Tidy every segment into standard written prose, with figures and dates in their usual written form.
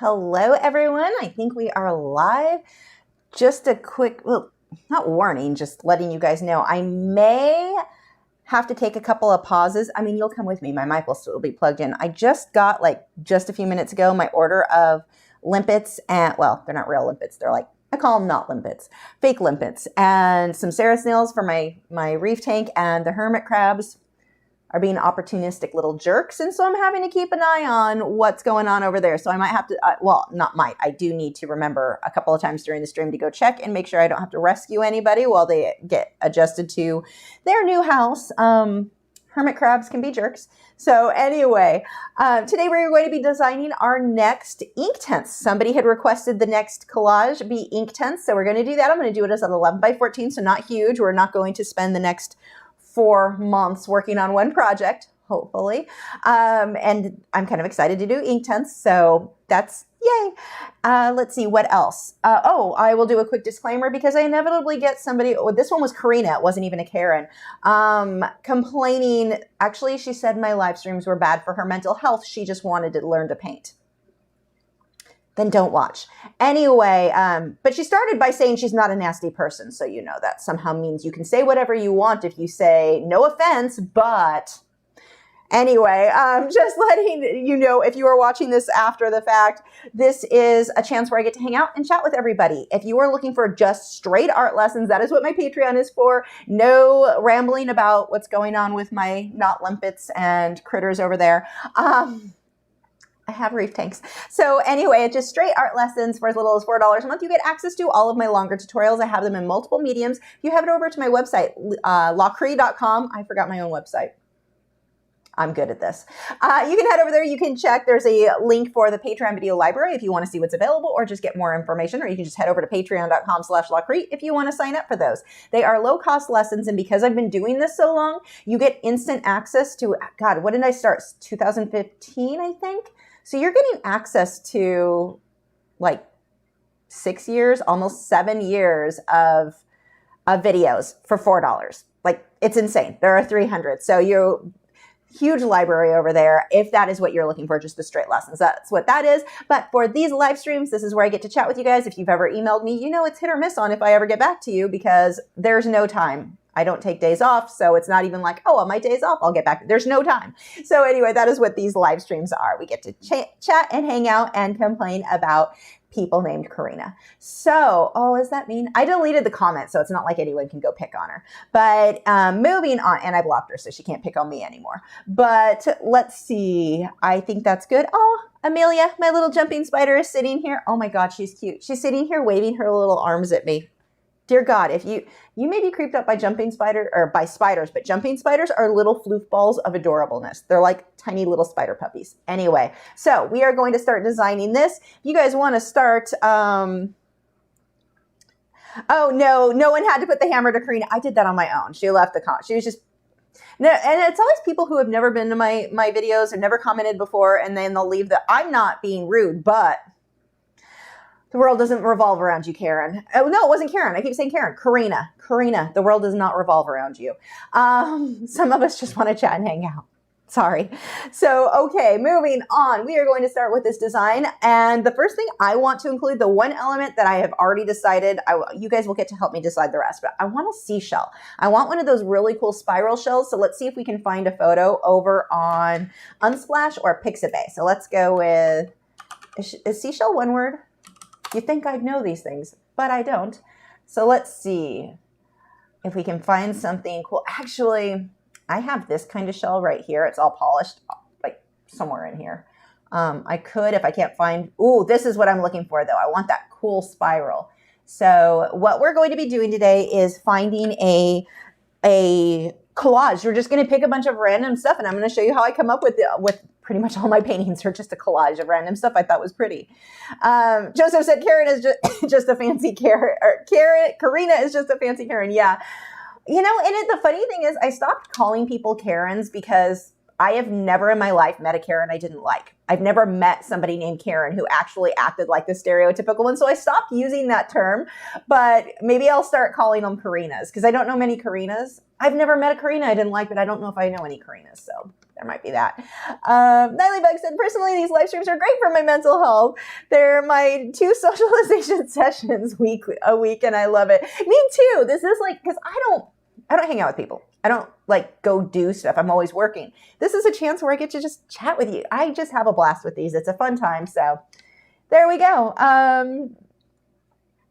Hello, everyone. I think we are live. Just a quick, well, not warning, just letting you guys know I may have to take a couple of pauses. I mean, you'll come with me. My mic will still be plugged in. I just got, just a few minutes ago, my order of limpets, and, well, they're not real limpets. They're like, I call them not limpets, fake limpets, and some Sarah snails for my reef tank, and the hermit crabs are being opportunistic little jerks. And so I'm having to keep an eye on what's going on over there. So I might have to, I do need to remember a couple of times during the stream to go check and make sure I don't have to rescue anybody while they get adjusted to their new house. Hermit crabs can be jerks. So anyway, today we're going to be designing our next Inktense. Somebody had requested the next collage be Inktense. So we're going to do that. I'm going to do it as an 11 by 14, so not huge. We're not going to spend the next 4 months working on one project, hopefully. And I'm kind of excited to do Inktense, so that's yay. Let's see, what else? I will do a quick disclaimer because I inevitably get somebody, this one was Karina, it wasn't even a Karen, complaining. Actually, she said my live streams were bad for her mental health. She just wanted to learn to paint. Then don't watch. Anyway, but she started by saying she's not a nasty person. So you know that somehow means you can say whatever you want if you say no offense, but anyway, just letting you know, if you are watching this after the fact, this is a chance where I get to hang out and chat with everybody. If you are looking for just straight art lessons, that is what my Patreon is for. No rambling about what's going on with my not limpets and critters over there. I have reef tanks. So anyway, it's just straight art lessons for as little as $4 a month. You get access to all of my longer tutorials. I have them in multiple mediums. If you head over to my website, Lachri.com. I forgot my own website. I'm good at this. You can head over there. You can check. There's a link for the Patreon video library if you want to see what's available or just get more information, or you can just head over to patreon.com/Lachri if you want to sign up for those. They are low-cost lessons, and because I've been doing this so long, you get instant access to, God, what did I start? 2015, I think? So you're getting access to like 6 years, almost 7 years of videos for $4. Like, it's insane. There are 300. So you huge library over there. If that is what you're looking for, just the straight lessons, that's what that is. But for these live streams, this is where I get to chat with you guys. If you've ever emailed me, you know it's hit or miss on if I ever get back to you because there's no time. I don't take days off, so it's not even like, oh, on my days off, I'll get back. There's no time. So anyway, that is what these live streams are. We get to chat and hang out and complain about people named Karina. So, does that mean? I deleted the comment, so it's not like anyone can go pick on her. But moving on, and I blocked her, so she can't pick on me anymore. But let's see. I think that's good. Oh, Amelia, my little jumping spider is sitting here. Oh my God, she's cute. She's sitting here waving her little arms at me. Dear God, if you may be creeped out by jumping spider or by spiders, but jumping spiders are little floof balls of adorableness. They're like tiny little spider puppies. Anyway, so we are going to start designing this. If you guys want to start, oh no one had to put the hammer to Karina. I did that on my own. She left the comment. She was just, no, and it's always people who have never been to my videos or never commented before, and then they'll leave I'm not being rude, but the world doesn't revolve around you, Karen. Oh, no, it wasn't Karen. I keep saying Karen. Karina, the world does not revolve around you. Some of us just want to chat and hang out. Sorry. So, okay, moving on. We are going to start with this design. And the first thing I want to include, the one element that I have already decided, you guys will get to help me decide the rest, but I want a seashell. I want one of those really cool spiral shells. So let's see if we can find a photo over on Unsplash or Pixabay. So let's go with, is seashell one word? You think I'd know these things, but I don't. So let's see if we can find something cool. Actually, I have this kind of shell right here. It's all polished, like somewhere in here. I could, if I can't find, this is what I'm looking for though. I want that cool spiral. So what we're going to be doing today is finding a collage. We're just going to pick a bunch of random stuff, and I'm going to show you how I come up with pretty much all my paintings are just a collage of random stuff I thought was pretty. Joseph said Karen is just a fancy Karen. Karina is just a fancy Karen. Yeah. You know, and the funny thing is I stopped calling people Karens because I have never in my life met a Karen I didn't like. I've never met somebody named Karen who actually acted like the stereotypical one. So I stopped using that term, but maybe I'll start calling them Karinas because I don't know many Karinas. I've never met a Karina I didn't like, but I don't know if I know any Karinas. So there might be that. Nightly Bug said, personally, these live streams are great for my mental health. They're my 2 socialization sessions a week, and I love it. Me too. This is like, because I don't hang out with people. I don't like go do stuff. I'm always working. This is a chance where I get to just chat with you. I just have a blast with these. It's a fun time. So there we go.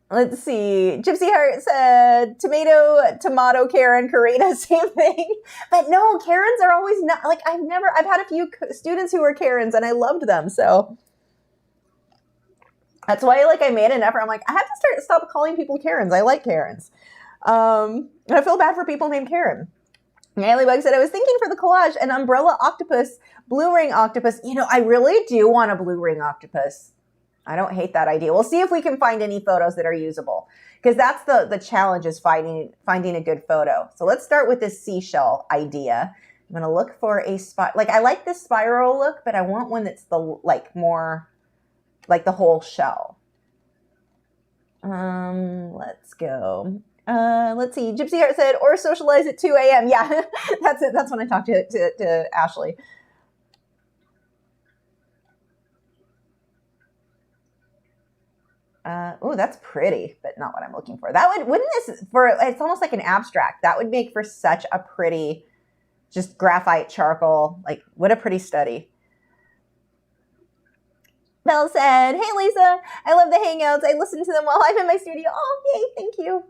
Let's see. Gypsy Heart said, tomato, Karen, Karina, same thing. But no, Karens are always not, like, I've had a few students who were Karens and I loved them. So that's why, like, I made an effort. I'm like, I have to stop calling people Karens. I like Karens. And I feel bad for people named Karen. Bug said, I was thinking for the collage, an umbrella octopus, blue ring octopus. You know, I really do want a blue ring octopus. I don't hate that idea. We'll see if we can find any photos that are usable, because that's the challenge, is finding a good photo. So let's start with this seashell idea. I'm going to look for a spot. Like, I like this spiral look, but I want one that's more like the whole shell. Let's go. Let's see. Gypsy Heart said, or socialize at 2 a.m. Yeah, that's it. That's when I talked to Ashley. Oh, that's pretty, but not what I'm looking for. It's almost like an abstract. That would make for such a pretty, just graphite charcoal. Like, what a pretty study. Belle said, hey, Lisa, I love the Hangouts. I listen to them while I'm in my studio. Oh, yay, thank you.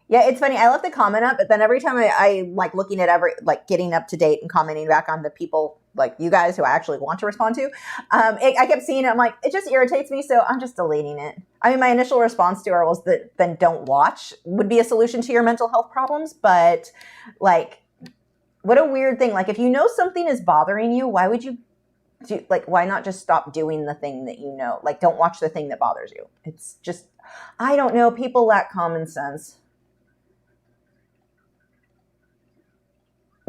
Yeah, it's funny. I left the comment up, but then every time I like looking at getting up to date and commenting back on the people like you guys who I actually want to respond to, I kept seeing it. I'm like, it just irritates me, so I'm just deleting it. I mean, my initial response to her was that then don't watch would be a solution to your mental health problems, but like, what a weird thing. Like, if you know something is bothering you, why would you why not just stop doing the thing that you know? Like, don't watch the thing that bothers you. It's just, I don't know. People lack common sense.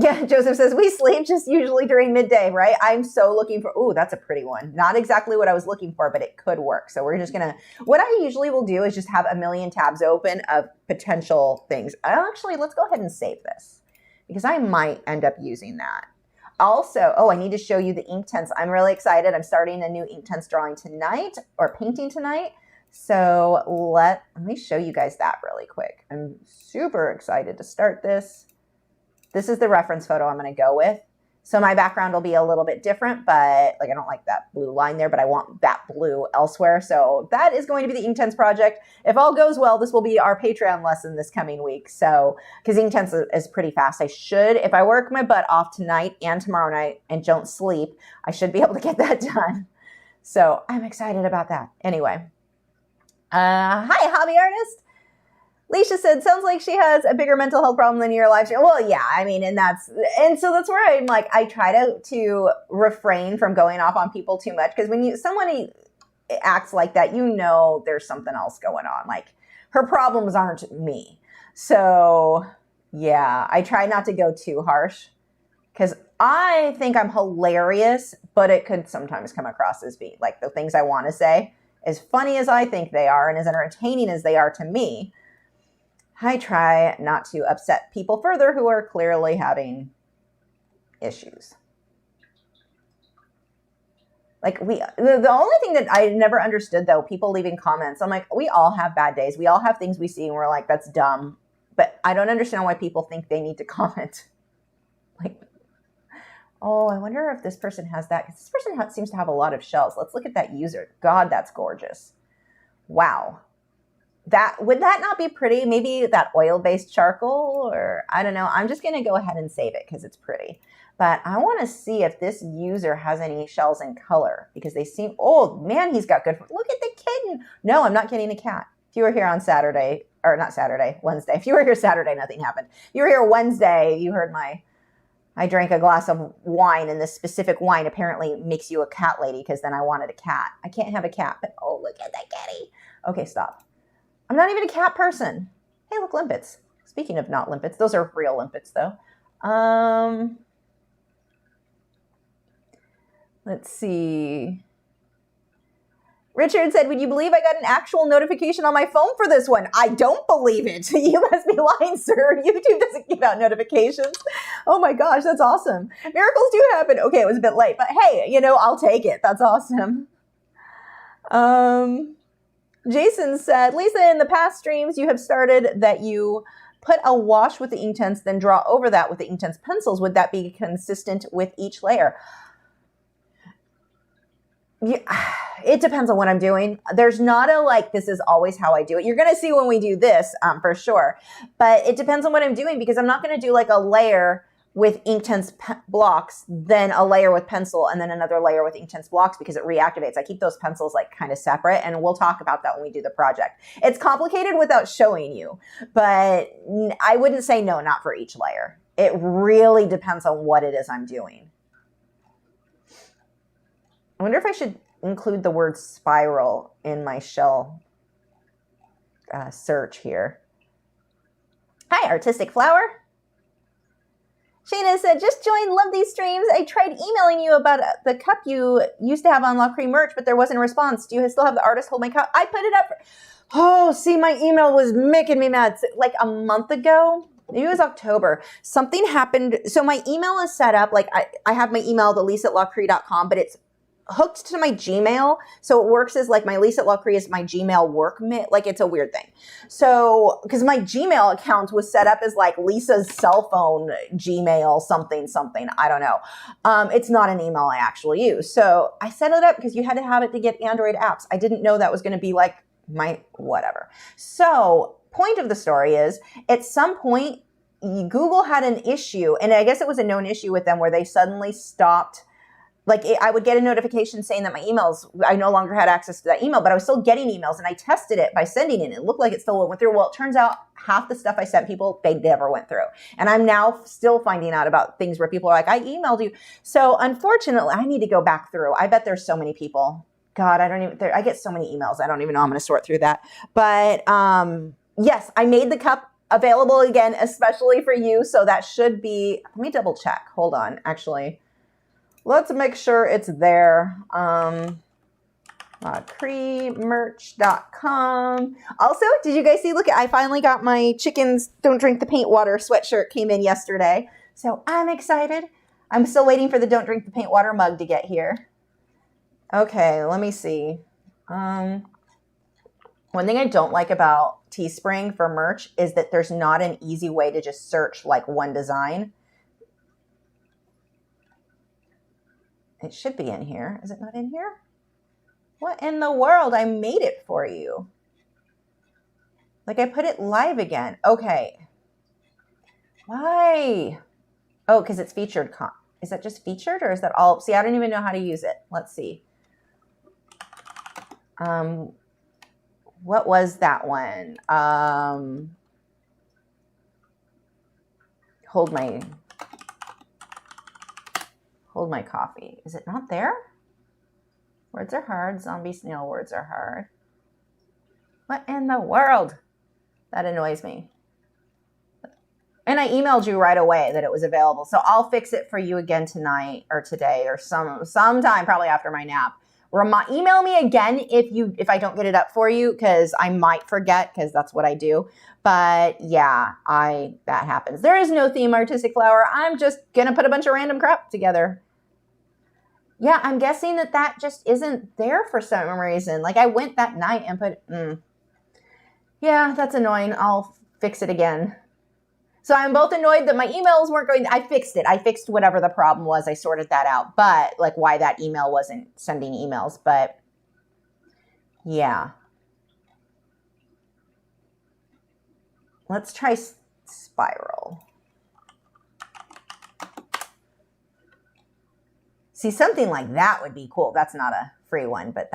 Yeah, Joseph says, we sleep just usually during midday, right? I'm so looking for, ooh, that's a pretty one. Not exactly what I was looking for, but it could work. So we're just going to, what I usually will do is just have a million tabs open of potential things. Actually, let's go ahead and save this, because I might end up using that. Also, I need to show you the Inktense. I'm really excited. I'm starting a new Inktense drawing tonight, or painting tonight. So let me show you guys that really quick. I'm super excited to start this. This is the reference photo I'm going to go with. So my background will be a little bit different, but like, I don't like that blue line there, but I want that blue elsewhere. So that is going to be the Inktense project. If all goes well, this will be our Patreon lesson this coming week. So, because Inktense is pretty fast. I should, if I work my butt off tonight and tomorrow night and don't sleep, I should be able to get that done. So I'm excited about that. Anyway. Hi, hobby artist. Leisha said, sounds like she has a bigger mental health problem than your live stream. Well, yeah, I mean, and so that's where I'm like, I try to refrain from going off on people too much, because when someone acts like that, you know there's something else going on. Like, her problems aren't me. So yeah, I try not to go too harsh, because I think I'm hilarious, but it could sometimes come across as being like, the things I want to say, as funny as I think they are and as entertaining as they are to me, I try not to upset people further who are clearly having issues. Like, the only thing that I never understood, though, people leaving comments, I'm like, we all have bad days. We all have things we see and we're like, that's dumb. But I don't understand why people think they need to comment. Like, oh, I wonder if this person has that, because this person seems to have a lot of shells. Let's look at that user. God, that's gorgeous. Wow. Would that not be pretty? Maybe that oil-based charcoal, or I don't know. I'm just going to go ahead and save it because it's pretty. But I want to see if this user has any shells in color, because they seem, oh man, he's got good, look at the kitten. No, I'm not getting a cat. If you were here on Saturday, or not Saturday, Wednesday. If you were here Saturday, nothing happened. If you were here Wednesday, you heard I drank a glass of wine, and this specific wine apparently makes you a cat lady, because then I wanted a cat. I can't have a cat, but oh, look at that kitty. Okay, stop. I'm not even a cat person. Hey, look, limpets. Speaking of not limpets, those are real limpets, though. Let's see. Richard said, would you believe I got an actual notification on my phone for this one? I don't believe it. You must be lying, sir. YouTube doesn't give out notifications. Oh my gosh, that's awesome. Miracles do happen. Okay, it was a bit late, but hey, you know, I'll take it. That's awesome. Jason said, Lisa, in the past streams you have started that you put a wash with the Inktense, then draw over that with the Inktense pencils. Would that be consistent with each layer? Yeah, it depends on what I'm doing. There's not a, like, this is always how I do it. You're going to see when we do this for sure. But it depends on what I'm doing, because I'm not going to do like a layer with Inktense blocks, then a layer with pencil, and then another layer with Inktense blocks, because it reactivates. I keep those pencils like kind of separate, and we'll talk about that when we do the project. It's complicated without showing you, but I wouldn't say no, not for each layer. It really depends on what it is I'm doing. I wonder if I should include the word spiral in my shell search here. Hi, Artistic Flower. Shayna said, just joined, love these streams. I tried emailing you about the cup you used to have on Lachri merch, but there wasn't a response. Do you still have the artist hold my cup? I put it up. Oh, see, my email was making me mad. Like a month ago, maybe it was October, something happened. So my email is set up, like I have my email, lisa@lachri.com, but it's hooked to my Gmail. So it works as like my Lisa at Lachri is my Gmail work, like it's a weird thing. So, because my Gmail account was set up as like Lisa's cell phone Gmail something, I don't know. It's not an email I actually use. So I set it up because you had to have it to get Android apps. I didn't know that was going to be like my whatever. So point of the story is at some point, Google had an issue, and I guess it was a known issue with them where they suddenly stopped. Like I would get a notification saying that my emails, I no longer had access to that email, but I was still getting emails, and I tested it by sending it. It looked like it still went through. Well, it turns out half the stuff I sent people, they never went through. And I'm now still finding out about things where people are like, I emailed you. So unfortunately, I need to go back through. I bet there's so many people. God, I get so many emails. I don't even know. I'm going to sort through that. But yes, I made the cup available again, especially for you. So that should be, let me double check. Hold on, actually. Let's make sure it's there. Lachrimerch.com. Also, did you guys see, look, I finally got my chickens don't drink the paint water sweatshirt came in yesterday. So I'm excited. I'm still waiting for the don't drink the paint water mug to get here. Okay, let me see. One thing I don't like about Teespring for merch is that there's not an easy way to just search like one design. It should be in here. Is it not in here? What in the world? I made it for you. Like I put it live again. Okay. Why? Oh, because it's featured. Is that just featured or is that all? See, I don't even know how to use it. Let's see. What was that one? Hold my coffee. Is it not there? Words are hard. Zombie snail words are hard. What in the world? That annoys me. And I emailed you right away that it was available. So I'll fix it for you again tonight or today or sometime probably after my nap. Email me again if I don't get it up for you, because I might forget, because that's what I do. But yeah, that happens. There is no theme, Artistic Flower. I'm just gonna put a bunch of random crap together. Yeah, I'm guessing that just isn't there for some reason. Like I went that night and put, yeah, that's annoying. I'll fix it again. So I'm both annoyed that my emails weren't going, I fixed it. I fixed whatever the problem was. I sorted that out. But like why that email wasn't sending emails. But yeah. Let's try spiral. See, something like that would be cool. That's not a free one, but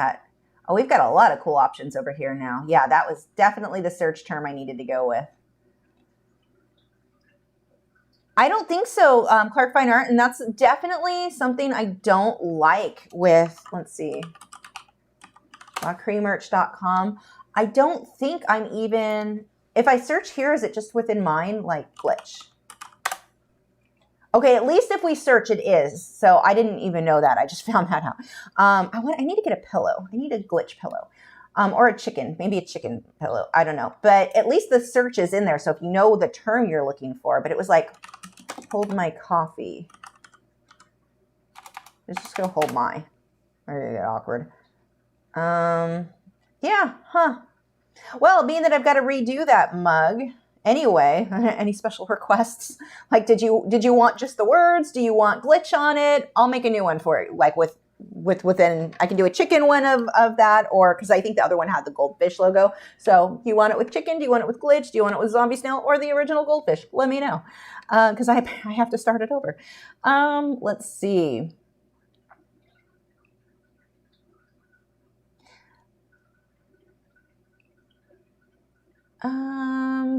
oh, we've got a lot of cool options over here now. Yeah, that was definitely the search term I needed to go with. I don't think so, Clark Fine Art, and that's definitely something I don't like with, let's see, lachrimerch.com. I don't think I'm even, if I search here, is it just within mine, like glitch? Okay, at least if we search, it is. So I didn't even know that. I just found that out. I need to get a pillow. I need a glitch pillow. Or a chicken, maybe a chicken pillow. I don't know. But at least the search is in there. So if you know the term you're looking for, but it was like, hold my coffee. Let's just go hold my. Very awkward. Yeah, huh. Well, being that I've got to redo that mug anyway, any special requests? Like, did you want just the words? Do you want glitch on it? I'll make a new one for you, like within, I can do a chicken one of that, or because I think the other one had the goldfish logo. So do you want it with chicken? Do you want it with glitch? Do you want it with zombie snail or the original goldfish? Let me know, because I have to start it over. Let's see.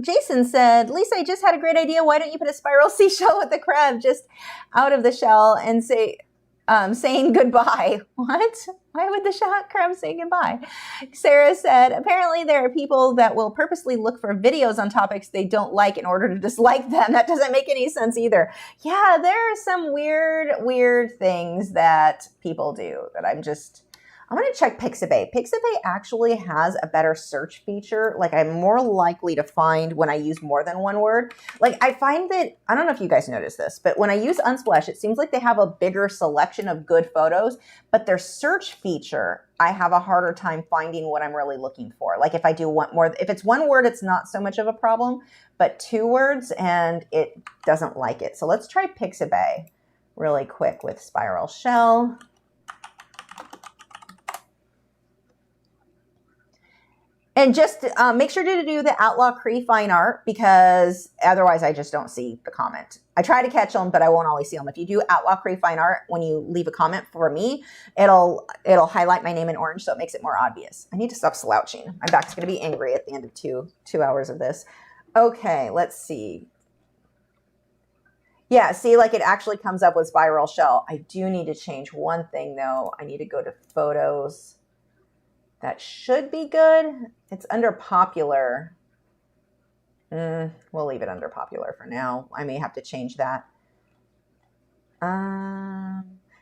Jason said, Lisa, I just had a great idea. Why don't you put a spiral seashell with the crab just out of the shell and say, saying goodbye? What? Why would the crab say goodbye? Sarah said, apparently there are people that will purposely look for videos on topics they don't like in order to dislike them. That doesn't make any sense either. Yeah, there are some weird things that people do that I'm going to check Pixabay. Pixabay actually has a better search feature. Like, I'm more likely to find when I use more than one word. Like, I find that, I don't know if you guys notice this, but when I use Unsplash, it seems like they have a bigger selection of good photos, but their search feature, I have a harder time finding what I'm really looking for. Like, if I do want more, if it's one word, it's not so much of a problem, but 2 words and it doesn't like it. So let's try Pixabay really quick with spiral shell. And just make sure to do the Lachri fine art, because otherwise I just don't see the comment. I try to catch them, but I won't always see them. If you do Lachri fine art, when you leave a comment for me, it'll highlight my name in orange, so it makes it more obvious. I need to stop slouching. My back's going to be angry at the end of two hours of this. Okay, let's see. Yeah, see, like it actually comes up with spiral shell. I do need to change one thing, though. I need to go to photos. That should be good. It's under popular. We'll leave it under popular for now. I may have to change that.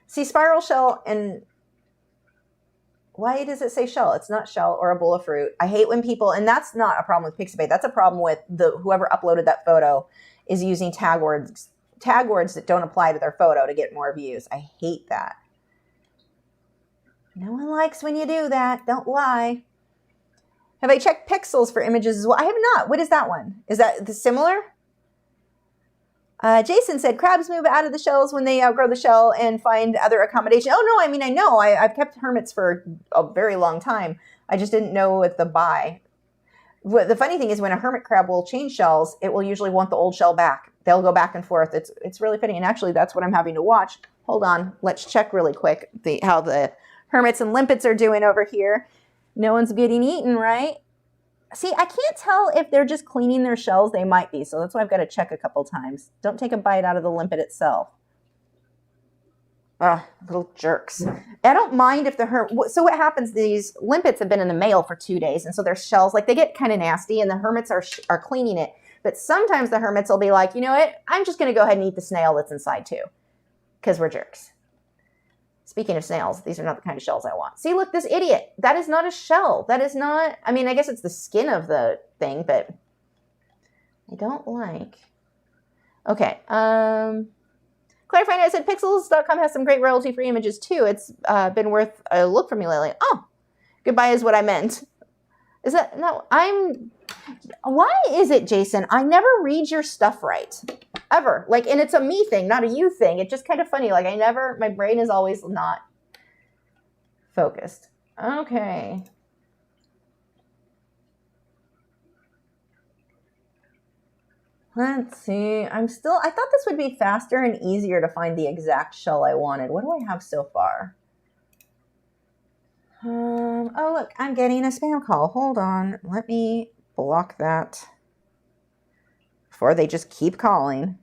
See, spiral shell, and why does it say shell? It's not shell or a bowl of fruit. I hate when people, and that's not a problem with Pixabay. That's a problem with whoever uploaded that photo is using tag words that don't apply to their photo to get more views. I hate that. No one likes when you do that. Don't lie. Have I checked pixels for images as well? I have not. What is that one? Is that similar? Jason said, crabs move out of the shells when they outgrow the shell and find other accommodation. Oh, no, I mean, I know. I've kept hermits for a very long time. I just didn't know with the buy. The funny thing is when a hermit crab will change shells, it will usually want the old shell back. They'll go back and forth. It's really fitting. And actually, that's what I'm having to watch. Hold on. Let's check really quick how the hermits and limpets are doing over here. No one's getting eaten, right? See, I can't tell if they're just cleaning their shells. They might be, so that's why I've got to check a couple times. Don't take a bite out of the limpet itself. Ugh, little jerks. I don't mind if the so what happens, these limpets have been in the mail for 2 days, and so their shells, like, they get kind of nasty, and the hermits are cleaning it. But sometimes the hermits will be like, you know what? I'm just going to go ahead and eat the snail that's inside too, because we're jerks. Speaking of snails, these are not the kind of shells I want. See, look, this idiot. That is not a shell. That is not, I mean, I guess it's the skin of the thing, but I don't like. Okay. Clarifying, I said pixels.com has some great royalty-free images too. It's been worth a look for me lately. Oh, goodbye is what I meant. Is that, no, why is it, Jason, I never read your stuff right, ever. Like, and it's a me thing, not a you thing. It's just kind of funny. Like, my brain is always not focused. Okay. Let's see. I thought this would be faster and easier to find the exact shell I wanted. What do I have so far? Oh, look, I'm getting a spam call. Hold on. Let me block that before they just keep calling.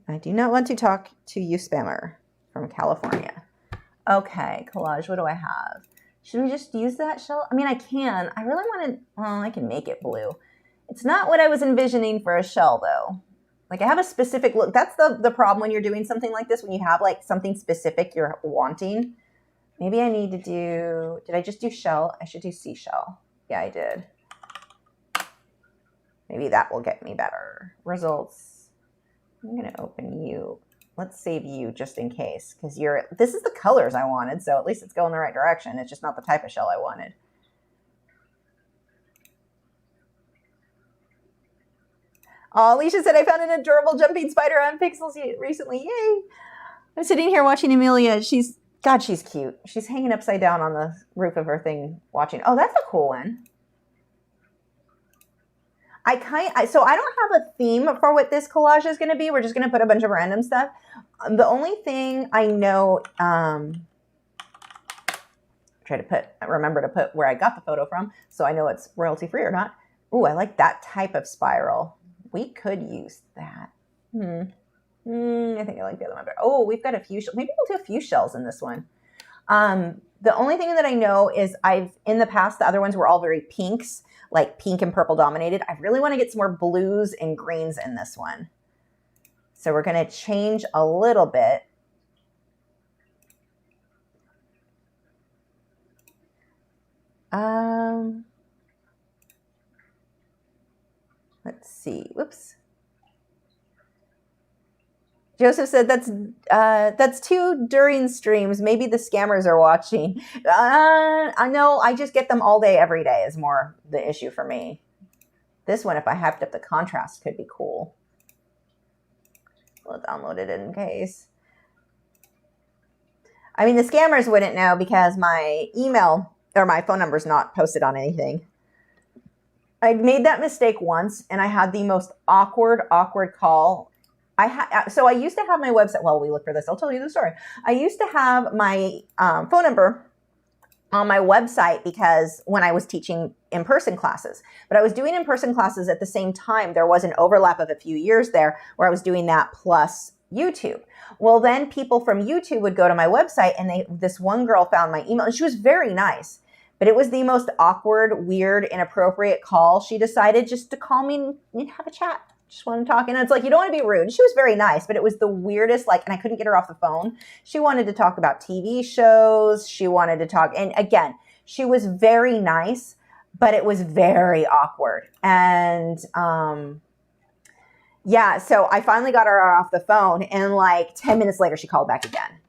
I do not want to talk to you, spammer from California. Okay, collage, what do I have? Should we just use that shell? I mean, I can. I really want to, well, I can make it blue. It's not what I was envisioning for a shell though. Like I have a specific look. That's the problem when you're doing something like this, when you have like something specific you're wanting. Maybe I need to do, did I just do shell? I should do seashell. Yeah, I did. Maybe that will get me better results. I'm going to open you. Let's save you just in case, because this is the colors I wanted, so at least it's going the right direction. It's just not the type of shell I wanted. Oh, Alicia said, I found an adorable jumping spider on Pixels recently. Yay. I'm sitting here watching Amelia. God, she's cute. She's hanging upside down on the roof of her thing watching. Oh, that's a cool one. So I don't have a theme for what this collage is going to be. We're just going to put a bunch of random stuff. The only thing I know, remember to put where I got the photo from, so I know it's royalty free or not. Ooh, I like that type of spiral. We could use that. I think I like the other one better. Oh, we've got a few. Maybe we'll do a few shells in this one. The only thing that I know is in the past, the other ones were all very pinks, like pink and purple dominated. I really want to get some more blues and greens in this one. So we're going to change a little bit. Let's see. Whoops. Joseph said that's two during streams. Maybe the scammers are watching. I know. I just get them all day, every day is more the issue for me. This one, if I hyped up the contrast, could be cool. We'll download it in case. I mean, the scammers wouldn't know because my email or my phone number is not posted on anything. I made that mistake once, and I had the most awkward call. So I used to have my website. While we look for this, I'll tell you the story. I used to have my phone number on my website because when I was teaching in-person classes, but I was doing in-person classes at the same time. There was an overlap of a few years there where I was doing that plus YouTube. Well, then people from YouTube would go to my website, and this one girl found my email, and she was very nice, but it was the most awkward, weird, inappropriate call. She decided just to call me and have a chat. Just want to talk. And it's like, you don't want to be rude. She was very nice, but it was the weirdest, and I couldn't get her off the phone. She wanted to talk about TV shows. She wanted to talk. And again, she was very nice, but it was very awkward. And, yeah, so I finally got her off the phone, and like 10 minutes later, she called back again.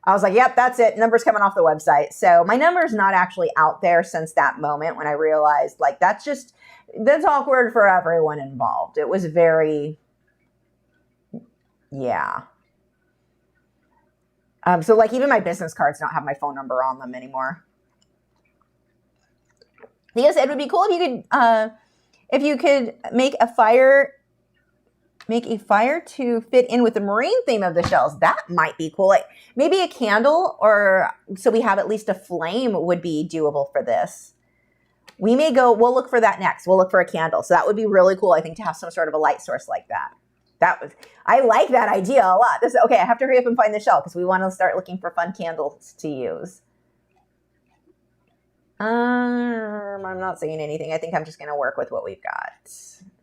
I was like, yep, that's it. Number's coming off the website. So my number's not actually out there since that moment when I realized like that's awkward for everyone involved. It was very, yeah. So like even my business cards don't have my phone number on them anymore. Yes, it would be cool if you could make a fire to fit in with the marine theme of the shells. That might be cool. Like maybe a candle, or so we have at least a flame would be doable for this. We'll look for that next. We'll look for a candle. So that would be really cool, I think, to have some sort of a light source like that. I like that idea a lot. Okay, I have to hurry up and find the shell because we want to start looking for fun candles to use. I'm not saying anything. I think I'm just going to work with what we've got.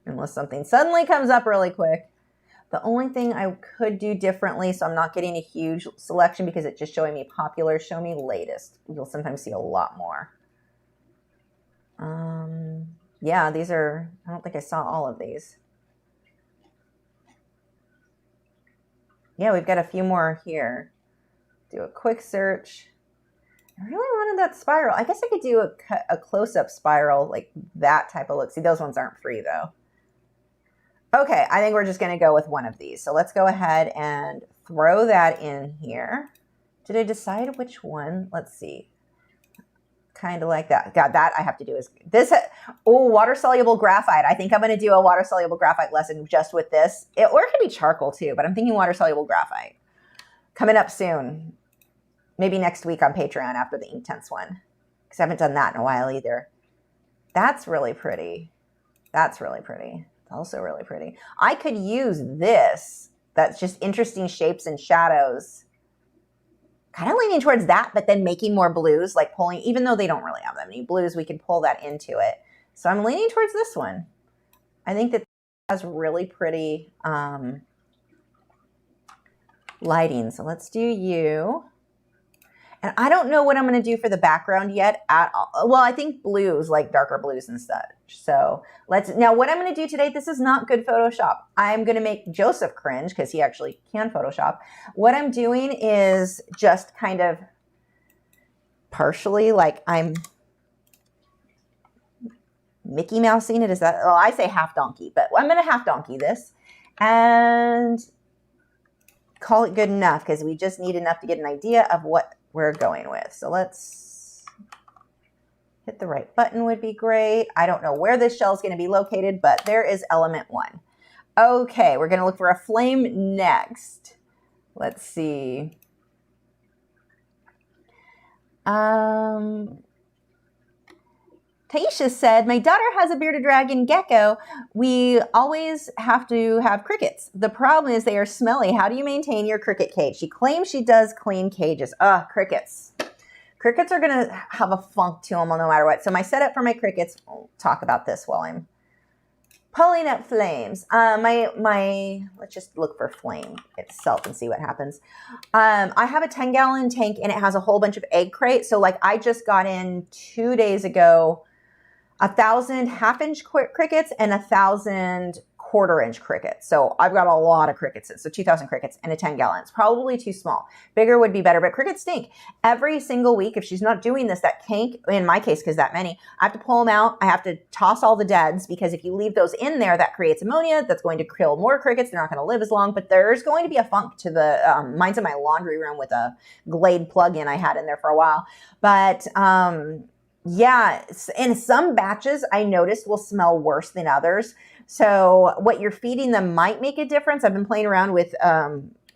Unless something suddenly comes up really quick. The only thing I could do differently, so I'm not getting a huge selection because it's just showing me popular, show me latest. You'll sometimes see a lot more. Yeah, I don't think I saw all of these. Yeah, we've got a few more here. Do a quick search. I really wanted that spiral. I guess I could do a close-up spiral, like that type of look. See, those ones aren't free though. Okay, I think we're just going to go with one of these. So let's go ahead and throw that in here. Did I decide which one? Let's see. Kind of like that. God, that I have to do is this. Oh, water-soluble graphite. I think I'm going to do a water-soluble graphite lesson just with this. Or it could be charcoal too, but I'm thinking water-soluble graphite. Coming up soon. Maybe next week on Patreon after the Inktense one. Because I haven't done that in a while either. That's really pretty. That's really pretty. Also really pretty. I could use this. That's just interesting shapes and shadows. Kind of leaning towards that, but then making more blues, like pulling, even though they don't really have that many blues, we can pull that into it. So I'm leaning towards this one. I think that has really pretty lighting. So let's do you. And I don't know what I'm going to do for the background yet at all. Well, I think blues, like darker blues and such. So now what I'm going to do today, this is not good Photoshop. I'm going to make Joseph cringe because he actually can Photoshop. What I'm doing is just kind of partially, like I'm Mickey Mousing it. Is that, well, I say half donkey, but I'm going to half donkey this and call it good enough because we just need enough to get an idea of what we're going with. So let's hit the right button would be great. I don't know where this shell is going to be located, but there is element 1. Okay, we're going to look for a flame next. Let's see. Taisha said, my daughter has a bearded dragon gecko. We always have to have crickets. The problem is they are smelly. How do you maintain your cricket cage? She claims she does clean cages. Crickets. Crickets are going to have a funk to them no matter what. So my setup for my crickets, we'll talk about this while I'm pulling up flames. Let's just look for flame itself and see what happens. I have a 10-gallon tank and it has a whole bunch of egg crates. So like I just got in 2 days ago 1,000 half-inch crickets and 1,000 quarter-inch crickets. So I've got a lot of crickets. So 2,000 crickets and a 10-gallon. It's probably too small. Bigger would be better, but crickets stink. Every single week, if she's not doing this, that tank, in my case, because that many, I have to pull them out. I have to toss all the deads because if you leave those in there, that creates ammonia. That's going to kill more crickets. They're not going to live as long, but there's going to be a funk to the, mine's in my laundry room with a Glade plug-in I had in there for a while. But, yeah, in some batches I noticed will smell worse than others. So what you're feeding them might make a difference. I've been playing around with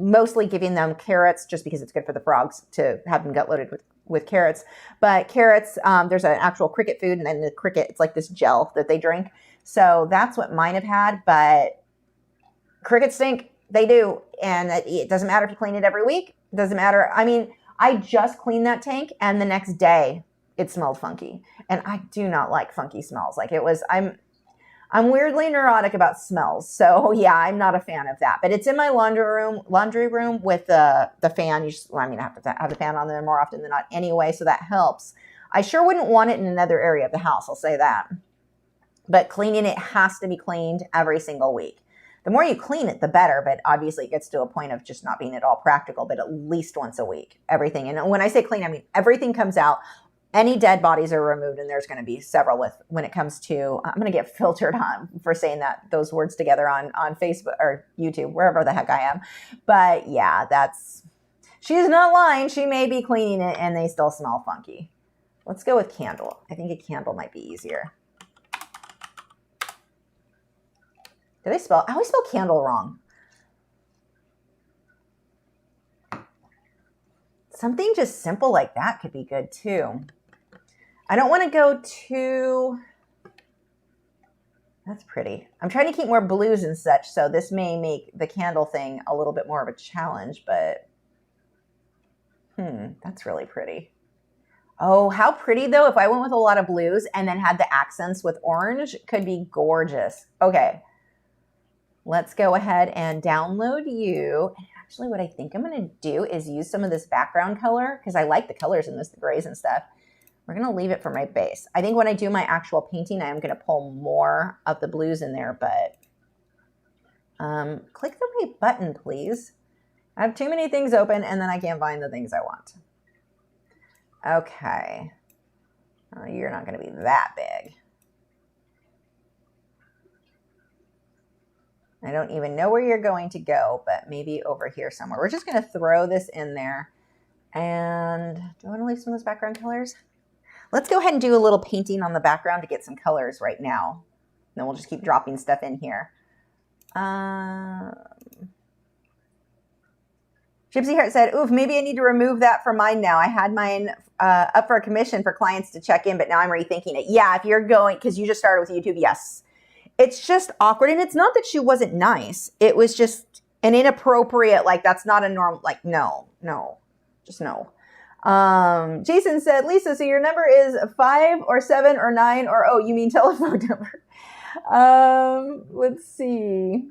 mostly giving them carrots just because it's good for the frogs to have them gut loaded with carrots. But carrots, there's an actual cricket food, and then the cricket, it's like this gel that they drink. So that's what mine have had. But crickets stink. They do. And it doesn't matter if you clean it every week. It doesn't matter. I mean, I just cleaned that tank and the next day it smelled funky, and I do not like funky smells. Like it was, I'm weirdly neurotic about smells. So yeah, I'm not a fan of that, but it's in my laundry room with the fan. I have to have the fan on there more often than not anyway. So that helps. I sure wouldn't want it in another area of the house. I'll say that, but cleaning it has to be cleaned every single week. The more you clean it, the better, but obviously it gets to a point of just not being at all practical, but at least once a week, everything. And when I say clean, I mean, everything comes out. Any dead bodies are removed, and there's going to be several when it comes to, I'm going to get filtered on for saying those words together on Facebook or YouTube, wherever the heck I am. But yeah, she's not lying. She may be cleaning it and they still smell funky. Let's go with candle. I think a candle might be easier. I always spell candle wrong. Something just simple like that could be good too. I don't want to go too, that's pretty. I'm trying to keep more blues and such, so this may make the candle thing a little bit more of a challenge, but that's really pretty. Oh, how pretty though, if I went with a lot of blues and then had the accents with orange, could be gorgeous. Okay, let's go ahead and download you. And actually what I think I'm going to do is use some of this background color because I like the colors in this, the grays and stuff. We're going to leave it for my base. I think when I do my actual painting, I am going to pull more of the blues in there, but click the right button, please. I have too many things open and then I can't find the things I want. Okay. Oh, you're not going to be that big. I don't even know where you're going to go, but maybe over here somewhere. We're just going to throw this in there. And do I want to leave some of those background colors? Let's go ahead and do a little painting on the background to get some colors right now. Then we'll just keep dropping stuff in here. Gypsy Heart said, oof, maybe I need to remove that from mine now. I had mine up for a commission for clients to check in, but now I'm rethinking it. Yeah, if you're going, because you just started with YouTube, yes. It's just awkward. And it's not that she wasn't nice. It was just an inappropriate, like, that's not a normal, like, no, just no. Jason said, Lisa, so your number is 5 or 7 or 9 or, oh, you mean telephone number? Let's see.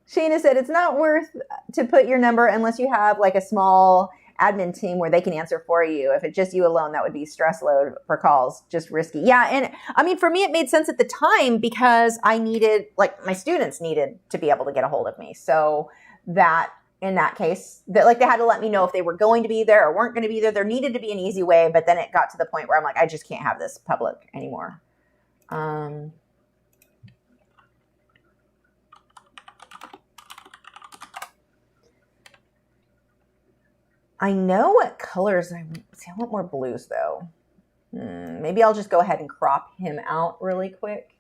Shayna said it's not worth to put your number unless you have like a small admin team where they can answer for you. If it's just you alone, that would be stress load for calls, just risky. Yeah, and I mean, for me, it made sense at the time because I needed, like my students needed to be able to get a hold of me. So that in that case, that like they had to let me know if they were going to be there or weren't going to be there. There needed to be an easy way, but then it got to the point where I'm like, I just can't have this public anymore. I know what colors I want more blues though. Maybe I'll just go ahead and crop him out really quick.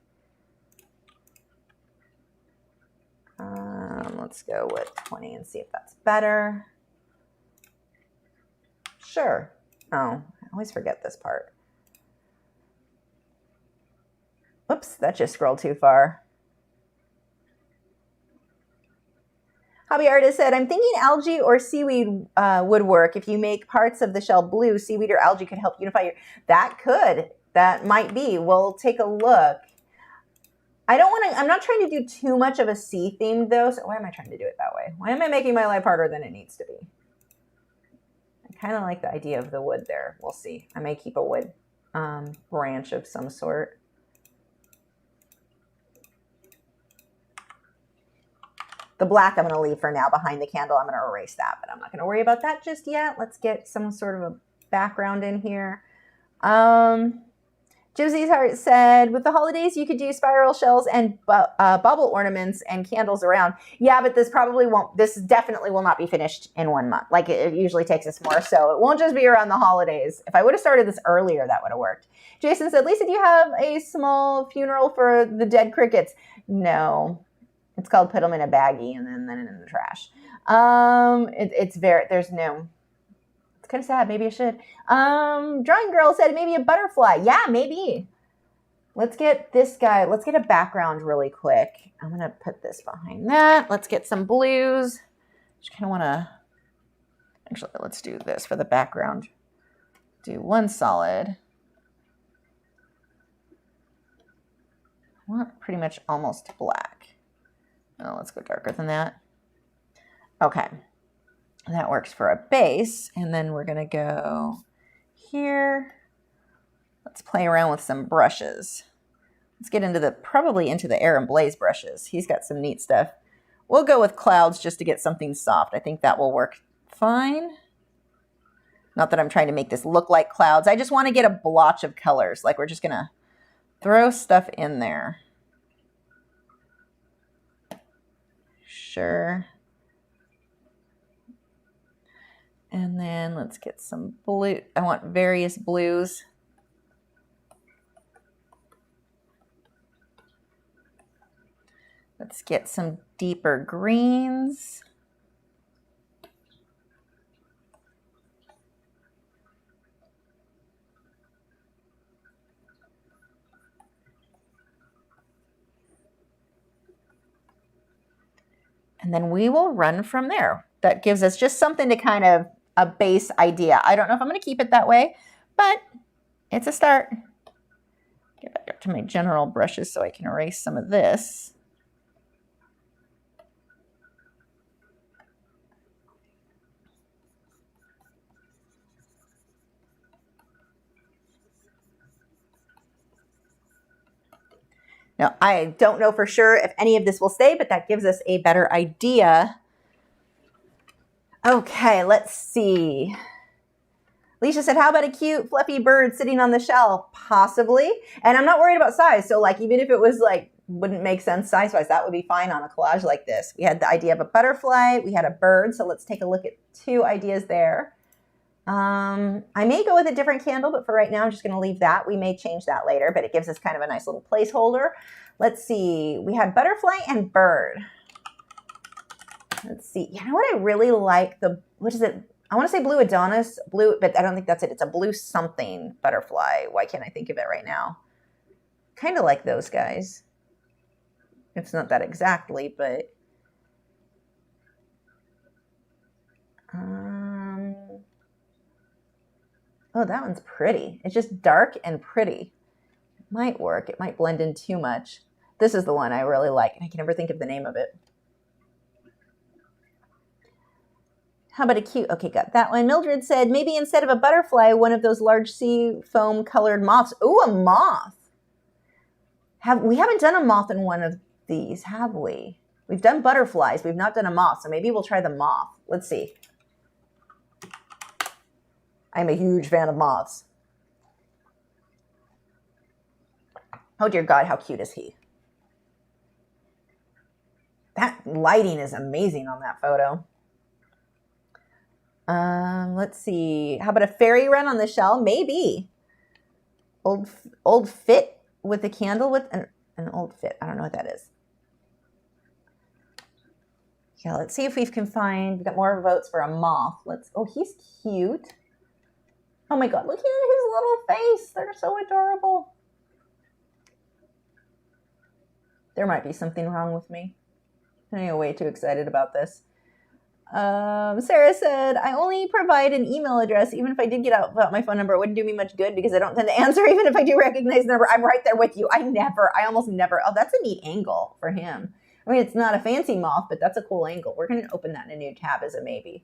Let's go with 20 and see if that's better. Sure. Oh, I always forget this part. Oops, that just scrolled too far. Hobby Artist said, I'm thinking algae or seaweed would work. If you make parts of the shell blue, seaweed or algae could help unify your... That could. That might be. We'll take a look. I don't want to... I'm not trying to do too much of a sea theme, though. So why am I trying to do it that way? Why am I making my life harder than it needs to be? I kind of like the idea of the wood there. We'll see. I may keep a wood branch of some sort. The black I'm going to leave for now behind the candle. I'm going to erase that, but I'm not going to worry about that just yet. Let's get some sort of a background in here. Gypsy Heart said, with the holidays, you could do spiral shells and bubble ornaments and candles around. Yeah, but this probably won't, this definitely will not be finished in 1 month. Like it usually takes us more, so it won't just be around the holidays. If I would have started this earlier, that would have worked. Jason said, Lisa, do you have a small funeral for the dead crickets? No. It's called put them in a baggie and then in the trash. It's very, there's no, it's kind of sad. Maybe I should. Drawing Girl said maybe a butterfly. Yeah, maybe. Let's get this guy, let's get a background really quick. I'm going to put this behind that. Let's get some blues. Just kind of want to, actually, let's do this for the background. Do one solid. I want pretty much almost black. Oh, let's go darker than that. Okay, that works for a base. And then we're gonna go here. Let's play around with some brushes. Let's get into the, probably into the Air and Blaze brushes. He's got some neat stuff. We'll go with clouds just to get something soft. I think that will work fine. Not that I'm trying to make this look like clouds. I just want to get a blotch of colors. Like we're just gonna throw stuff in there. Sure. And then let's get some blue. I want various blues. Let's get some deeper greens. And then we will run from there. That gives us just something to kind of a base idea. I don't know if I'm going to keep it that way, but it's a start. Get back up to my general brushes so I can erase some of this. Now, I don't know for sure if any of this will stay, but that gives us a better idea. Okay, let's see. Alicia said, how about a cute fluffy bird sitting on the shell? Possibly. And I'm not worried about size. So like, even if it was like, wouldn't make sense size-wise, that would be fine on a collage like this. We had the idea of a butterfly. We had a bird. So let's take a look at 2 ideas there. I may go with a different candle, but for right now, I'm just going to leave that. We may change that later, but it gives us kind of a nice little placeholder. Let's see. We had butterfly and bird. Let's see. You know what I really like? What is it? I want to say blue Adonis, blue, but I don't think that's it. It's a blue something butterfly. Why can't I think of it right now? Kind of like those guys. It's not that exactly, but oh, that one's pretty. It's just dark and pretty. It might work. It might blend in too much. This is the one I really like, and I can never think of the name of it. How about a cute, okay, got that one. Mildred said, maybe instead of a butterfly, one of those large sea foam colored moths. Ooh, a moth. We haven't done a moth in one of these, have we? We've done butterflies. We've not done a moth, so maybe we'll try the moth. Let's see. I'm a huge fan of moths. Oh, dear God, how cute is he? That lighting is amazing on that photo. Let's see. How about a fairy wren on the shell? Maybe. Old fit with a candle with an old fit. I don't know what that is. Yeah, let's see if we can find. We've got more votes for a moth. Oh, he's cute. Oh my God, look at his little face. They're so adorable. There might be something wrong with me. I'm way too excited about this. Sarah said, I only provide an email address. Even if I did get out my phone number, it wouldn't do me much good because I don't tend to answer. Even if I do recognize the number, I'm right there with you. I almost never. Oh, that's a neat angle for him. I mean, it's not a fancy moth, but that's a cool angle. We're going to open that in a new tab as a maybe.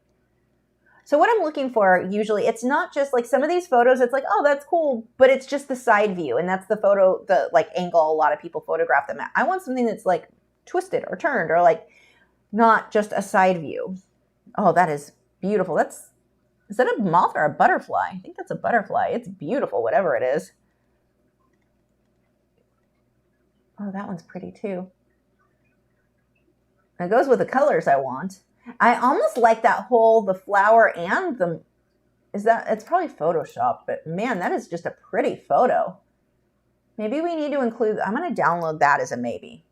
So what I'm looking for, usually, it's not just like some of these photos, it's like, oh, that's cool, but it's just the side view. And that's the photo, the like angle a lot of people photograph them at. I want something that's like twisted or turned or like not just a side view. Oh, that is beautiful. Is that a moth or a butterfly? I think that's a butterfly. It's beautiful, whatever it is. Oh, that one's pretty too. It goes with the colors I want. I almost like that the flower and it's probably Photoshop, but man, that is just a pretty photo. Maybe we need to include, I'm going to download that as a maybe.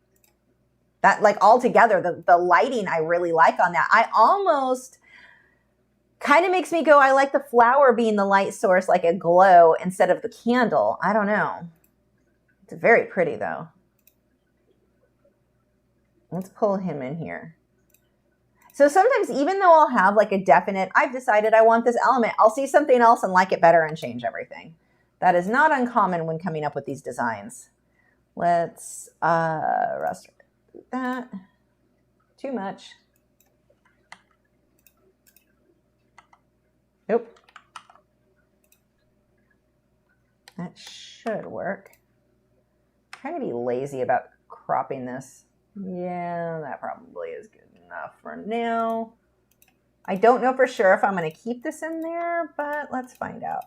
That like all together, the lighting I really like on that. I almost kind of makes me go, I like the flower being the light source, like a glow instead of the candle. I don't know. It's very pretty though. Let's pull him in here. So sometimes even though I'll have like a definite, I've decided I want this element, I'll see something else and like it better and change everything. That is not uncommon when coming up with these designs. Let's raster that. Too much. Nope. That should work. Try to be lazy about cropping this. Yeah, that probably is good enough for now. I don't know for sure if I'm going to keep this in there, but let's find out.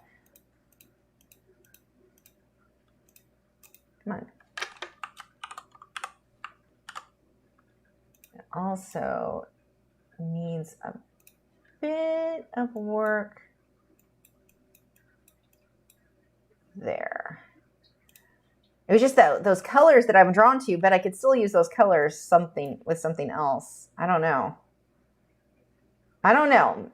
Come on. It also needs a bit of work there. It was just those colors that I'm drawn to, but I could still use those colors with something else. I don't know.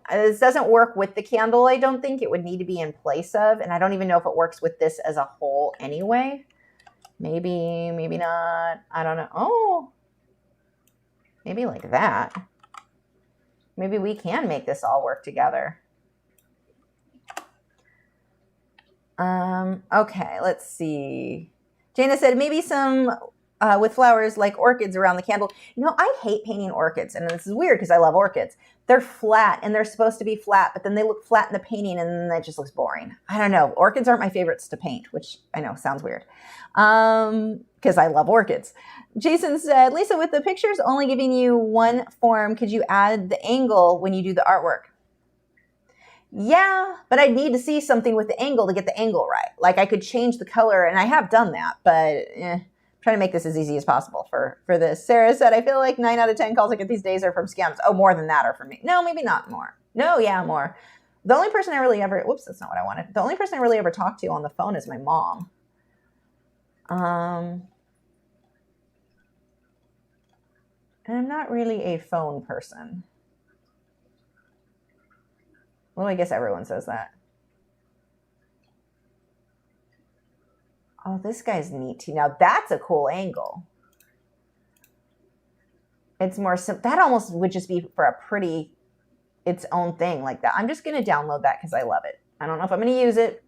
This doesn't work with the candle, I don't think. It would need to be in place of, and I don't even know if it works with this as a whole anyway. Maybe, maybe not. I don't know. Oh, maybe like that. Maybe we can make this all work together. Okay, let's see. Jana said maybe some with flowers like orchids around the candle. You know, I hate painting orchids, and this is weird because I love orchids. They're flat, and they're supposed to be flat, but then they look flat in the painting, and then that just looks boring. I don't know. Orchids aren't my favorites to paint, which I know sounds weird because I love orchids. Jason said, Lisa, with the pictures only giving you one form, could you add the angle when you do the artwork? Yeah, but I'd need to see something with the angle to get the angle right. Like I could change the color, and I have done that, but I'm trying to make this as easy as possible for this. Sarah said, I feel like 9 out of 10 calls I get these days are from scams. Oh, more than that are from me. No, maybe not more. No, yeah, more. The only person I really ever, whoops, that's not what I wanted. The only person I really ever talk to on the phone is my mom. And I'm not really a phone person. Well, I guess everyone says that. Oh, this guy's neat too. Now that's a cool angle. It's more simple. That almost would just be for a pretty, its own thing like that. I'm just going to download that because I love it. I don't know if I'm going to use it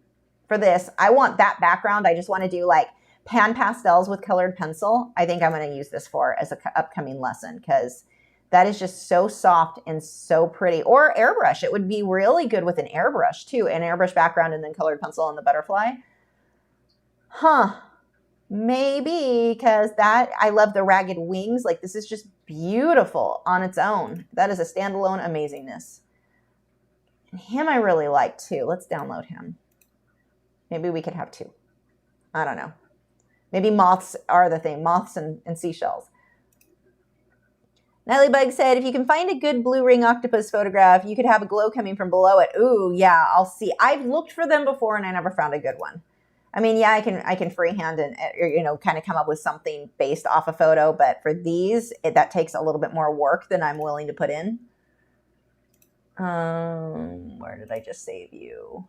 for this. I want that background. I just want to do like pan pastels with colored pencil, I think I'm going to use this for as an upcoming lesson, because that is just so soft and so pretty. Or airbrush. It would be really good with an airbrush too. An airbrush background and then colored pencil and the butterfly. Huh. Maybe, because that, I love the ragged wings. Like, this is just beautiful on its own. That is a standalone amazingness. And him I really like too. Let's download him. Maybe we could have two. I don't know. Maybe moths are the thing. Moths and seashells. Natalie Bug said, if you can find a good blue ring octopus photograph, you could have a glow coming from below it. Ooh, yeah, I'll see. I've looked for them before and I never found a good one. I mean, yeah, I can freehand and, you know, kind of come up with something based off a photo, but for these, that takes a little bit more work than I'm willing to put in. Where did I just save you?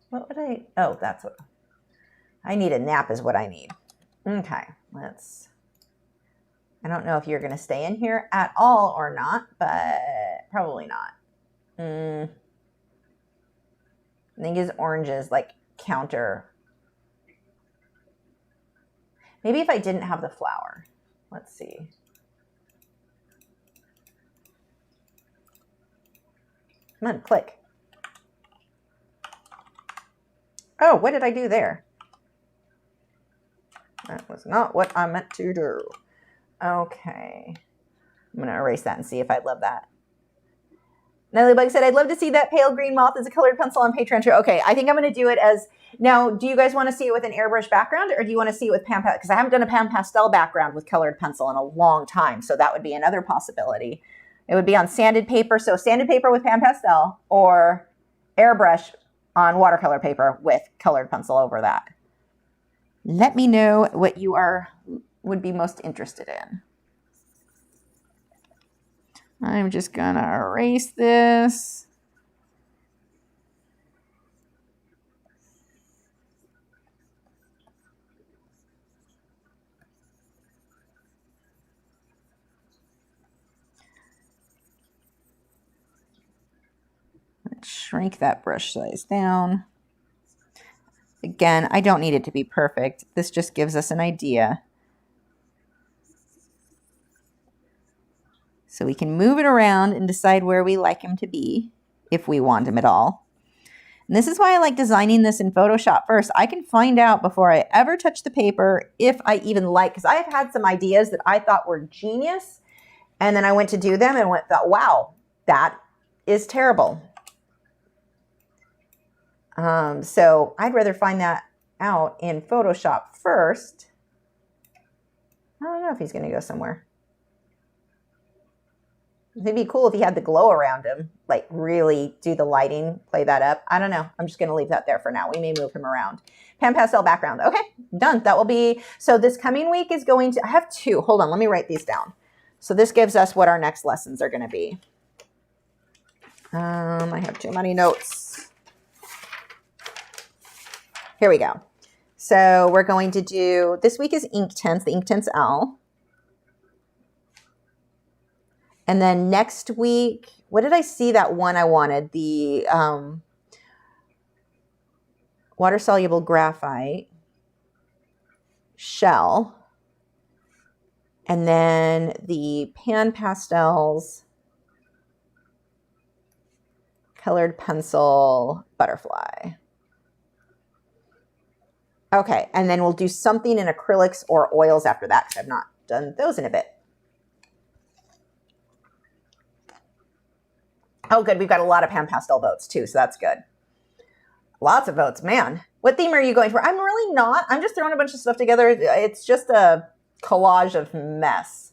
What would I, oh, that's what, I need a nap is what I need. Okay, I don't know if you're going to stay in here at all or not, but probably not. I think his oranges like counter. Maybe if I didn't have the flower. Let's see. Come on, click. Oh, what did I do there? That was not what I meant to do. Okay. I'm going to erase that and see if I love that. Natalie Bug said, I'd love to see that pale green moth as a colored pencil on Patreon. Okay, I think I'm going to do it as, now, do you guys want to see it with an airbrush background or do you want to see it with pan pastel? Because I haven't done a pan pastel background with colored pencil in a long time. So that would be another possibility. It would be on sanded paper. So sanded paper with pan pastel or airbrush on watercolor paper with colored pencil over that. Let me know what you would be most interested in. I'm just gonna erase this. Let's shrink that brush size down. Again, I don't need it to be perfect. This just gives us an idea. So we can move it around and decide where we like him to be, if we want him at all. And this is why I like designing this in Photoshop first. I can find out before I ever touch the paper if I even like, because I have had some ideas that I thought were genius, and then I went to do them and thought, wow, that is terrible. So I'd rather find that out in Photoshop first. I don't know if he's going to go somewhere. It'd be cool if he had the glow around him, like really do the lighting, play that up. I don't know. I'm just going to leave that there for now. We may move him around. Pan pastel background. Okay, done. That will be, so this coming week is going to, I have two. Hold on, let me write these down. So this gives us what our next lessons are going to be. I have too many notes. Here we go. So we're going to do, this week is Inktense, the Inktense L. And then next week, what did I see that one I wanted? The water-soluble graphite shell. And then the pan pastels colored pencil butterfly. Okay, and then we'll do something in acrylics or oils after that because I've not done those in a bit. Oh, good. We've got a lot of pan pastel votes too, so that's good. Lots of votes, man. What theme are you going for? I'm really not. I'm just throwing a bunch of stuff together. It's just a collage of mess.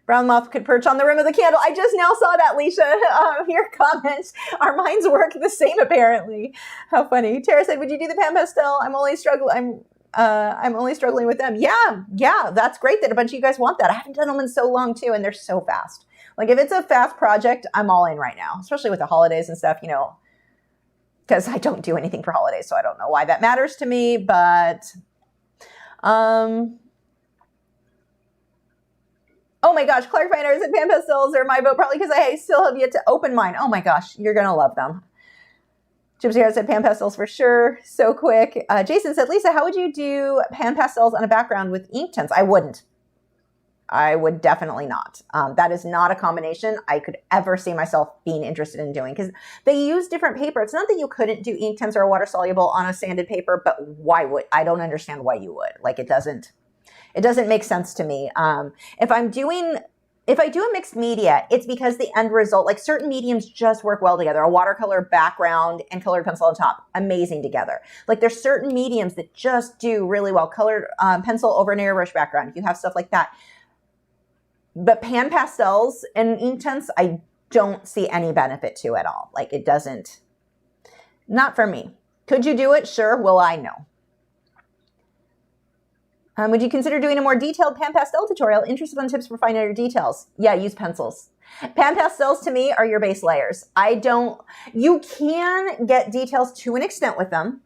Brown moth could perch on the rim of the candle. I just now saw that, Leisha. Your comments. Our minds work the same, apparently. How funny. Tara said, "Would you do the pan pastel? I'm only struggling with them." Yeah. That's great that a bunch of you guys want that. I haven't done them in so long too, and they're so fast. Like if it's a fast project, I'm all in right now, especially with the holidays and stuff. You know, because I don't do anything for holidays, so I don't know why that matters to me. But oh my gosh, Clark Finers and pan pastels are my vote, probably because I still have yet to open mine. Oh my gosh, you're going to love them. Gypsy Heart said pan pastels for sure. So quick. Jason said, Lisa, how would you do pan pastels on a background with Inktense? I wouldn't. I would definitely not. That is not a combination I could ever see myself being interested in doing, because they use different paper. It's not that you couldn't do Inktense or water soluble on a sanded paper, but why would? I don't understand why you would. Like, it doesn't make sense to me. If I do a mixed media, it's because the end result, like certain mediums just work well together. A watercolor background and colored pencil on top, amazing together. Like there's certain mediums that just do really well. Colored pencil over an airbrush background, you have stuff like that. But pan pastels and Inktense, I don't see any benefit to at all. Like it doesn't, not for me. Could you do it? Sure. Will I? No. Would you consider doing a more detailed pan pastel tutorial? Interested in tips for finding your details? Yeah, use pencils. Pan pastels to me are your base layers. You can get details to an extent with them.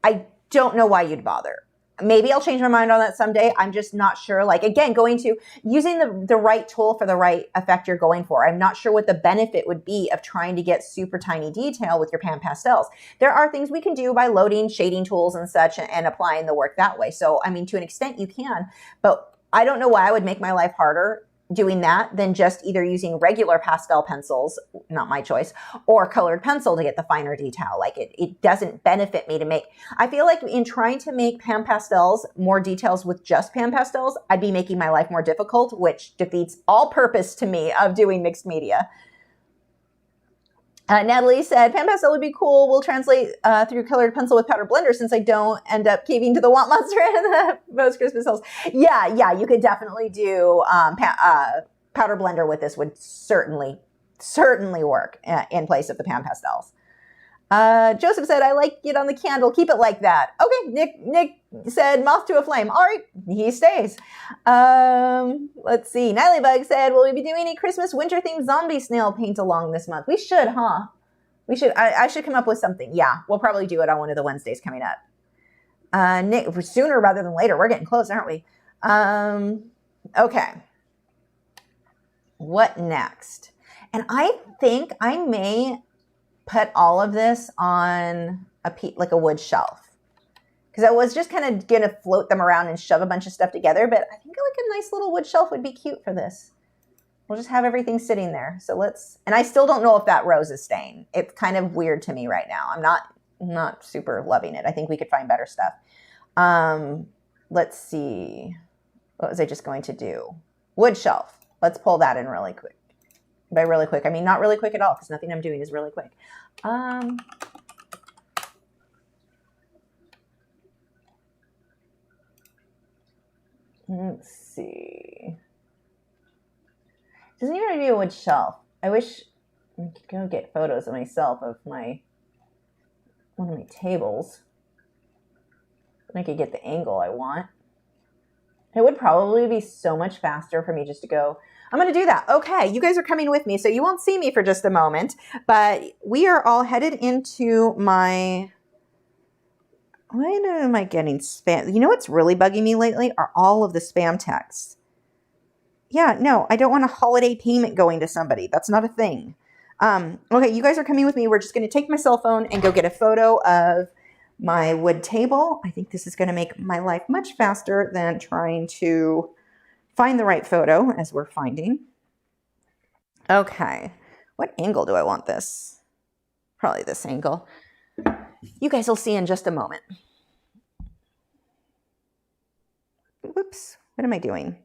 I don't know why you'd bother. Maybe I'll change my mind on that someday. I'm just not sure. Like, again, going to using the right tool for the right effect you're going for. I'm not sure what the benefit would be of trying to get super tiny detail with your pan pastels. There are things we can do by loading shading tools and such and applying the work that way. So, I mean, to an extent you can, but I don't know why I would make my life harder doing that than just either using regular pastel pencils, not my choice, or colored pencil to get the finer detail. Like it doesn't benefit me to make, I feel like in trying to make pan pastels more details with just pan pastels, I'd be making my life more difficult, which defeats all purpose to me of doing mixed media. Natalie said, pan pastel would be cool. We'll translate through colored pencil with powder blender since I don't end up caving to the want monster and the most Christmas hills. Yeah, you could definitely do powder blender with this would certainly work in place of the pan pastels. Joseph said, I like it on the candle. Keep it like that. Okay, Nick said, moth to a flame. All right, he stays. Let's see. Natalie Bug said, will we be doing a Christmas winter-themed zombie snail paint along this month? We should, huh? We should. I should come up with something. Yeah, we'll probably do it on one of the Wednesdays coming up. Nick, sooner rather than later. We're getting close, aren't we? Okay. What next? And I think I may put all of this on like a wood shelf, because I was just kind of gonna float them around and shove a bunch of stuff together, but I think like a nice little wood shelf would be cute for this. We'll just have everything sitting there. So and I still don't know if that rose is staying. It's kind of weird to me right now. I'm not super loving it. I think we could find better stuff. Let's see. What was I just going to do? Wood shelf. Let's pull that in really quick. By really quick, I mean not really quick at all, because nothing I'm doing is really quick. Let's see. Doesn't even need a wood shelf. I wish I could go get photos of myself of one of my tables. And I could get the angle I want. It would probably be so much faster for me just to go, I'm going to do that. Okay, you guys are coming with me, so you won't see me for just a moment, but we are all headed into my, why am I getting spam? You know what's really bugging me lately are all of the spam texts. Yeah, no, I don't want a holiday payment going to somebody. That's not a thing. Okay, you guys are coming with me. We're just going to take my cell phone and go get a photo of my wood table. I think this is going to make my life much faster than trying to find the right photo as we're finding. Okay, what angle do I want this? Probably this angle. You guys will see in just a moment. Whoops, what am I doing?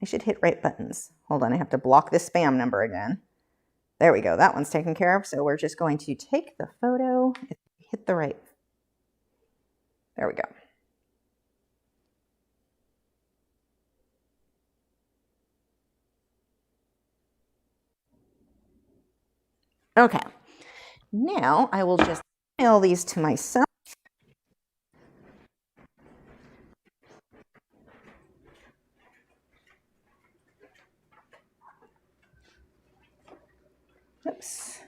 I should hit right buttons. Hold on, I have to block this spam number again. There we go, that one's taken care of. So we're just going to take the photo, hit the right. There we go. Okay, now I will just email these to myself. Oops.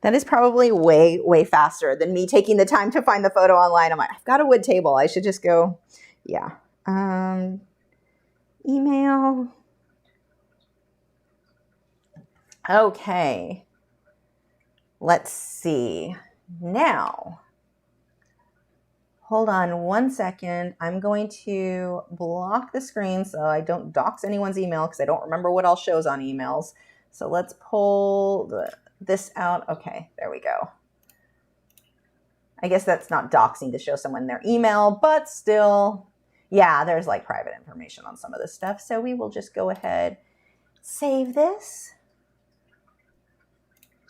That is probably way, way faster than me taking the time to find the photo online. I'm like, I've got a wood table. I should just go, yeah. Email. Okay. Let's see. Now, hold on one second. I'm going to block the screen so I don't dox anyone's email because I don't remember what all shows on emails. So let's pull this out. Okay, there we go. I guess that's not doxing to show someone their email, but still, yeah, there's like private information on some of this stuff. So we will just go ahead, save this.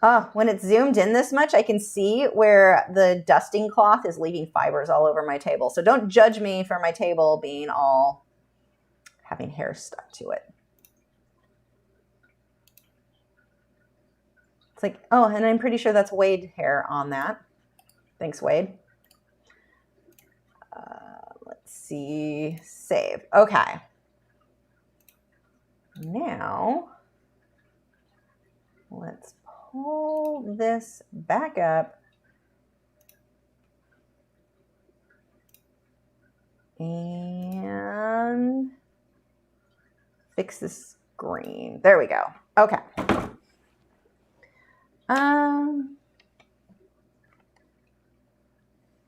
Oh, when it's zoomed in this much, I can see where the dusting cloth is leaving fibers all over my table. So don't judge me for my table being all having hair stuck to it. It's like, oh, and I'm pretty sure that's Wade hair on that. Thanks, Wade. Let's see, save. Okay. Now, let's pull this back up and fix the screen. There we go. Okay.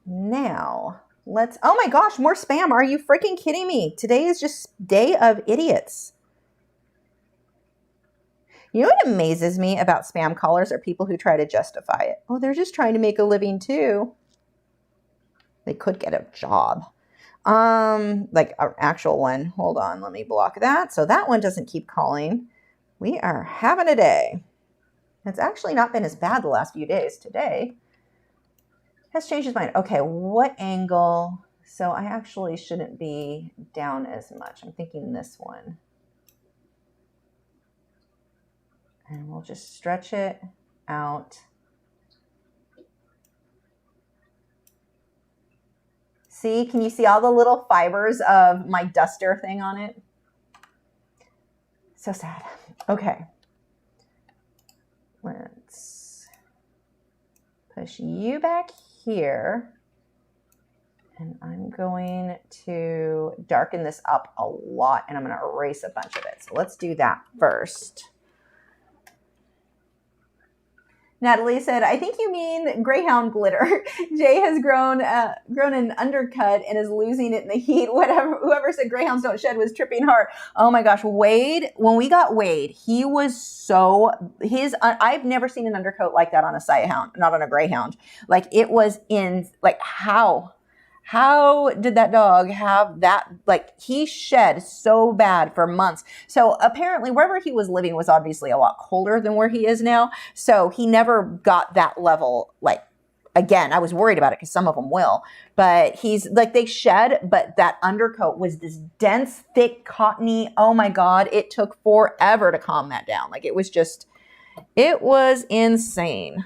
Now let's, oh my gosh, more spam. Are you freaking kidding me? Today is just day of idiots. You know what amazes me about spam callers are people who try to justify it. Oh, they're just trying to make a living too. They could get a job. Like an actual one. Hold on, let me block that. So that one doesn't keep calling. We are having a day. It's actually not been as bad the last few days. Today has changed his mind. Okay, what angle? So I actually shouldn't be down as much. I'm thinking this one. And we'll just stretch it out. See, can you see all the little fibers of my duster thing on it? So sad. Okay. Let's push you back here. And I'm going to darken this up a lot and I'm going to erase a bunch of it. So let's do that first. Natalie said, I think you mean greyhound glitter. Jay has grown an undercut and is losing it in the heat. Whoever said greyhounds don't shed was tripping hard. Oh my gosh, Wade, when we got Wade, he was so, I've never seen an undercoat like that on a Seahorse, not on a greyhound. Like it was in, like how did that dog have that? Like he shed so bad for months. So apparently wherever he was living was obviously a lot colder than where he is now. So he never got that level. Like, again, I was worried about it because some of them will, but he's like, they shed, but that undercoat was this dense, thick, cottony. Oh my God. It took forever to calm that down. Like it was insane.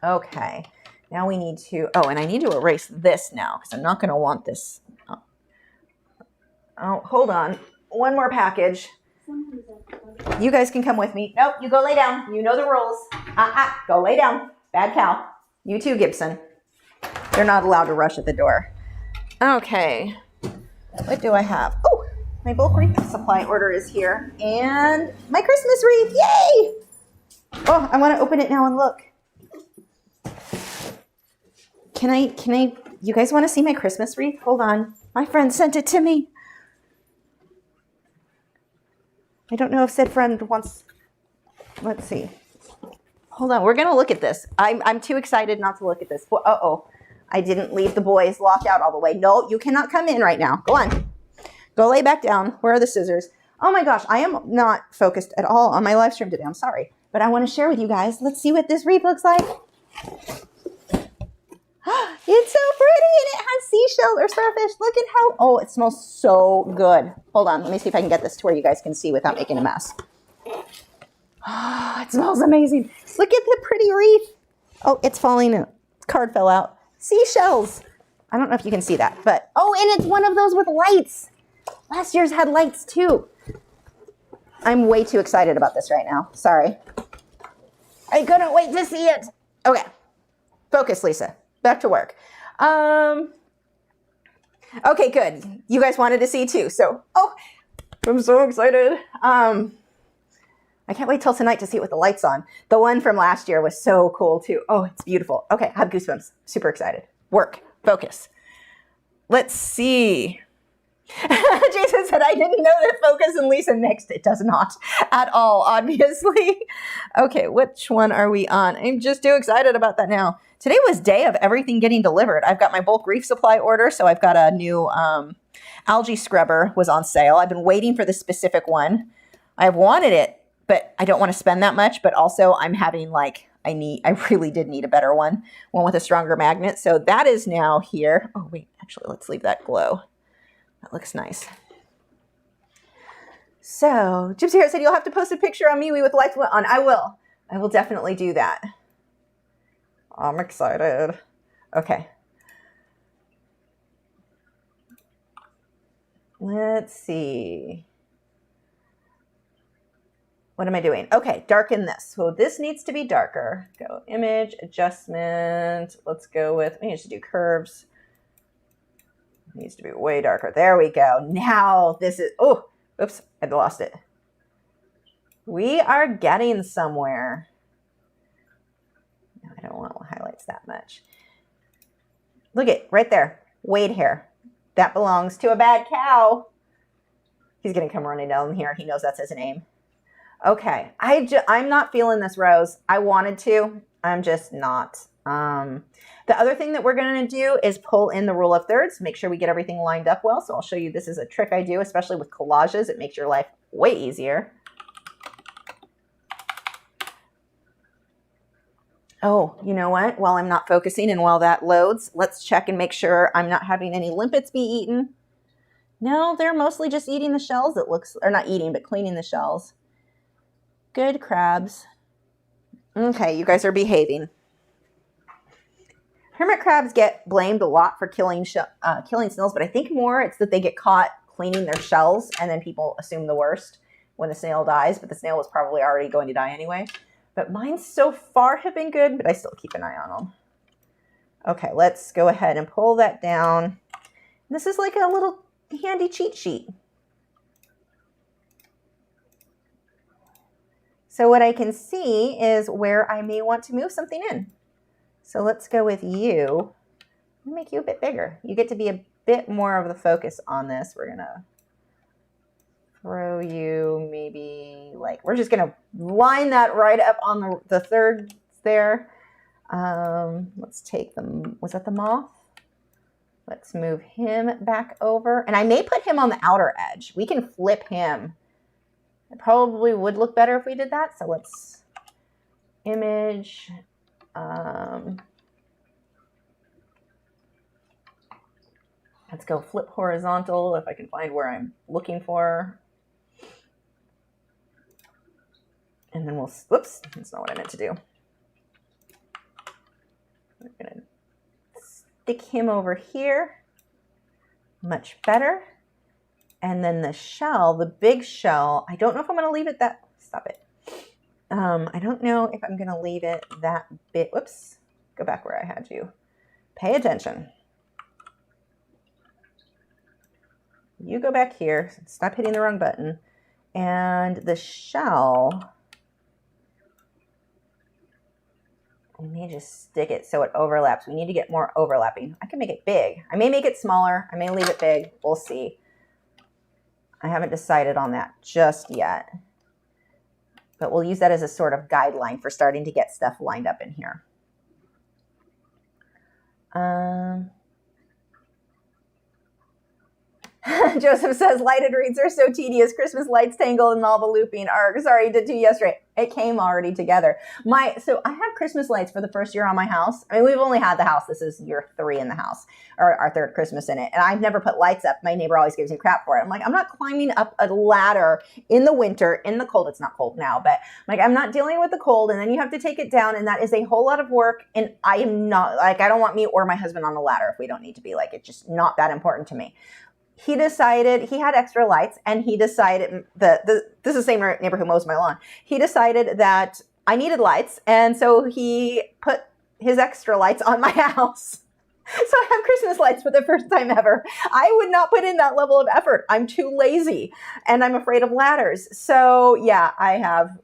Okay. Now we need to, oh, and I need to erase this now because I'm not going to want this. Oh, hold on. One more package. You guys can come with me. Nope, you go lay down. You know the rules. Go lay down. Bad cow. You too, Gibson. They're not allowed to rush at the door. Okay. What do I have? Oh, my bulk wreath supply order is here. And my Christmas wreath. Yay! Oh, I want to open it now and look. Can I, you guys want to see my Christmas wreath? Hold on. My friend sent it to me. I don't know if said friend wants, let's see. Hold on. We're going to look at this. I'm too excited not to look at this. Uh-oh. I didn't leave the boys locked out all the way. No, you cannot come in right now. Go on. Go lay back down. Where are the scissors? Oh my gosh. I am not focused at all on my live stream today. I'm sorry. But I want to share with you guys. Let's see what this wreath looks like. It's so pretty and it has seashells or starfish. Look at how, oh, it smells so good. Hold on, let me see if I can get this to where you guys can see without making a mess. Oh, it smells amazing. Look at the pretty wreath. Oh, it's falling out. Card fell out. Seashells. I don't know if you can see that, but, oh, and it's one of those with lights. Last year's had lights too. I'm way too excited about this right now. Sorry. I couldn't wait to see it. Okay, focus, Lisa. Back to work. Okay, good. You guys wanted to see too. So, oh, I'm so excited. I can't wait till tonight to see it with the lights on. The one from last year was so cool too. Oh, it's beautiful. Okay, I have goosebumps. Super excited. Work, focus. Let's see. Jason said, I didn't know that focus and Lisa mixed. It does not at all, obviously. Okay, which one are we on? I'm just too excited about that now. Today was day of everything getting delivered. I've got my bulk reef supply order, so I've got a new algae scrubber was on sale. I've been waiting for the specific one. I've wanted it, but I don't want to spend that much, but also I'm having like, I really did need a better one with a stronger magnet. So that is now here. Oh wait, actually let's leave that glow. That looks nice. So Gypsy Heart said, you'll have to post a picture on me with lights on. I will. I will definitely do that. I'm excited. Okay. Let's see. What am I doing? Okay, darken this. So this needs to be darker. Go image, adjustment. Let's go with, we need to do curves. It needs to be way darker. There we go. Now this is, oh, oops, I lost it. We are getting somewhere. No, I don't want highlights that much. Look at right there, Wade hair. That belongs to a bad cow. He's gonna come running down here. He knows that's his name. Okay, I'm not feeling this rose. I wanted to, I'm just not. The other thing that we're going to do is pull in the rule of thirds, make sure we get everything lined up well. So I'll show you, this is a trick I do, especially with collages. It makes your life way easier. Oh, you know what? While I'm not focusing and while that loads, let's check and make sure I'm not having any limpets be eaten. No, they're mostly just eating the shells. It looks, or not eating, but cleaning the shells. Good crabs. Okay, you guys are behaving. Hermit crabs get blamed a lot for killing snails, but I think more it's that they get caught cleaning their shells and then people assume the worst when the snail dies, but the snail was probably already going to die anyway. But mine so far have been good, but I still keep an eye on them. Okay, let's go ahead and pull that down. This is like a little handy cheat sheet. So what I can see is where I may want to move something in. So let's go with you. Make you a bit bigger. You get to be a bit more of the focus on this. We're gonna throw you maybe like, we're just gonna line that right up on the third there. Let's take them, was that the moth? Let's move him back over. And I may put him on the outer edge. We can flip him. It probably would look better if we did that. So let's image. Let's go flip horizontal if I can find where I'm looking for. And then we'll, whoops, that's not what I meant to do. We're gonna stick him over here. Much better. And then the shell, the big shell, I don't know if I'm gonna leave it that, stop it. I don't know if I'm going to leave it that bit. Whoops. Go back where I had you. Pay attention. You go back here. Stop hitting the wrong button. And the shell, we may just stick it so it overlaps. We need to get more overlapping. I can make it big. I may make it smaller. I may leave it big. We'll see. I haven't decided on that just yet. But we'll use that as a sort of guideline for starting to get stuff lined up in here. Joseph says, lighted reeds are so tedious. Christmas lights tangled and all the looping. Sorry, did too yesterday. It came already together. So I have Christmas lights for the first year on my house. I mean, we've only had the house. This is year 3 in the house, or our 3rd Christmas in it. And I've never put lights up. My neighbor always gives me crap for it. I'm like, I'm not climbing up a ladder in the winter, in the cold. It's not cold now, but like, I'm not dealing with the cold. And then you have to take it down. And that is a whole lot of work. And I am not, like, I don't want me or my husband on the ladder if we don't need to be. Like, it's just not that important to me. He decided, he had extra lights, and he decided that, this is the same neighbor who mows my lawn. He decided that I needed lights, and so he put his extra lights on my house. So I have Christmas lights for the first time ever. I would not put in that level of effort. I'm too lazy, and I'm afraid of ladders. So yeah, I have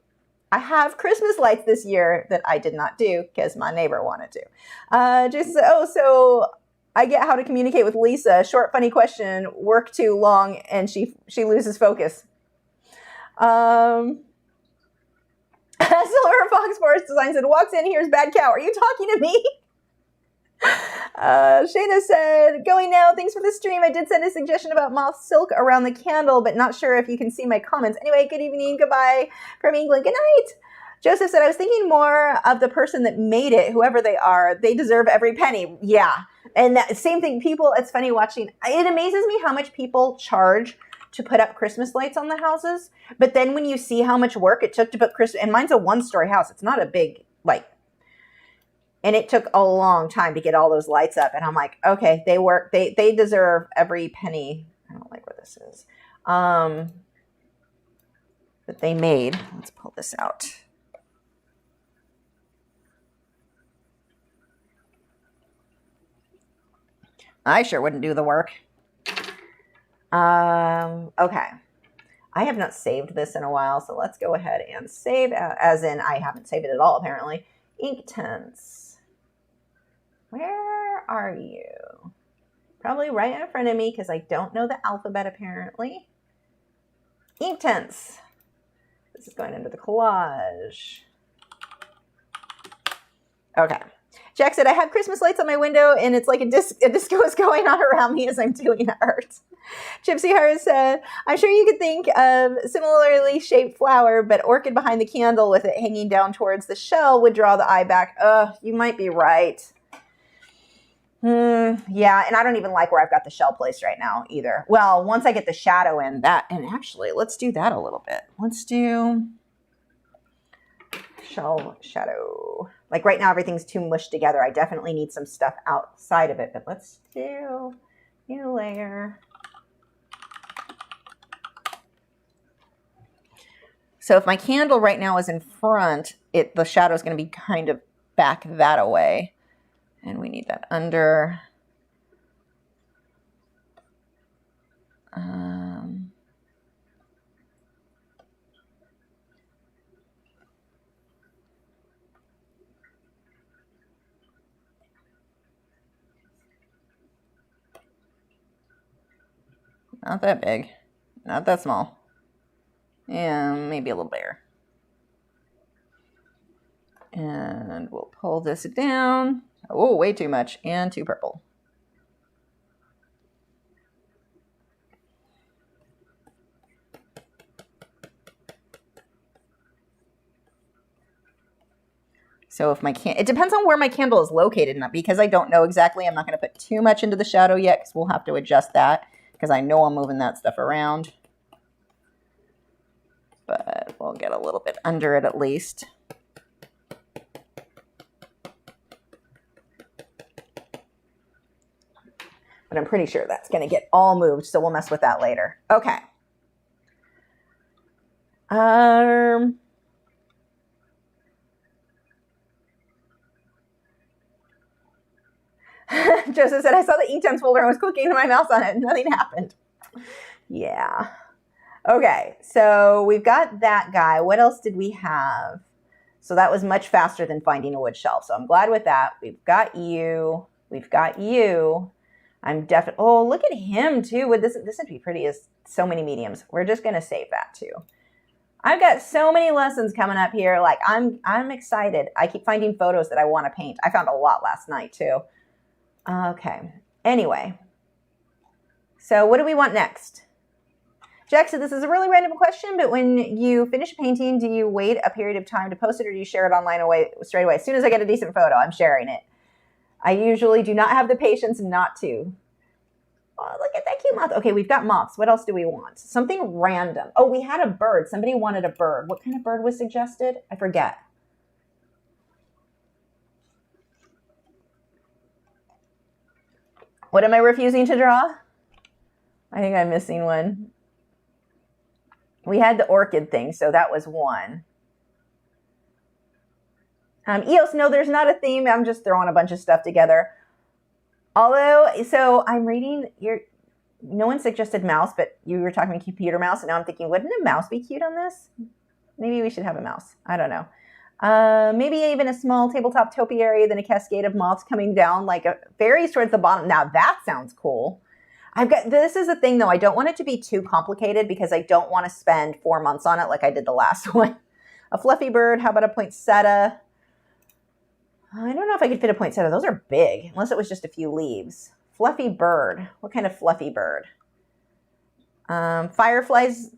I have Christmas lights this year that I did not do because my neighbor wanted to. Jason said, oh, so I get how to communicate with Lisa. Short, funny question. Work too long and she loses focus. Silver Fox Forest Design said, walks in, here's bad cow. Are you talking to me? Shayna said, going now. Thanks for the stream. I did send a suggestion about moth silk around the candle, but not sure if you can see my comments. Anyway, good evening. Goodbye from England. Good night. Joseph said, I was thinking more of the person that made it, whoever they are. They deserve every penny. Yeah. And that same thing, people, it's funny watching. It amazes me how much people charge to put up Christmas lights on the houses. But then when you see how much work it took to put Christmas, and mine's a one-story house. It's not a big, like, and it took a long time to get all those lights up. And I'm like, okay, they work. They deserve every penny. I don't like where this is. That they made. Let's pull this out. I sure wouldn't do the work. Okay. I have not saved this in a while, so let's go ahead and save, as in I haven't saved it at all, apparently. Inktense. Where are you? Probably right in front of me because I don't know the alphabet, apparently. Inktense. This is going into the collage. Okay. Jack said, I have Christmas lights on my window, and it's like a disco is going on around me as I'm doing art. Gypsy Heart said, I'm sure you could think of similarly shaped flower, but orchid behind the candle with it hanging down towards the shell would draw the eye back. You might be right. Yeah, and I don't even like where I've got the shell placed right now either. Well, once I get the shadow in that, and actually, let's do that a little bit. Let's do shell shadow. Like right now, everything's too mushed together. I definitely need some stuff outside of it, but let's do new layer. So if my candle right now is in front, the shadow is going to be kind of back that away. And we need that under. Not that big, not that small. And maybe a little bigger. And we'll pull this down. Oh, way too much and too purple. So if it depends on where my candle is located, not because I don't know exactly. I'm not going to put too much into the shadow yet because we'll have to adjust that because I know I'm moving that stuff around. But we'll get a little bit under it at least. But I'm pretty sure that's going to get all moved, so we'll mess with that later. Okay. Joseph said, I saw the Inktense folder and was clicking my mouse on it. Nothing happened. Yeah. Okay, so we've got that guy. What else did we have? So that was much faster than finding a wood shelf. So I'm glad with that. We've got you. We've got you. I'm definitely, oh, look at him too. This would be pretty as so many mediums. We're just going to save that too. I've got so many lessons coming up here. Like I'm excited. I keep finding photos that I want to paint. I found a lot last night too. Okay. Anyway. So what do we want next? Jack said, this is a really random question, but when you finish a painting, do you wait a period of time to post it or do you share it online straight away? As soon as I get a decent photo, I'm sharing it. I usually do not have the patience not to. Oh, look at that cute moth. Okay, we've got moths. What else do we want? Something random. Oh, we had a bird. Somebody wanted a bird. What kind of bird was suggested? I forget. What am I refusing to draw? I think I'm missing one. We had the orchid thing, so that was one. EOS, no, there's not a theme. I'm just throwing a bunch of stuff together. Although, so I'm reading no one suggested mouse, but you were talking computer mouse, and now I'm thinking, wouldn't a mouse be cute on this? Maybe we should have a mouse. I don't know. Maybe even a small tabletop topiary, then a cascade of moths coming down like a fairies towards the bottom. Now that sounds cool. This is a thing though. I don't want it to be too complicated because I don't want to spend 4 months on it like I did the last one. A fluffy bird. How about a poinsettia? I don't know if I could fit a poinsettia. Those are big, unless it was just a few leaves. Fluffy bird. What kind of fluffy bird? Fireflies.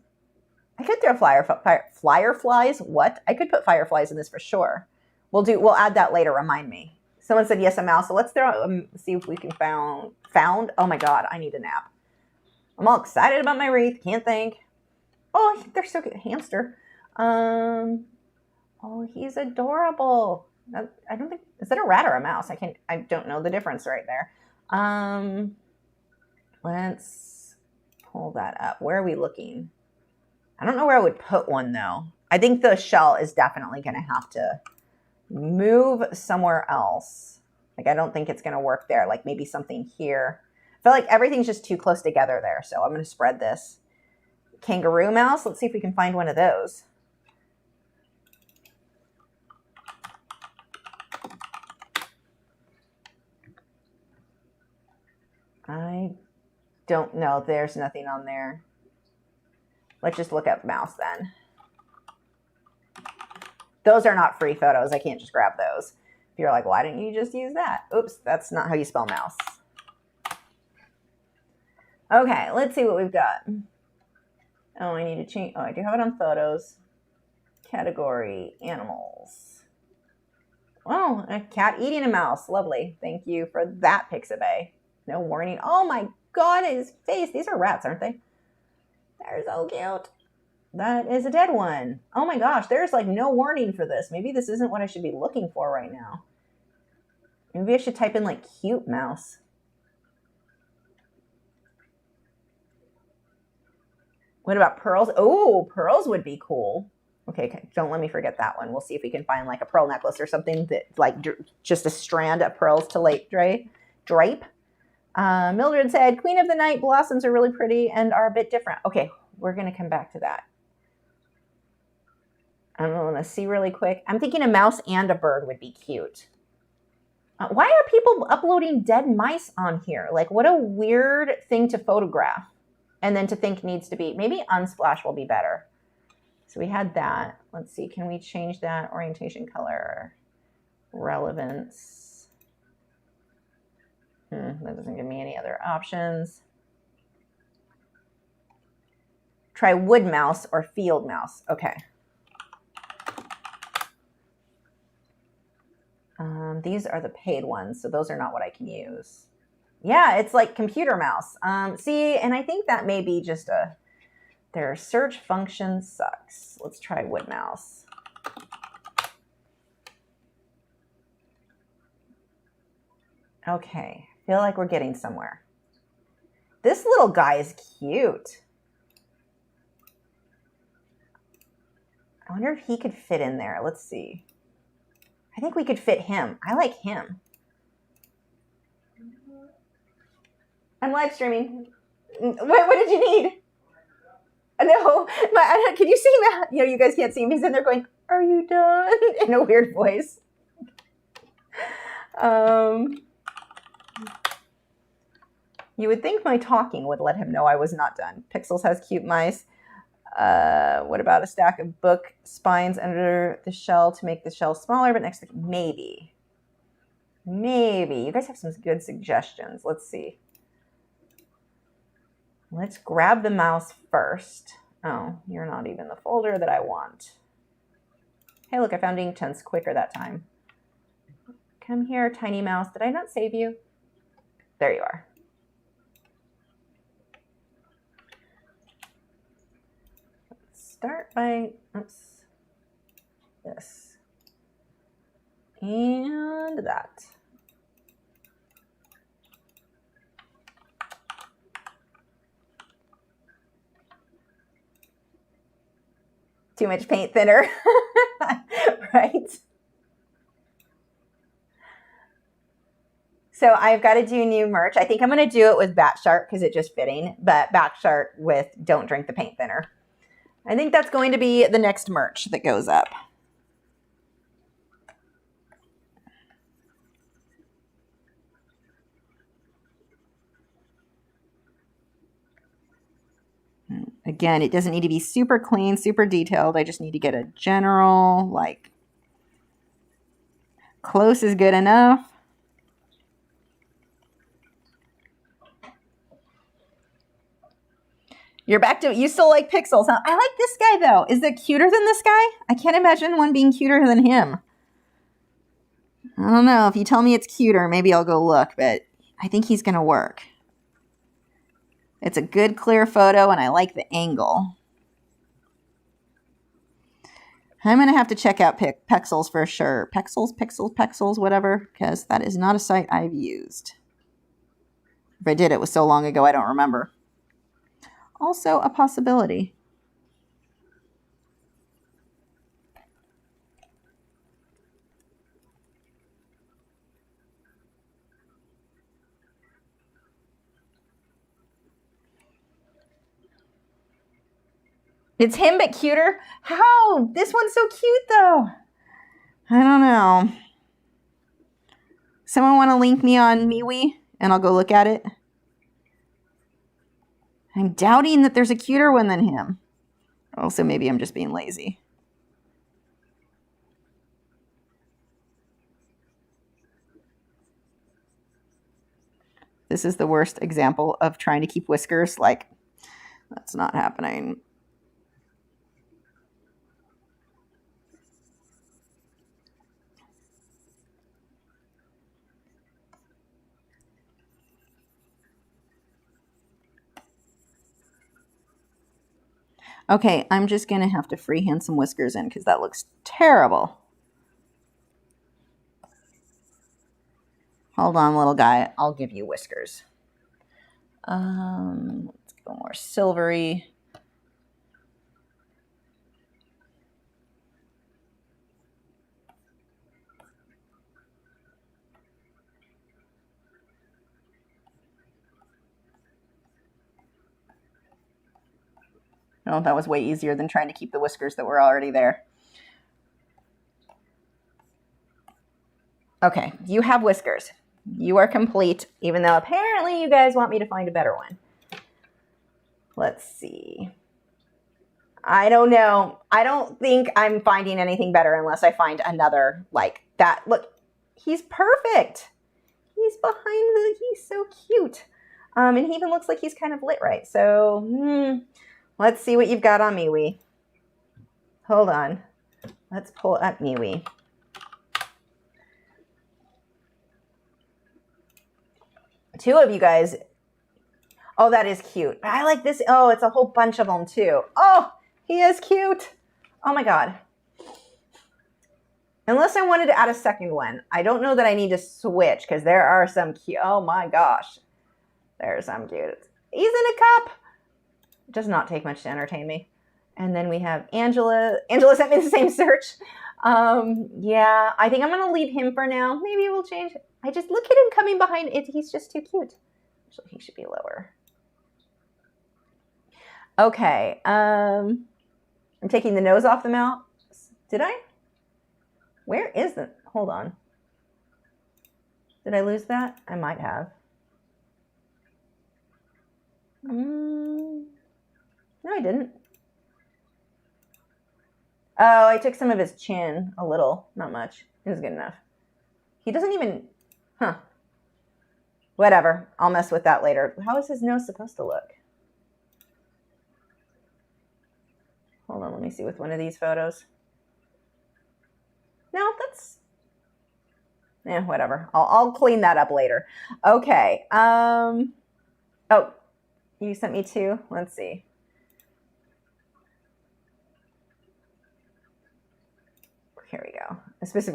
I could throw fireflies. What? I could put fireflies in this for sure. We'll add that later. Remind me. Someone said yes, a mouse. So let's throw. See if we can found. Oh my God, I need a nap. I'm all excited about my wreath. Can't think. Oh, they're so cute. Hamster. Oh, he's adorable. I don't think, is that a rat or a mouse? I don't know the difference right there. Let's pull that up. Where are we looking? I don't know where I would put one though. I think the shell is definitely going to have to move somewhere else. Like, I don't think it's going to work there. Like maybe something here. I feel like everything's just too close together there. So I'm going to spread this. Kangaroo mouse. Let's see if we can find one of those. I don't know. There's nothing on there. Let's just look up mouse then. Those are not free photos. I can't just grab those. If you're like, why didn't you just use that? Oops, that's not how you spell mouse. Okay, let's see what we've got. Oh, I need to change. Oh, I do have it on photos. Category, animals. Oh, a cat eating a mouse. Lovely. Thank you for that, Pixabay. No warning. Oh my God, his face. These are rats, aren't they? They're so cute. That is a dead one. Oh my gosh, there's like no warning for this. Maybe this isn't what I should be looking for right now. Maybe I should type in like cute mouse. What about pearls? Oh, pearls would be cool. Okay, don't let me forget that one. We'll see if we can find like a pearl necklace or something that like just a strand of pearls to drape. Mildred said, Queen of the Night blossoms are really pretty and are a bit different. Okay, we're going to come back to that. I'm going to see really quick. I'm thinking a mouse and a bird would be cute. Why are people uploading dead mice on here? Like, what a weird thing to photograph and then to think needs to be. Maybe unsplash will be better. So we had that. Let's see. Can we change that? Orientation, color, relevance. That doesn't give me any other options. Try wood mouse or field mouse. Okay. These are the paid ones, so those are not what I can use. Yeah, it's like computer mouse. See, and I think that may be just their search function sucks. Let's try wood mouse. Okay, I feel like we're getting somewhere. This little guy is cute. I wonder if he could fit in there. Let's see. I think we could fit him. I like him. I'm live streaming. What did you need? No, can you see that? You know, you guys can't see him. He's in there going, "Are you done?" in a weird voice. You would think my talking would let him know I was not done. Pixels has cute mice. What about a stack of book spines under the shell to make the shell smaller, but next to maybe. You guys have some good suggestions. Let's see. Let's grab the mouse first. Oh, you're not even the folder that I want. Hey, look, I found Inktense quicker that time. Come here, tiny mouse. Did I not save you? There you are. Start by, oops, this and that. Too much paint thinner, right? So I've got to do new merch. I think I'm going to do it with Bat Shark because it's just fitting, but Bat Shark with Don't Drink the Paint Thinner. I think that's going to be the next merch that goes up. Again, it doesn't need to be super clean, super detailed. I just need to get a general, like, close is good enough. You're back to, you still like Pixels, huh? I like this guy, though. Is it cuter than this guy? I can't imagine one being cuter than him. I don't know. If you tell me it's cuter, maybe I'll go look, but I think he's going to work. It's a good, clear photo, and I like the angle. I'm going to have to check out Pixels for sure. Pixels, whatever, because that is not a site I've used. If I did, it was so long ago, I don't remember. Also a possibility. It's him, but cuter. How? This one's so cute, though. I don't know. Someone want to link me on MeWe, and I'll go look at it? I'm doubting that there's a cuter one than him. Also, maybe I'm just being lazy. This is the worst example of trying to keep whiskers. Like, that's not happening. Okay, I'm just going to have to freehand some whiskers in because that looks terrible. Hold on, little guy. I'll give you whiskers. Let's go more silvery. Oh, that was way easier than trying to keep the whiskers that were already there. Okay, you have whiskers. You are complete, even though apparently you guys want me to find a better one. Let's see. I don't know. I don't think I'm finding anything better unless I find another like that. Look, he's perfect. He's behind the, he's so cute. And he even looks like he's kind of lit right. So, let's see what you've got on MeWe. Hold on. Let's pull up MeWe. Two of you guys. Oh, that is cute. I like this. Oh, it's a whole bunch of them too. Oh, he is cute. Oh my God. Unless I wanted to add a second one. I don't know that I need to switch because there are some cute. Oh my gosh. There's some cute. He's in a cup. It does not take much to entertain me. And then we have Angela. Angela sent me the same search. Yeah, I think I'm going to leave him for now. Maybe we'll change it. I just look at him coming behind it. He's just too cute. Actually, he should be lower. Okay. I'm taking the nose off the mouth. Did I? Where is the, hold on. Did I lose that? I might have. No, I didn't. Oh, I took some of his chin, a little, not much. It was good enough. He doesn't even, whatever, I'll mess with that later. How is his nose supposed to look? Hold on, let me see with one of these photos. No, that's, whatever. I'll clean that up later. Okay. Oh, you sent me two. Let's see. Here we go.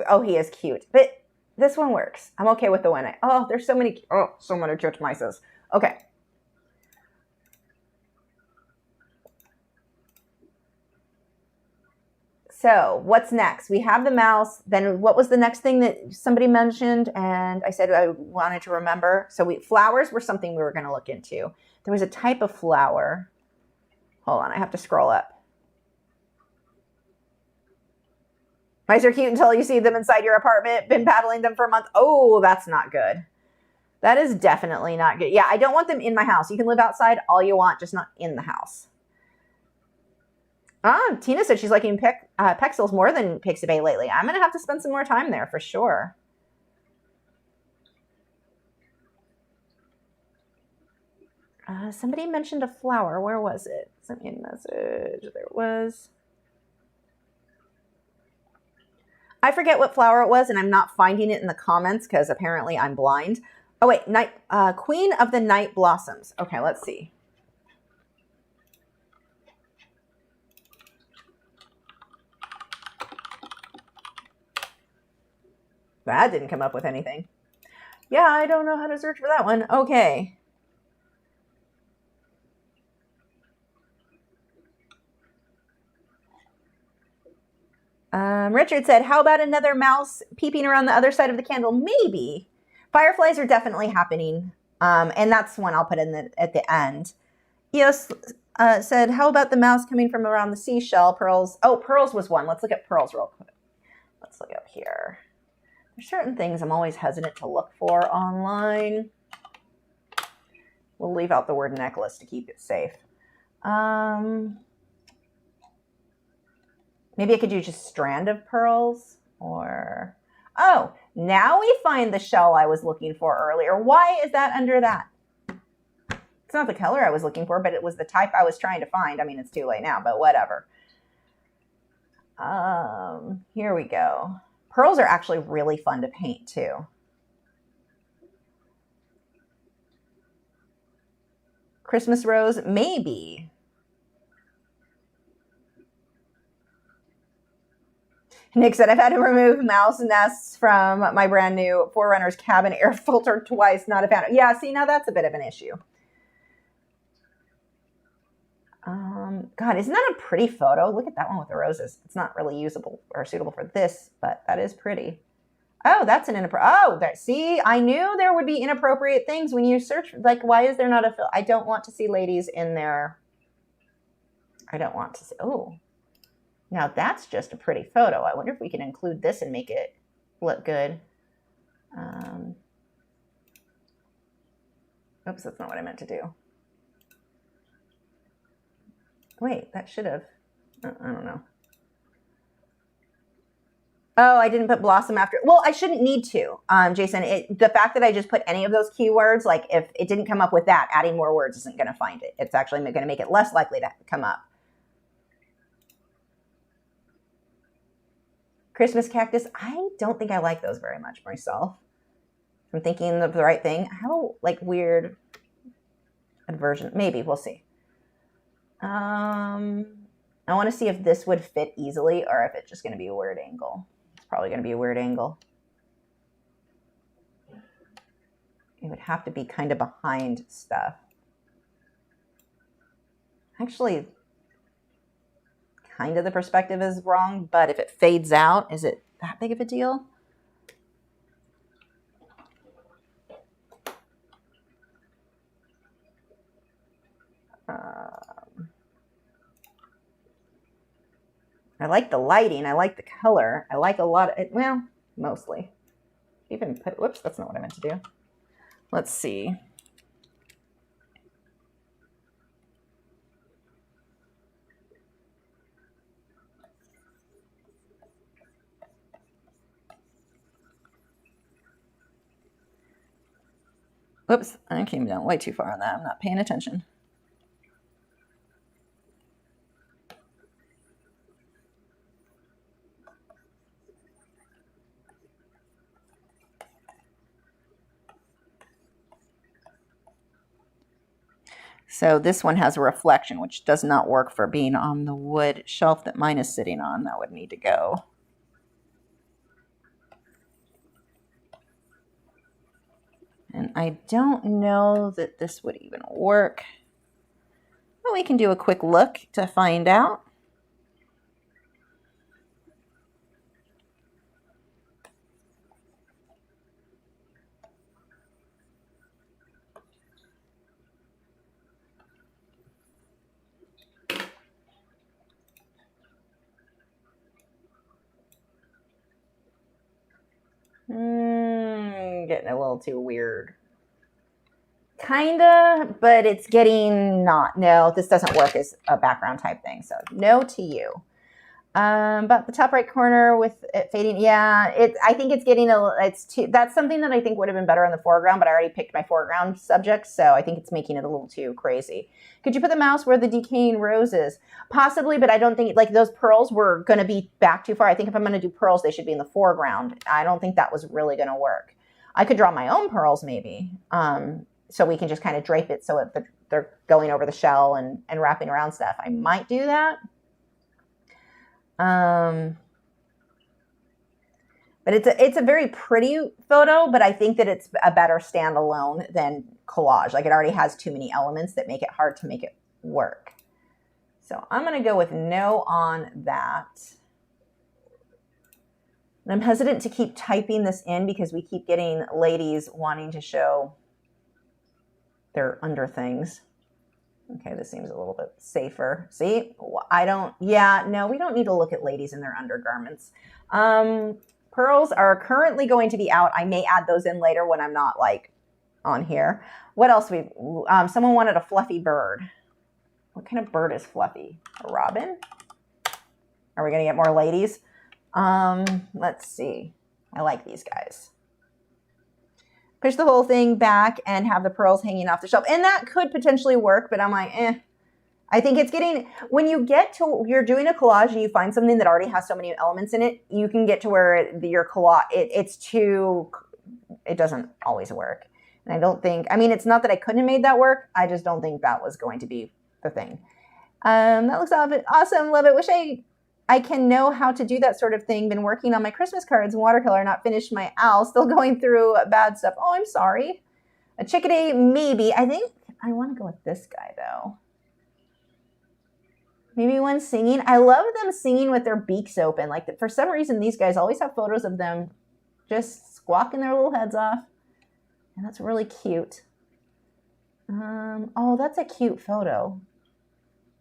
Oh, he is cute, but this one works. I'm okay with the one. Oh, there's so many. Oh, so many cute mices. Okay. So what's next? We have the mouse. Then what was the next thing that somebody mentioned? And I said I wanted to remember. So flowers were something we were going to look into. There was a type of flower. Hold on, I have to scroll up. Mice are cute until you see them inside your apartment. Been paddling them for a month. Oh, that's not good. That is definitely not good. Yeah, I don't want them in my house. You can live outside all you want, just not in the house. Tina said she's liking Pastels more than Pixabay lately. I'm going to have to spend some more time there for sure. Somebody mentioned a flower. Where was it? Sent me a message. There it was. I forget what flower it was, and I'm not finding it in the comments because apparently I'm blind. Oh, wait. Queen of the Night Blossoms. Okay, let's see. That didn't come up with anything. Yeah, I don't know how to search for that one. Okay. Richard said, how about another mouse peeping around the other side of the candle? Maybe. Fireflies are definitely happening. And that's one I'll put in at the end. Yes, said, how about the mouse coming from around the seashell? Pearls. Oh, pearls was one. Let's look at pearls real quick. Let's look up here. There's certain things I'm always hesitant to look for online. We'll leave out the word necklace to keep it safe. Maybe I could do just strand of pearls or... Oh, now we find the shell I was looking for earlier. Why is that under that? It's not the color I was looking for, but it was the type I was trying to find. I mean, it's too late now, but whatever. Here we go. Pearls are actually really fun to paint too. Christmas rose, maybe. Nick said, I've had to remove mouse nests from my brand new Forerunner's cabin air filter twice. Not a fan. Yeah, see, now that's a bit of an issue. God, isn't that a pretty photo? Look at that one with the roses. It's not really usable or suitable for this, but that is pretty. Oh, that's an inappropriate. Oh, see, I knew there would be inappropriate things when you search. Like, why is there not a? I don't want to see ladies in there. I don't want to see. Oh, now that's just a pretty photo. I wonder if we can include this and make it look good. Oops, that's not what I meant to do. Wait, that should have. I don't know. Oh, I didn't put blossom after. Well, I shouldn't need to, Jason. The fact that I just put any of those keywords, like if it didn't come up with that, adding more words isn't going to find it. It's actually going to make it less likely to come up. Christmas cactus. I don't think I like those very much myself. I'm thinking of the right thing. I have a weird aversion. Maybe we'll see. I want to see if this would fit easily or if it's just going to be a weird angle. It's probably going to be a weird angle. It would have to be kind of behind stuff. Actually, kind of the perspective is wrong, but if it fades out, is it that big of a deal? I like the lighting. I like the color. I like a lot of it. Well, mostly. Even put, whoops, that's not what I meant to do. Let's see. Whoops, I came down way too far on that. I'm not paying attention. So this one has a reflection, which does not work for being on the wood shelf that mine is sitting on. That would need to go. And I don't know that this would even work. But we can do a quick look to find out. getting a little too weird. Kinda, but it's getting not. No, this doesn't work as a background type thing. So no to you. But the top right corner with it fading, yeah, I think it's getting that's something that I think would have been better in the foreground, but I already picked my foreground subject, so I think it's making it a little too crazy. Could you put the mouse where the decaying rose is? Possibly, but I don't think, like, those pearls were going to be back too far. I think if I'm going to do pearls, they should be in the foreground. I don't think that was really going to work. I could draw my own pearls maybe, so we can just kind of drape it so they're going over the shell and wrapping around stuff. I might do that. But it's a very pretty photo, but I think that it's a better standalone than collage. Like, it already has too many elements that make it hard to make it work. So I'm going to go with no on that. And I'm hesitant to keep typing this in because we keep getting ladies wanting to show their under things. Okay, this seems a little bit safer. See, no, we don't need to look at ladies in their undergarments. Pearls are currently going to be out. I may add those in later when I'm not, like, on here. What else? Someone wanted a fluffy bird. What kind of bird is fluffy? A robin? Are we going to get more ladies? Let's see. I like these guys. Push the whole thing back and have the pearls hanging off the shelf. And that could potentially work, but I'm like, I think it's getting, when you get to, you're doing a collage and you find something that already has so many elements in it, you can get to where your collage, it doesn't always work. And I don't think, I mean, it's not that I couldn't have made that work. I just don't think that was going to be the thing. That looks awesome. Love it. Wish I can know how to do that sort of thing. Been working on my Christmas cards and watercolor, not finished my owl. Still going through bad stuff. Oh, I'm sorry. A chickadee, maybe. I think I want to go with this guy, though. Maybe one singing. I love them singing with their beaks open. Like, for some reason, these guys always have photos of them just squawking their little heads off. And that's really cute. Oh, that's a cute photo.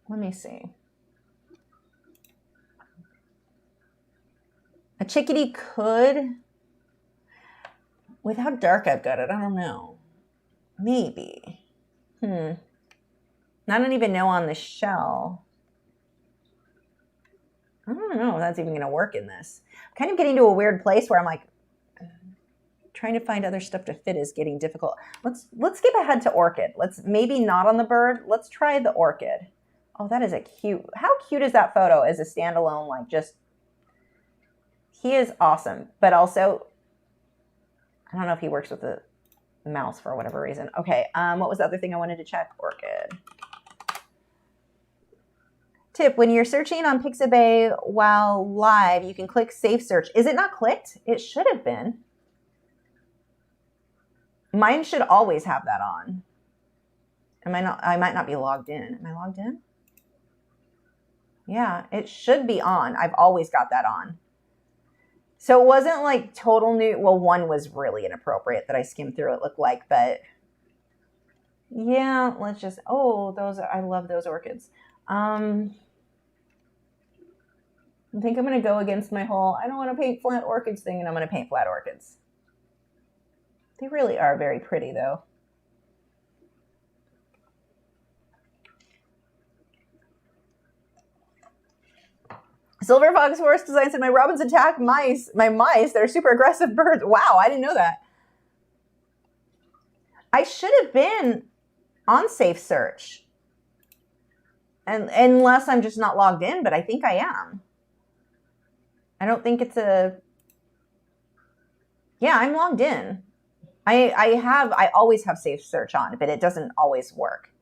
Let me see. A chickadee could, with how dark I've got it, I don't know. Maybe. I don't even know on the shell. I don't know if that's even going to work in this. I'm kind of getting to a weird place where I'm like, trying to find other stuff to fit is getting difficult. Let's skip ahead to orchid. Let's maybe not on the bird. Let's try the orchid. Oh, that is a cute. How cute is that photo as a standalone, like, just. He is awesome, but also, I don't know if he works with the mouse for whatever reason. Okay, what was the other thing I wanted to check? Orchid. Tip, when you're searching on Pixabay while live, you can click Save Search. Is it not clicked? It should have been. Mine should always have that on. I might not be logged in. Am I logged in? Yeah, it should be on. I've always got that on. So it wasn't like total new. Well, one was really inappropriate that I skimmed through, it looked like, but yeah, let's just, I love those orchids. I think I'm going to go against my whole, I don't want to paint flat orchids thing, and I'm going to paint flat orchids. They really are very pretty, though. Silver Fox Horse Design said, my robins attack mice. My mice, they're super aggressive birds. Wow, I didn't know that. I should have been on Safe Search. And unless I'm just not logged in, but I think I am. I don't think it's a... Yeah, I'm logged in. I always have Safe Search on, but it doesn't always work.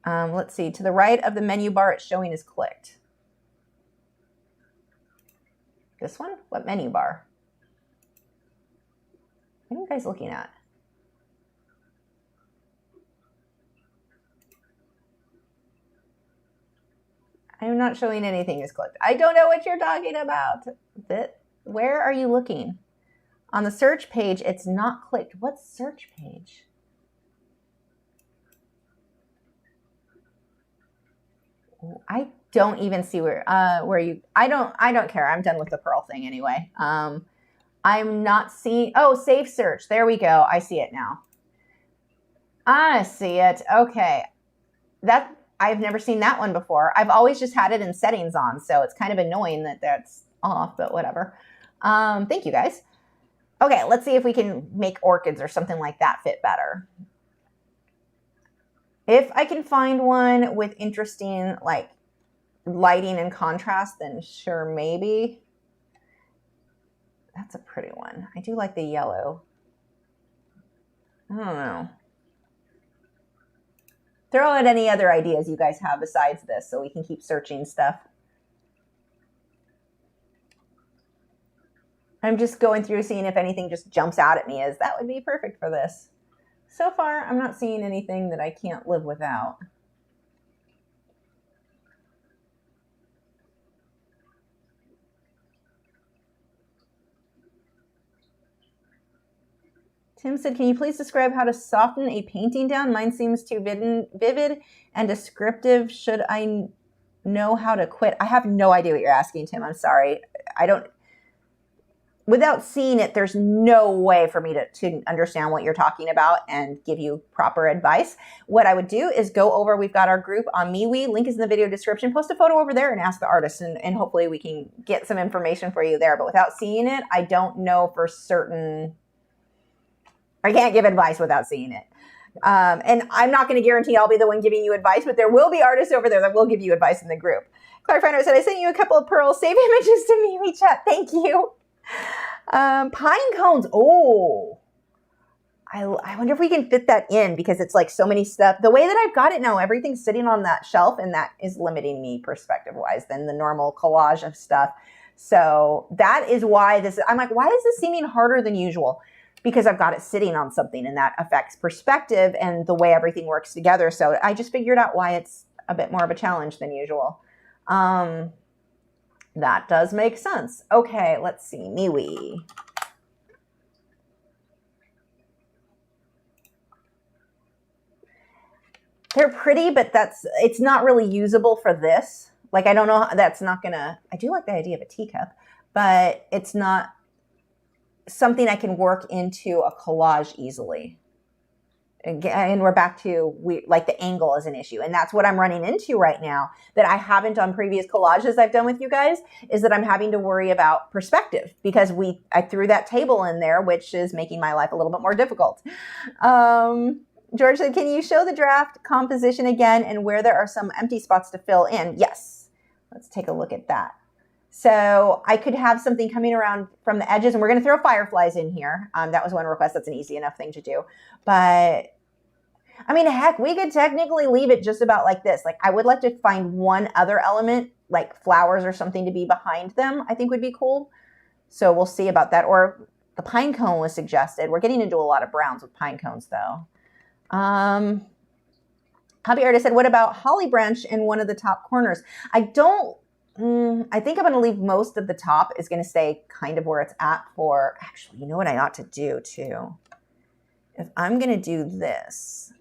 Let's see. To the right of the menu bar, it's showing is clicked. This one? What menu bar? What are you guys looking at? I'm not showing anything is clicked. I don't know what you're talking about. Where are you looking? On the search page, it's not clicked. What search page? I don't even see where you. I don't care. I'm done with the pearl thing anyway. I'm not seeing, oh, save search. There we go. I see it now. I see it. Okay. That, I've never seen that one before. I've always just had it in settings on, so it's kind of annoying that that's off, but whatever. Thank you guys. Okay, let's see if we can make orchids or something like that fit better. If I can find one with interesting like lighting and contrast, then sure, maybe. That's a pretty one. I do like the yellow. I don't know. Throw out any other ideas you guys have besides this so we can keep searching stuff. I'm just going through seeing if anything just jumps out at me as that would be perfect for this. So far, I'm not seeing anything that I can't live without. Tim said, can you please describe how to soften a painting down? Mine seems too vivid and descriptive. Should I know how to quit? I have no idea what you're asking, Tim. I'm sorry. I don't, without seeing it, there's no way for me to understand what you're talking about and give you proper advice. What I would do is go over, we've got our group on MeWe, link is in the video description, post a photo over there and ask the artist, and hopefully we can get some information for you there. But without seeing it, I don't know for certain. I can't give advice without seeing it. And I'm not going to guarantee I'll be the one giving you advice, but there will be artists over there that will give you advice in the group. Clark Finder said, I sent you a couple of pearls. Save images to me, chat. Thank you. Pine cones. Oh, I wonder if we can fit that in because it's like so many stuff. The way that I've got it now, everything's sitting on that shelf, and that is limiting me perspective-wise than the normal collage of stuff. So that is why this, I'm like, why is this seeming harder than usual? Because I've got it sitting on something, and that affects perspective and the way everything works together. So I just figured out why it's a bit more of a challenge than usual. That does make sense. Okay, let's see. MeWe. They're pretty, but it's not really usable for this. Like, I don't know, that's not gonna, I do like the idea of a teacup, but it's not something I can work into a collage easily. And we're back to, like the angle is an issue. And that's what I'm running into right now that I haven't on previous collages I've done with you guys, is that I'm having to worry about perspective because I threw that table in there, which is making my life a little bit more difficult. George said, can you show the draft composition again and where there are some empty spots to fill in? Yes. Let's take a look at that. So I could have something coming around from the edges, and we're going to throw fireflies in here. That was one request. That's an easy enough thing to do. But I mean, heck, we could technically leave it just about like this. Like, I would like to find one other element, like flowers or something to be behind them, I think would be cool. So we'll see about that. Or the pine cone was suggested. We're getting into a lot of browns with pine cones though. Hobby Artist said, what about holly branch in one of the top corners? I think I'm going to leave most of the top is going to stay kind of where it's at for, actually, you know what I ought to do too? If I'm going to do this,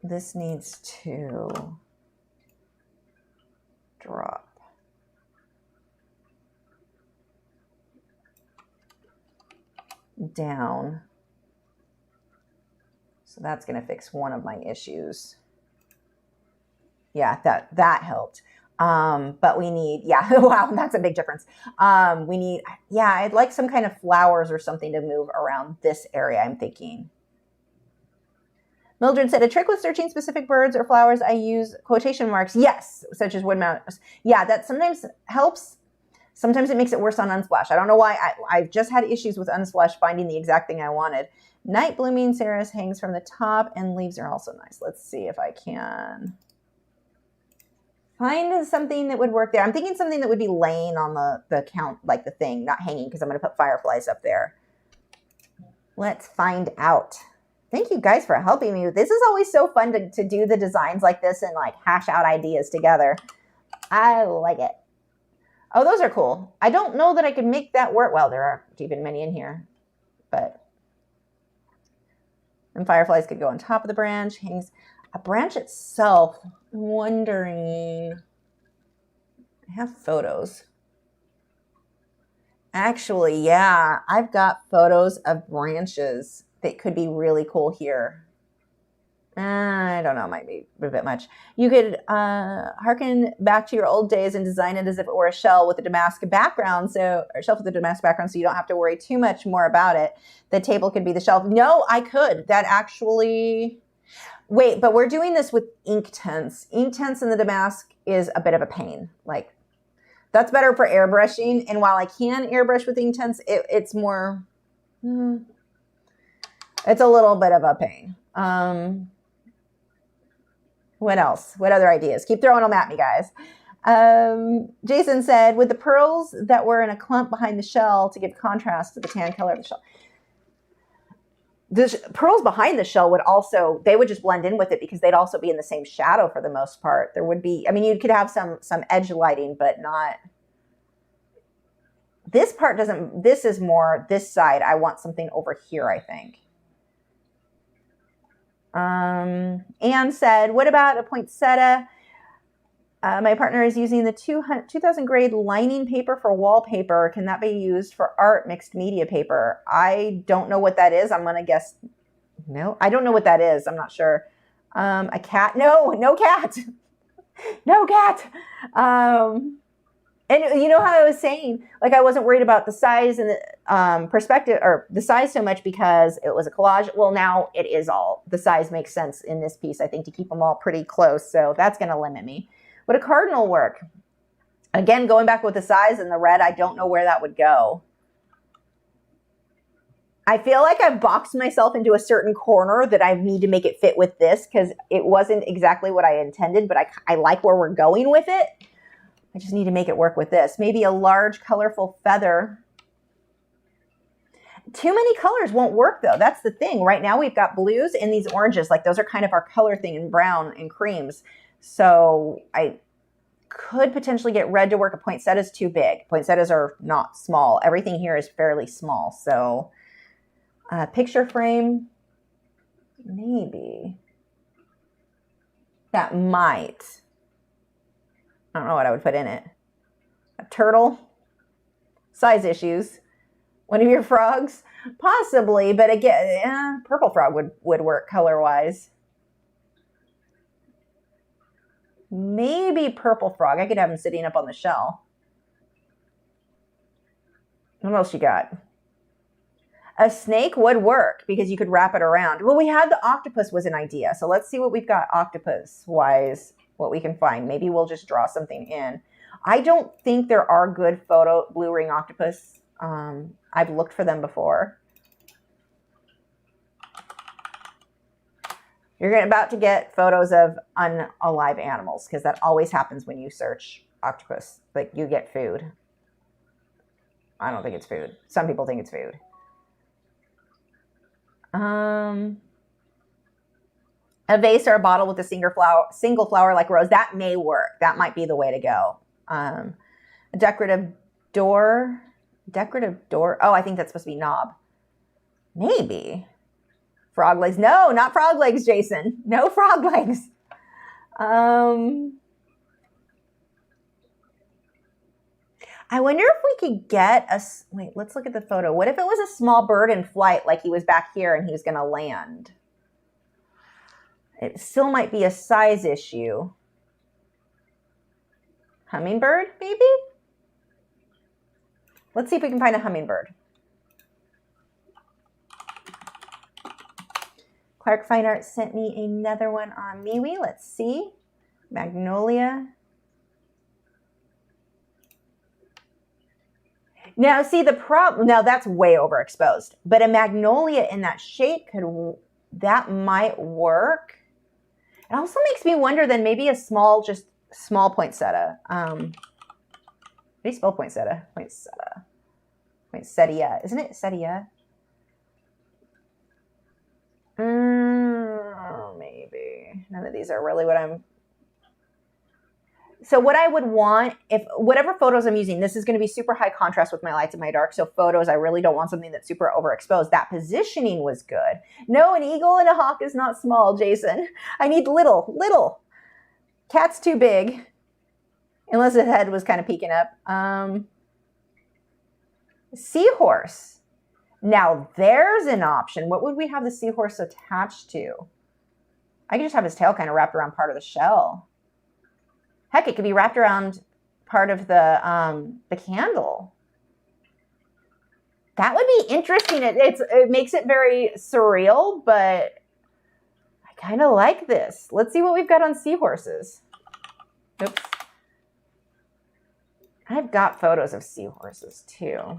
this needs to drop. Down. So that's going to fix one of my issues. Yeah, that helped. But we need, yeah, wow, that's a big difference. We need, yeah, I'd like some kind of flowers or something to move around this area, I'm thinking. Mildred said, a trick with searching specific birds or flowers, I use quotation marks. Yes, such as wood mouse. Yeah, that sometimes helps. Sometimes it makes it worse on Unsplash. I don't know why. I've just had issues with Unsplash finding the exact thing I wanted. Night blooming cereus hangs from the top, and leaves are also nice. Let's see if I can find something that would work there. I'm thinking something that would be laying on the count, like the thing, not hanging, because I'm going to put fireflies up there. Let's find out. Thank you guys for helping me. This is always so fun to do the designs like this and like hash out ideas together. I like it. Oh, those are cool. I don't know that I could make that work. Well, there aren't even many in here, but and fireflies could go on top of the branch. Hangs a branch itself. I'm wondering. I have photos. Actually, yeah, I've got photos of branches that could be really cool here. I don't know, might be a bit much. You could harken back to your old days and design it as if it were a shell with a damask background, or shelf with a damask background, so you don't have to worry too much more about it. The table could be the shelf. No, I could. That actually... Wait, but we're doing this with Inktense. Inktense in the damask is a bit of a pain. Like, that's better for airbrushing, and while I can airbrush with Inktense, it's more... it's a little bit of a pain. What else? What other ideas? Keep throwing them at me, guys. Jason said, with the pearls that were in a clump behind the shell to give contrast to the tan color of the shell. The pearls behind the shell would also, they would just blend in with it because they'd also be in the same shadow for the most part. There would be, I mean, you could have some edge lighting, but not. This part doesn't, this is more this side. I want something over here, I think. Anne said, what about a poinsettia? My partner is using the 2000 grade lining paper for wallpaper. Can that be used for art mixed media paper? I don't know what that is. I'm going to guess. No, I don't know what that is. I'm not sure. A cat? No, no cat. No cat. And you know how I was saying, like, I wasn't worried about the size and the perspective, or the size so much because it was a collage. Well, now it is all, the size makes sense in this piece, I think, to keep them all pretty close. So that's going to limit me. Would a cardinal work? Again, going back with the size and the red, I don't know where that would go. I feel like I've boxed myself into a certain corner that I need to make it fit with this because it wasn't exactly what I intended, but I like where we're going with it. I just need to make it work with this. Maybe a large, colorful feather. Too many colors won't work, though. That's the thing. Right now, we've got blues and these oranges. Like, those are kind of our color thing, and brown and creams. So I could potentially get red to work. A poinsettia is too big. Poinsettias are not small. Everything here is fairly small. So picture frame, maybe. That might... I don't know what I would put in it. A turtle? Size issues. One of your frogs? Possibly, but again, purple frog would work color-wise. Maybe purple frog. I could have him sitting up on the shell. What else you got? A snake would work because you could wrap it around. Well, we had the octopus was an idea. So let's see what we've got octopus-wise. What we can find. Maybe we'll just draw something in. I don't think there are good blue ring octopus. I've looked for them before. You're about to get photos of unalive animals because that always happens when you search octopus. Like, you get food. I don't think it's food. Some people think it's food. A vase or a bottle with a single flower like rose. That may work. That might be the way to go. A decorative door. Oh, I think that's supposed to be knob. Maybe. Frog legs. No, not frog legs, Jason. No frog legs. I wonder if we could get a... Wait, let's look at the photo. What if it was a small bird in flight, like he was back here and he was going to land? It still might be a size issue. Hummingbird, maybe? Let's see if we can find a hummingbird. Clark Fine Art sent me another one on MeWe. Let's see. Magnolia. Now, see the problem. Now, that's way overexposed. But a magnolia in that shape that might work. It also makes me wonder then maybe a small poinsettia. How do you spell poinsettia? Poinsettia. Isn't it settia? Maybe. None of these are really what I'm... So what I would want, if whatever photos I'm using, this is going to be super high contrast with my lights and my dark. So photos, I really don't want something that's super overexposed. That positioning was good. No, an eagle and a hawk is not small, Jason. I need little. Cat's too big. Unless the head was kind of peeking up. Seahorse. Now there's an option. What would we have the seahorse attached to? I could just have his tail kind of wrapped around part of the shell. Heck, it could be wrapped around part of the candle. That would be interesting. It makes it very surreal, but I kind of like this. Let's see what we've got on seahorses. Oops. I've got photos of seahorses too.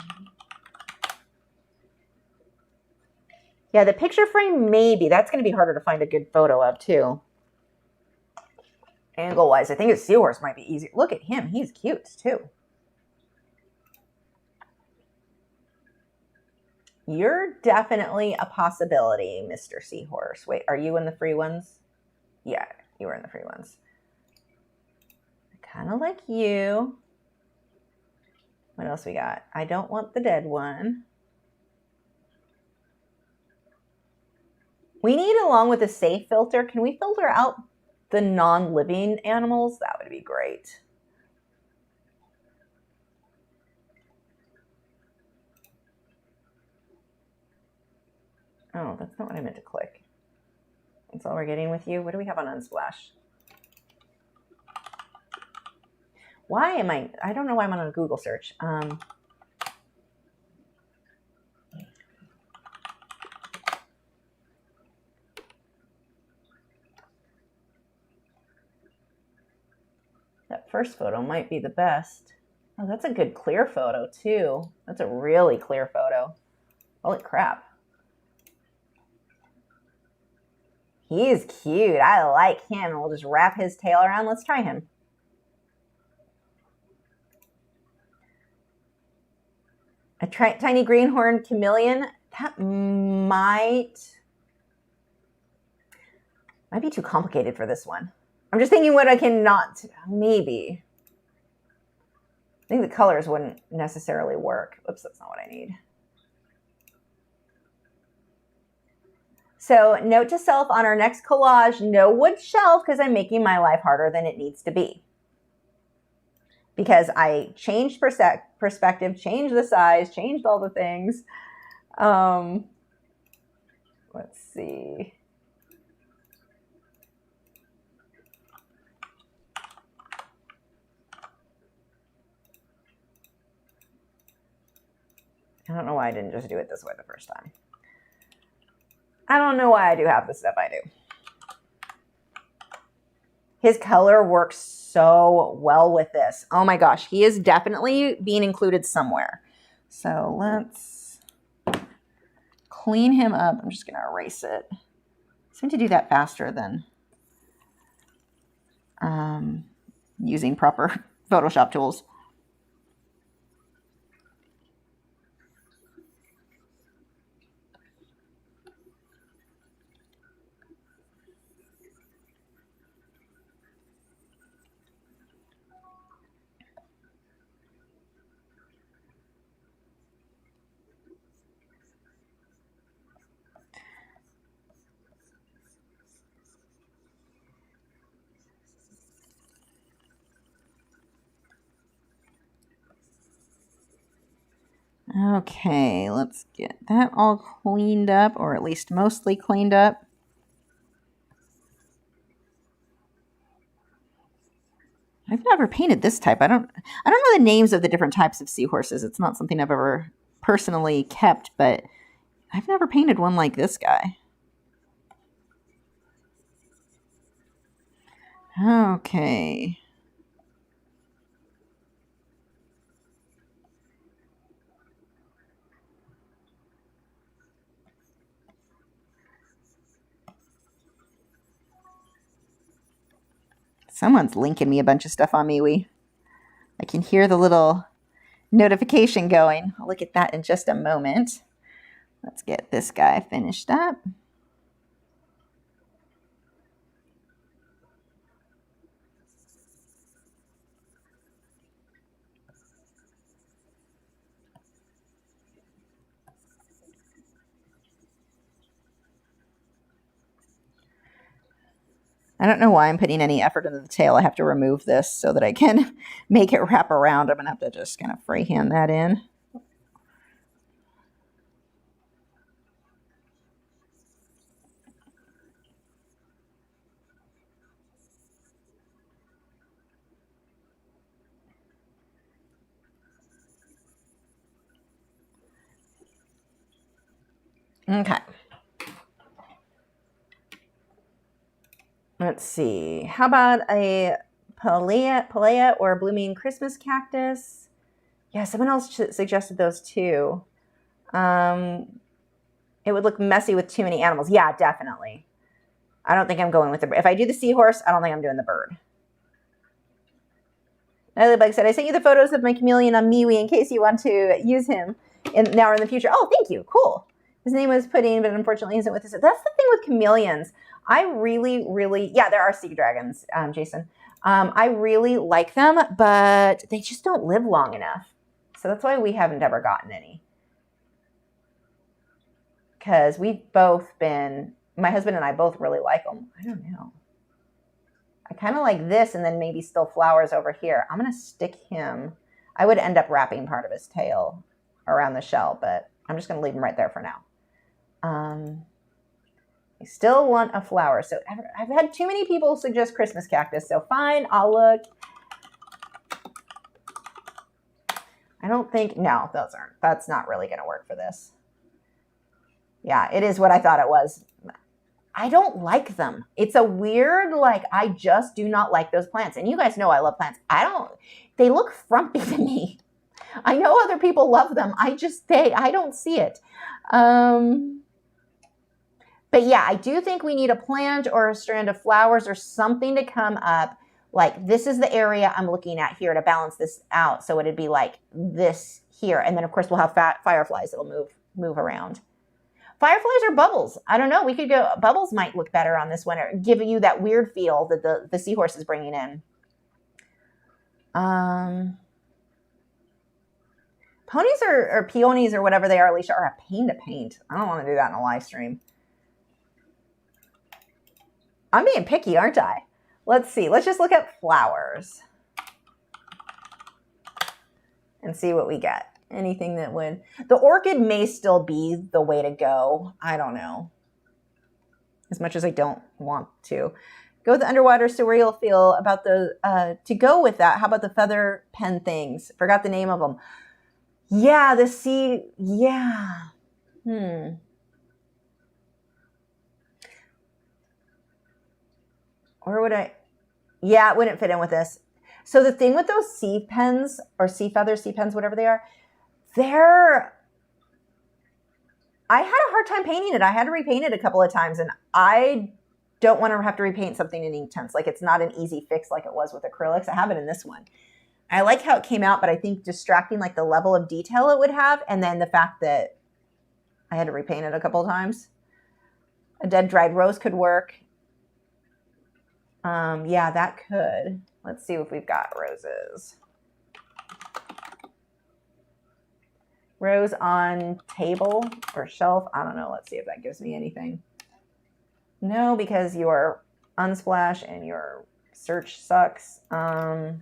Yeah, the picture frame, maybe. That's going to be harder to find a good photo of too. Angle-wise, I think his seahorse might be easier. Look at him. He's cute too. You're definitely a possibility, Mr. Seahorse. Wait, are you in the free ones? Yeah, you were in the free ones. Kind of like you. What else we got? I don't want the dead one. We need, along with a safe filter, can we filter out the non-living animals? That would be great. Oh, that's not what I meant to click. That's all we're getting with you. What do we have on Unsplash? Why am I don't know why I'm on a Google search. That first photo might be the best. Oh, that's a good clear photo too. That's a really clear photo. Holy crap. He's cute. I like him. We'll just wrap his tail around. Let's try him. A tiny greenhorn chameleon. That might be too complicated for this one. I'm just thinking what I cannot, maybe. I think the colors wouldn't necessarily work. Oops, that's not what I need. So note to self on our next collage, no wood shelf because I'm making my life harder than it needs to be. Because I changed perspective, changed the size, changed all the things. Let's see. I don't know why I didn't just do it this way the first time. I don't know why I do half the stuff I do. His color works so well with this. Oh my gosh, he is definitely being included somewhere. So let's clean him up. I'm just gonna erase it. I seem to do that faster than using proper Photoshop tools. Okay, let's get that all cleaned up, or at least mostly cleaned up. I've never painted this type. I don't know the names of the different types of seahorses. It's not something I've ever personally kept, but I've never painted one like this guy. Okay. Someone's linking me a bunch of stuff on MeWe. I can hear the little notification going. I'll look at that in just a moment. Let's get this guy finished up. I don't know why I'm putting any effort into the tail. I have to remove this so that I can make it wrap around. I'm going to have to just kind of freehand that in. Okay. Let's see. How about a Palea or a blooming Christmas cactus? Yeah, someone else suggested those too. It would look messy with too many animals. Yeah, definitely. I don't think I'm going with the bird. If I do the seahorse, I don't think I'm doing the bird. Natalie Bug said, I sent you the photos of my chameleon on MeWe in case you want to use him now or in the future. Oh, thank you. Cool. His name was Pudding, but unfortunately isn't with us. That's the thing with chameleons. I really, yeah, there are sea dragons, Jason. I really like them, but they just don't live long enough. So that's why we haven't ever gotten any. Because we've both been, my husband and I both really like them. I don't know. I kind of like this and then maybe still flowers over here. I'm going to stick him. I would end up wrapping part of his tail around the shell, but I'm just going to leave him right there for now. I still want a flower. So I've had too many people suggest Christmas cactus. So fine, I'll look. I don't think, no, that's not really going to work for this. Yeah, it is what I thought it was. I don't like them. It's a weird, like, I just do not like those plants. And you guys know I love plants. They look frumpy to me. I know other people love them. I don't see it. But yeah, I do think we need a plant or a strand of flowers or something to come up. Like, this is the area I'm looking at here to balance this out. So it'd be like this here. And then, of course, we'll have fireflies that'll move around. Fireflies or bubbles? I don't know. We could go, bubbles might look better on this one or give you that weird feel that the seahorse is bringing in. Ponies or peonies or whatever they are, Alicia, are a pain to paint. I don't want to do that in a live stream. I'm being picky, aren't I? Let's see. Let's just look at flowers and see what we get. Anything that would... The orchid may still be the way to go. I don't know. As much as I don't want to. Go with the underwater surreal feel about the... to go with that, how about the feather pen things? Forgot the name of them. Yeah, the sea... Yeah. Or would I... Yeah, it wouldn't fit in with this. So the thing with those sea pens, or sea feathers, sea pens, whatever they are, I had a hard time painting it. I had to repaint it a couple of times, and I don't want to have to repaint something in Inktense. Like, it's not an easy fix like it was with acrylics. I have it in this one. I like how it came out, but I think distracting, like the level of detail it would have, and then the fact that I had to repaint it a couple of times. A dead dried rose could work. Yeah, that could. Let's see if we've got roses. Rose on table or shelf. I don't know. Let's see if that gives me anything. No, because your unsplash and your search sucks. That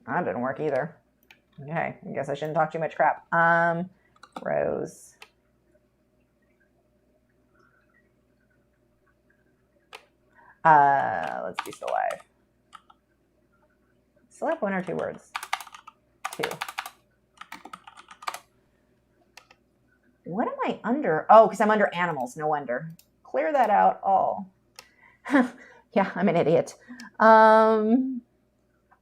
didn't work either. Okay, I guess I shouldn't talk too much crap. Rose. Let's do still live. Still have one or two words. Two. What am I under? Oh, because I'm under animals. No wonder. Clear that out all. Yeah, I'm an idiot.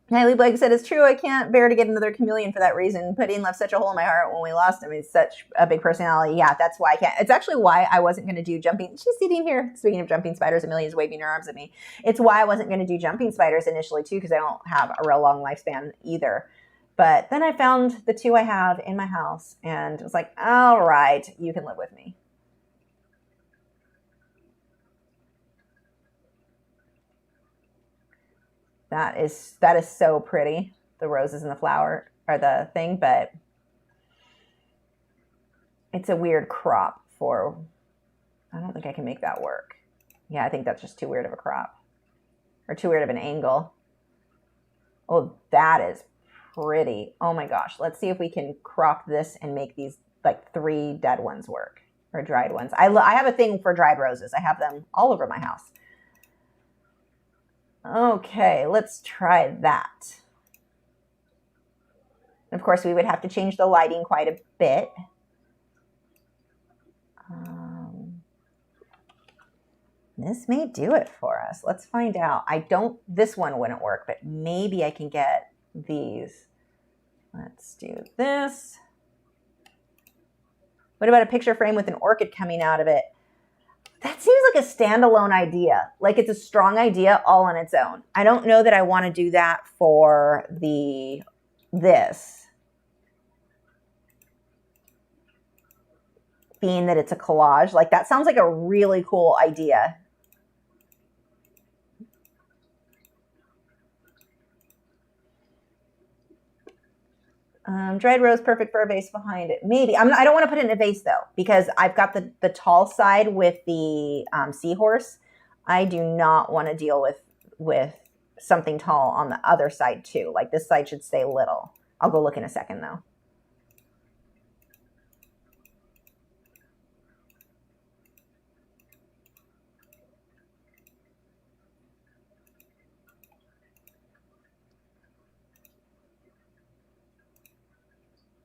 Natalie Blake said, it's true, I can't bear to get another chameleon for that reason. Pudding left such a hole in my heart when we lost him. He's such a big personality. Yeah, that's why I can't. It's actually why I wasn't going to do jumping. She's sitting here, speaking of jumping spiders, Amelia's waving her arms at me. It's why I wasn't going to do jumping spiders initially, too, because I don't have a real long lifespan either. But then I found the two I have in my house, and it was like, all right, you can live with me. That is so pretty, the roses and the flower, or the thing, but it's a weird crop for, I don't think I can make that work. Yeah, I think that's just too weird of a crop, or too weird of an angle. Oh, that is pretty. Oh my gosh, let's see if we can crop this and make these like 3 dead ones work, or dried ones. I have a thing for dried roses. I have them all over my house. Okay, let's try that. Of course, we would have to change the lighting quite a bit. This may do it for us. Let's find out. This one wouldn't work, but maybe I can get these. Let's do this. What about a picture frame with an orchid coming out of it? That seems like a standalone idea. Like it's a strong idea all on its own. I don't know that I want to do that for this. Being that it's a collage, like that sounds like a really cool idea. Dried rose, perfect for a vase behind it. Maybe. I don't want to put it in a vase though, because I've got the tall side with the Seahorse. I do not want to deal with something tall on the other side too. Like this side should stay little. I'll go look in a second though.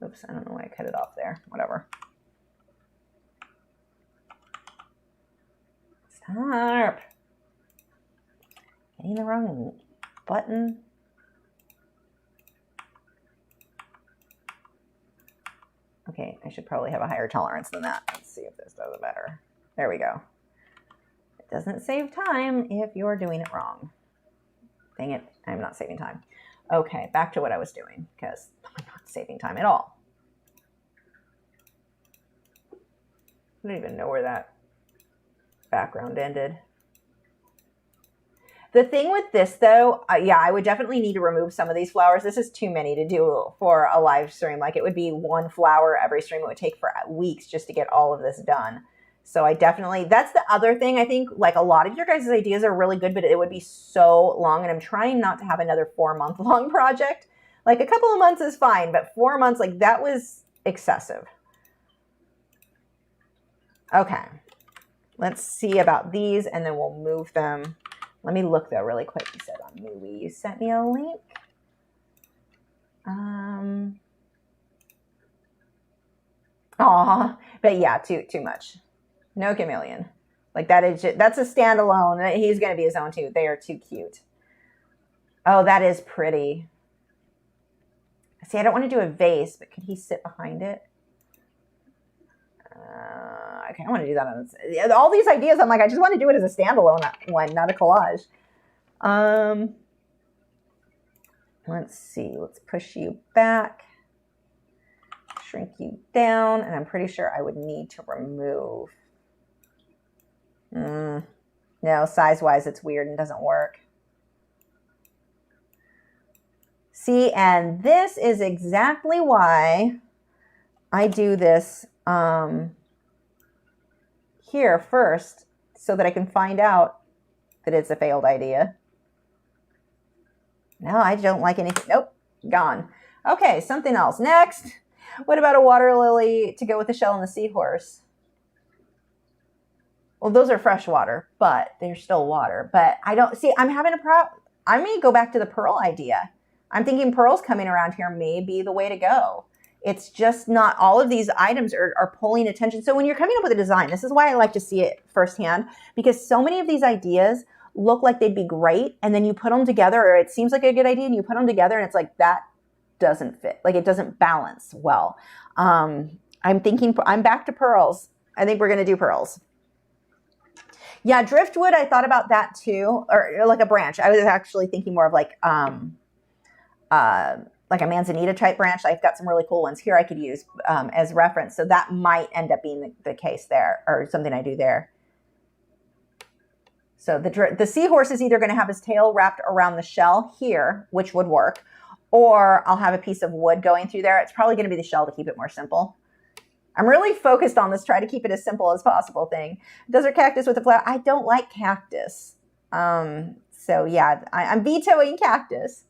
Oops, I don't know why I cut it off there. Whatever. Stop. Hitting the wrong button. Okay, I should probably have a higher tolerance than that. Let's see if this does it better. There we go. It doesn't save time if you're doing it wrong. Dang it, I'm not saving time. Okay, back to what I was doing, because I'm not saving time at all. I don't even know where that background ended. The thing with this though, yeah, I would definitely need to remove some of these flowers. This is too many to do for a live stream. Like it would be one flower every stream. It would take for weeks just to get all of this done. So I definitely, that's the other thing. I think like a lot of your guys' ideas are really good, but it would be so long. And I'm trying not to have another 4-month long project. Like a couple of months is fine, but 4 months, like that was excessive. Okay, let's see about these and then we'll move them. Let me look though really quick. You said on movie, you sent me a link. Aw, but yeah, too much. No chameleon. Like that is just, that's a standalone. He's gonna be his own too. They are too cute. Oh, that is pretty. See, I don't want to do a vase, but could he sit behind it? Okay, I want to do that on all these ideas. I'm like, I just want to do it as a standalone one, not a collage. Let's see. Let's push you back, shrink you down, and I'm pretty sure I would need to remove. No, size-wise, it's weird and doesn't work. See, and this is exactly why I do this here first, so that I can find out that it's a failed idea. No, I don't like anything. Nope, gone. Okay, something else. Next, what about a water lily to go with the shell and the seahorse? Well, those are fresh water, but they're still water. But I don't see, I'm having a problem. I may go back to the pearl idea. I'm thinking pearls coming around here may be the way to go. It's just not, all of these items are pulling attention. So when you're coming up with a design, this is why I like to see it firsthand, because so many of these ideas look like they'd be great, and then you put them together, or it seems like a good idea, and you put them together, and it's like, that doesn't fit. Like, it doesn't balance well. I'm thinking, I'm back to pearls. I think we're going to do pearls. Yeah, driftwood, I thought about that too, or like a branch. I was actually thinking more of like a manzanita type branch. I've got some really cool ones here I could use as reference. So that might end up being the case there, or something I do there. So the seahorse is either going to have his tail wrapped around the shell here, which would work, or I'll have a piece of wood going through there. It's probably going to be the shell to keep it more simple. I'm really focused on this, try to keep it as simple as possible thing. Desert cactus with a flower. I don't like cactus. So yeah, I'm vetoing cactus.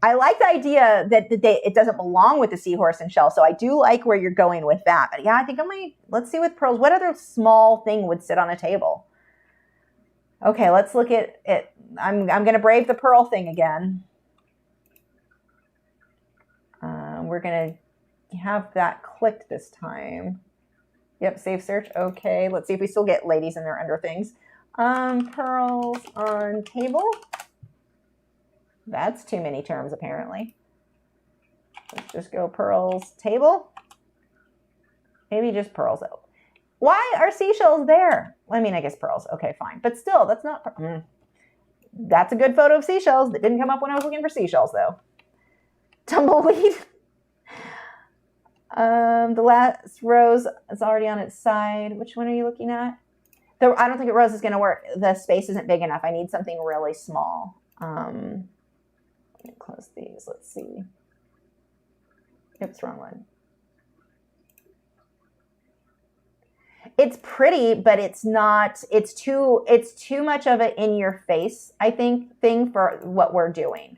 I like the idea that it doesn't belong with the seahorse and shell. So I do like where you're going with that. But yeah, I think let's see with pearls. What other small thing would sit on a table? Okay, let's look at it. I'm going to brave the pearl thing again. we're going to have that clicked this time. Yep, save search. Okay, let's see if we still get ladies in their under things. Pearls on table. That's too many terms, apparently. Let's just go pearls table. Maybe just pearls out. Why are seashells there? I mean, I guess pearls. Okay, fine. But still, that's not... That's a good photo of seashells. That didn't come up when I was looking for seashells, though. Tumbleweed. The last rose is already on its side. Which one are you looking at? I don't think a rose is going to work. The space isn't big enough. I need something really small. Let me close these. Let's see. Oops, wrong one. It's pretty, but it's not, it's too much of an in your face, I think, thing for what we're doing.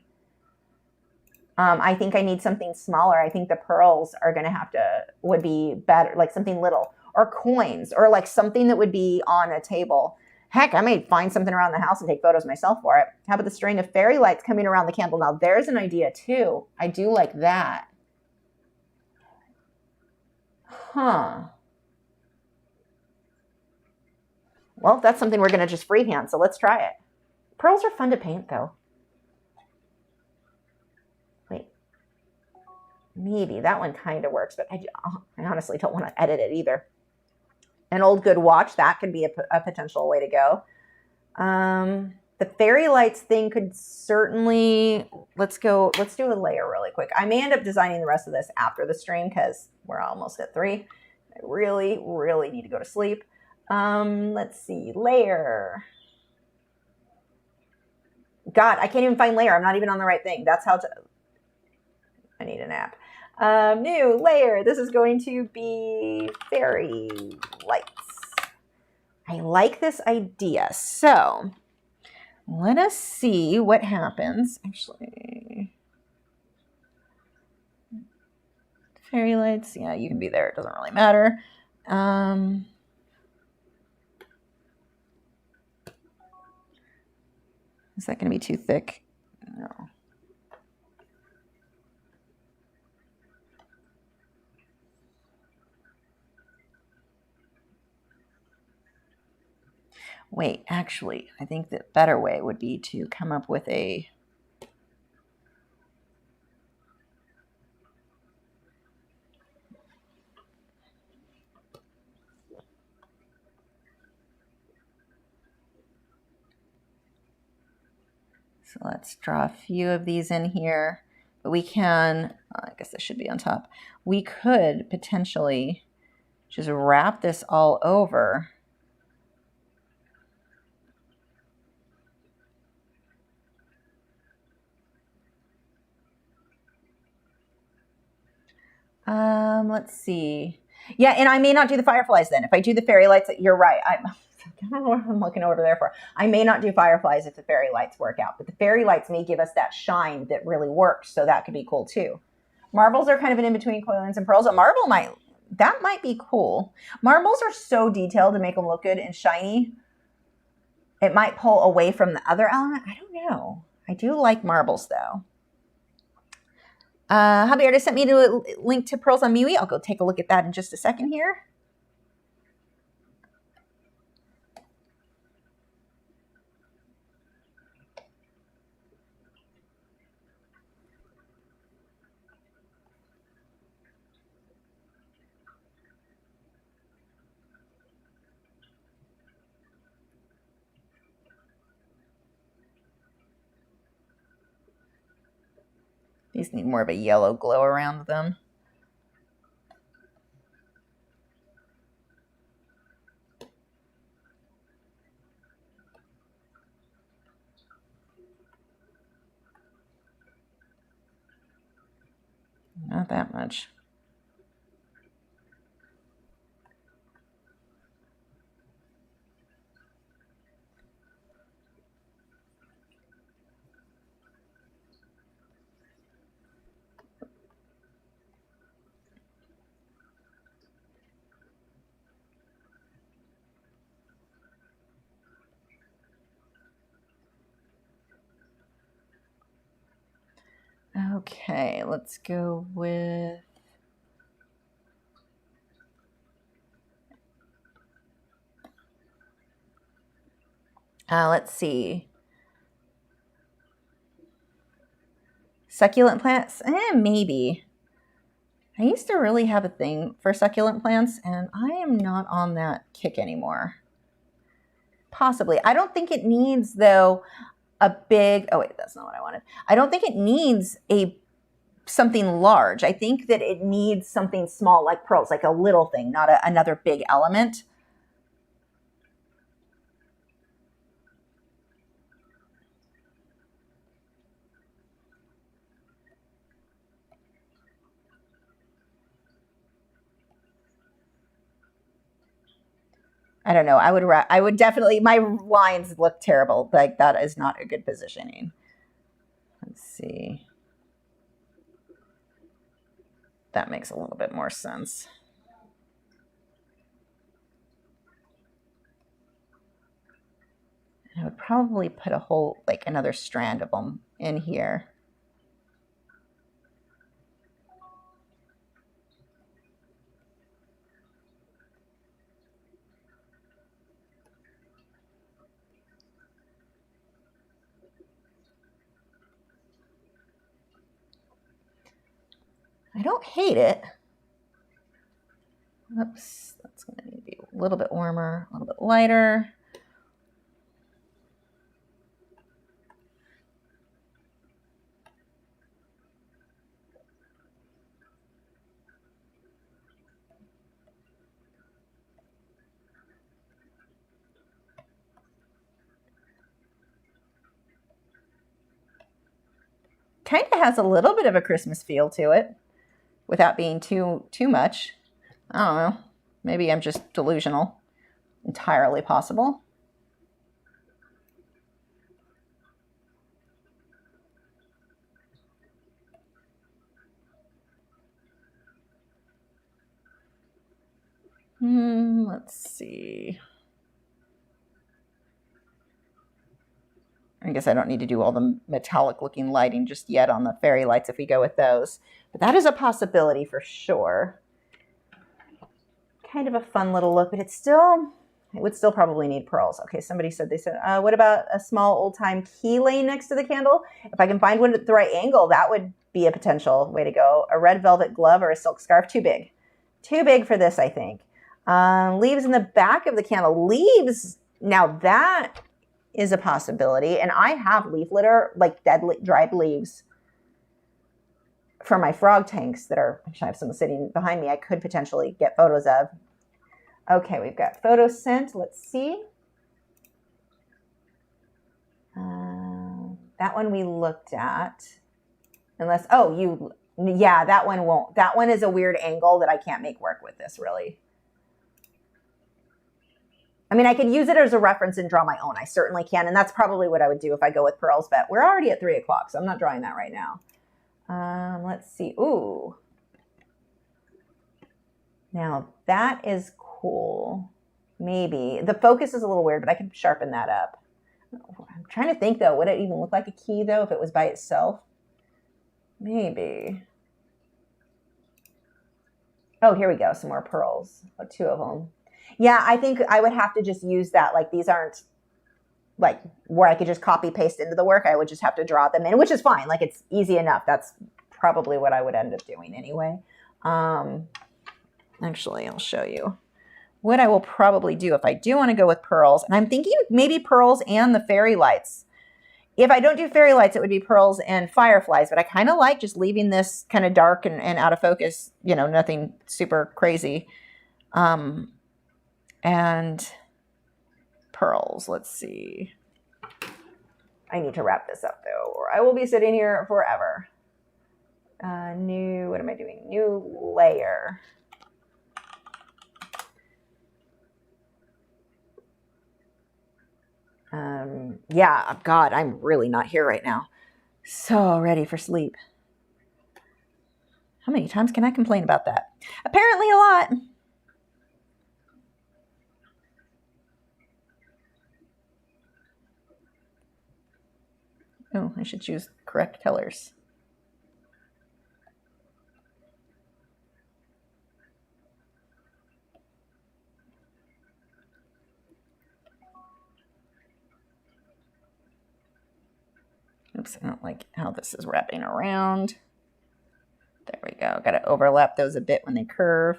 I think I need something smaller. I think the pearls are going to would be better, like something little, or coins, or like something that would be on a table. Heck, I may find something around the house and take photos myself for it. How about the string of fairy lights coming around the candle? Now there's an idea too. I do like that. Huh. Well, that's something we're going to just freehand, so let's try it. Pearls are fun to paint, though. Wait. Maybe that one kind of works, but I honestly don't want to edit it either. An old good watch, that could be a potential way to go. The fairy lights thing could certainly, let's do a layer really quick. I may end up designing the rest of this after the stream because we're almost at 3. I really, really need to go to sleep. Let's see, layer. God, I can't even find layer. I'm not even on the right thing. That's how I need a nap. New layer. This is going to be fairy lights. I like this idea. So let us see what happens. Actually, fairy lights. Yeah, you can be there. It doesn't really matter. Is that going to be too thick? No. Wait, actually, I think the better way would be to come up with a... So let's draw a few of these in here, but we can, I guess this should be on top. We could potentially just wrap this all over. Let's see. Yeah, and I may not do the fireflies then. If I do the fairy lights, you're right. I don't know what I'm looking over there for. I may not do fireflies if the fairy lights work out, but the fairy lights may give us that shine that really works, so that could be cool too. Marbles are kind of an in-between coins and pearls. A marble might be cool. Marbles are so detailed to make them look good and shiny. It might pull away from the other element. I don't know. I do like marbles though. Hobby Artist sent me to a link to pearls on MeWe. I'll go take a look at that in just a second here. These need more of a yellow glow around them. Not that much. Okay, let's go with... let's see. Succulent plants? Maybe. I used to really have a thing for succulent plants, and I am not on that kick anymore. Possibly. I don't think it needs, though, a big... Oh, wait, that's not what I wanted. I don't think it needs something large. I think that it needs something small, like pearls, like a little thing, not another big element. I don't know. I would definitely, my lines look terrible. Like, that is not a good positioning. Let's see. That makes a little bit more sense. I would probably put a whole, like another strand of them in here. I don't hate it. Oops, that's going to need to be a little bit warmer, a little bit lighter. Kind of has a little bit of a Christmas feel to it without being too much. I don't know. Maybe I'm just delusional. Entirely possible. Let's see. I guess I don't need to do all the metallic looking lighting just yet on the fairy lights if we go with those. But that is a possibility for sure. Kind of a fun little look, but it would still probably need pearls. Okay, somebody said, what about a small old-time key laying next to the candle? If I can find one at the right angle, that would be a potential way to go. A red velvet glove or a silk scarf, too big. Too big for this, I think. Leaves in the back of the candle. Leaves, now that is a possibility. And I have leaf litter, like dead, dried leaves for my frog tanks that are, actually I have some sitting behind me I could potentially get photos of. Okay, we've got photo sent. Let's see. That one we looked at. Unless, yeah, that one won't. That one is a weird angle that I can't make work with this, really. I mean, I could use it as a reference and draw my own. I certainly can, and that's probably what I would do if I go with pearls, but we're already at 3 o'clock, so I'm not drawing that right now. Let's see. Ooh. Now, that is cool. Maybe. The focus is a little weird, but I can sharpen that up. I'm trying to think, though. Would it even look like a key, though, if it was by itself? Maybe. Oh, here we go. Some more pearls. 2 of them. Yeah, I think I would have to just use that. Like, these aren't, like, where I could just copy paste into the work. I would just have to draw them in, which is fine. Like, it's easy enough. That's probably what I would end up doing anyway. Actually, I'll show you what I will probably do if I do want to go with pearls. And I'm thinking maybe pearls and the fairy lights. If I don't do fairy lights, it would be pearls and fireflies. But I kind of like just leaving this kind of dark and out of focus. You know, nothing super crazy. And pearls, let's see. I need to wrap this up, though, or I will be sitting here forever. What am I doing? New layer. Yeah, God, I'm really not here right now. So ready for sleep. How many times can I complain about that? Apparently a lot. Oh, I should choose correct colors. Oops, I don't like how this is wrapping around. There we go. Got to overlap those a bit when they curve.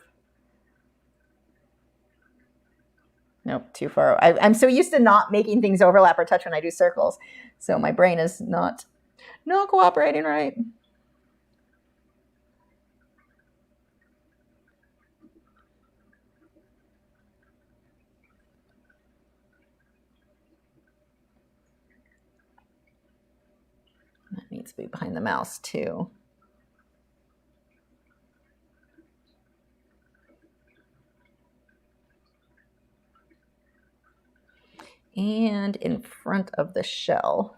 Nope, too far. I'm so used to not making things overlap or touch when I do circles. So my brain is not cooperating right. That needs to be behind the mouse too. And in front of the shell.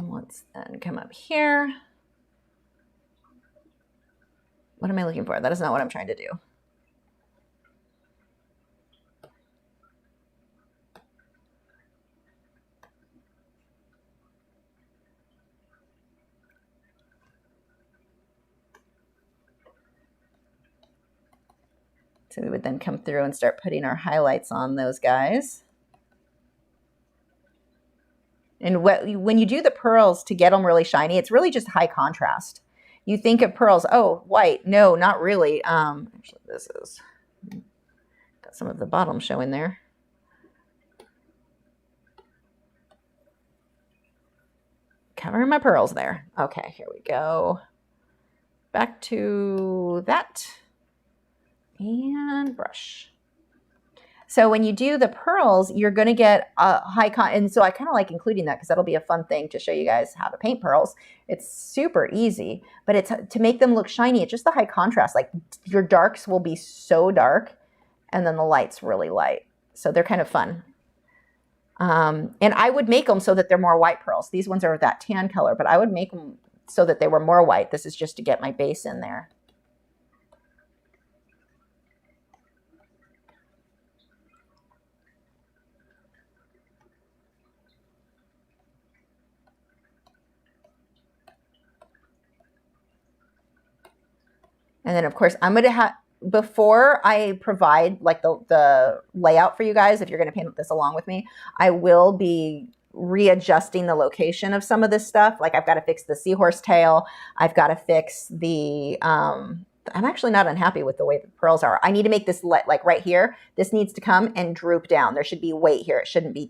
Let's then come up here. What am I looking for? That is not what I'm trying to do. So we would then come through and start putting our highlights on those guys. And when you do the pearls to get them really shiny, it's really just high contrast. You think of pearls, oh, white. No, not really. Actually, this is got some of the bottom showing there. Covering my pearls there. Okay, here we go. Back to that. And brush. So when you do the pearls, you're going to get a and so I kind of like including that because that'll be a fun thing to show you guys how to paint pearls. It's super easy, but it's to make them look shiny. It's just the high contrast. Like your darks will be so dark and then the light's really light. So they're kind of fun. And I would make them so that they're more white pearls. These ones are that tan color, but I would make them so that they were more white. This is just to get my base in there. And then, of course, I'm going to have, before I provide like the layout for you guys, if you're going to paint this along with me, I will be readjusting the location of some of this stuff. Like I've got to fix the seahorse tail. I've got to fix the, I'm actually not unhappy with the way the pearls are. I need to make this like right here. This needs to come and droop down. There should be weight here. It shouldn't be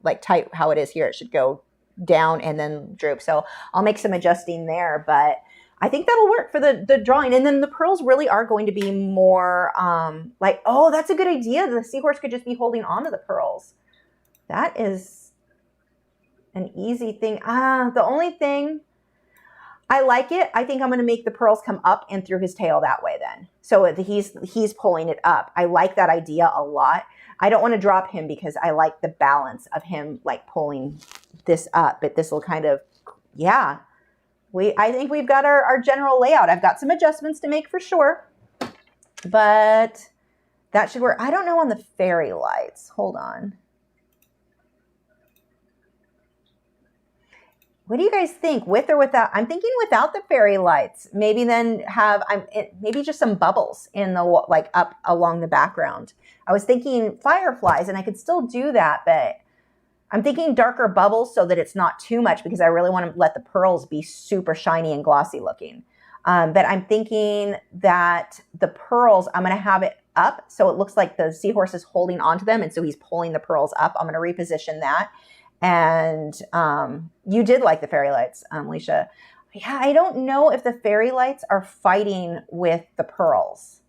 like tight how it is here. It should go down and then droop. So I'll make some adjusting there, but I think that'll work for the drawing. And then the pearls really are going to be more like, oh, that's a good idea. The seahorse could just be holding on to the pearls. That is an easy thing. The only thing, I like it. I think I'm going to make the pearls come up and through his tail that way then. So he's pulling it up. I like that idea a lot. I don't want to drop him because I like the balance of him like pulling this up, but this will kind of, yeah. I think we've got our general layout. I've got some adjustments to make for sure, but that should work. I don't know on the fairy lights. Hold on. What do you guys think, with or without? I'm thinking without the fairy lights. Maybe then have maybe just some bubbles in the like up along the background. I was thinking fireflies, and I could still do that, but I'm thinking darker bubbles so that it's not too much because I really want to let the pearls be super shiny and glossy looking. But I'm thinking that the pearls, I'm going to have it up so it looks like the seahorse is holding onto them, and so he's pulling the pearls up. I'm going to reposition that. And you did like the fairy lights, Alicia. Yeah, I don't know if the fairy lights are fighting with the pearls.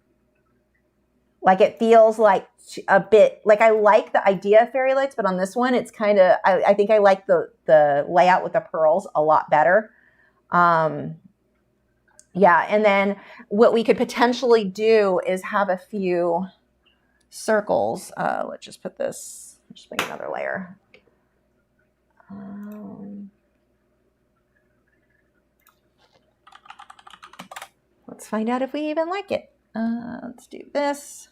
Like it feels like a bit, like I like the idea of fairy lights, but on this one, it's kind of, I think I like the layout with the pearls a lot better. Yeah, and then what we could potentially do is have a few circles. Let's just put this, just make another layer. Let's find out if we even like it. Let's do this.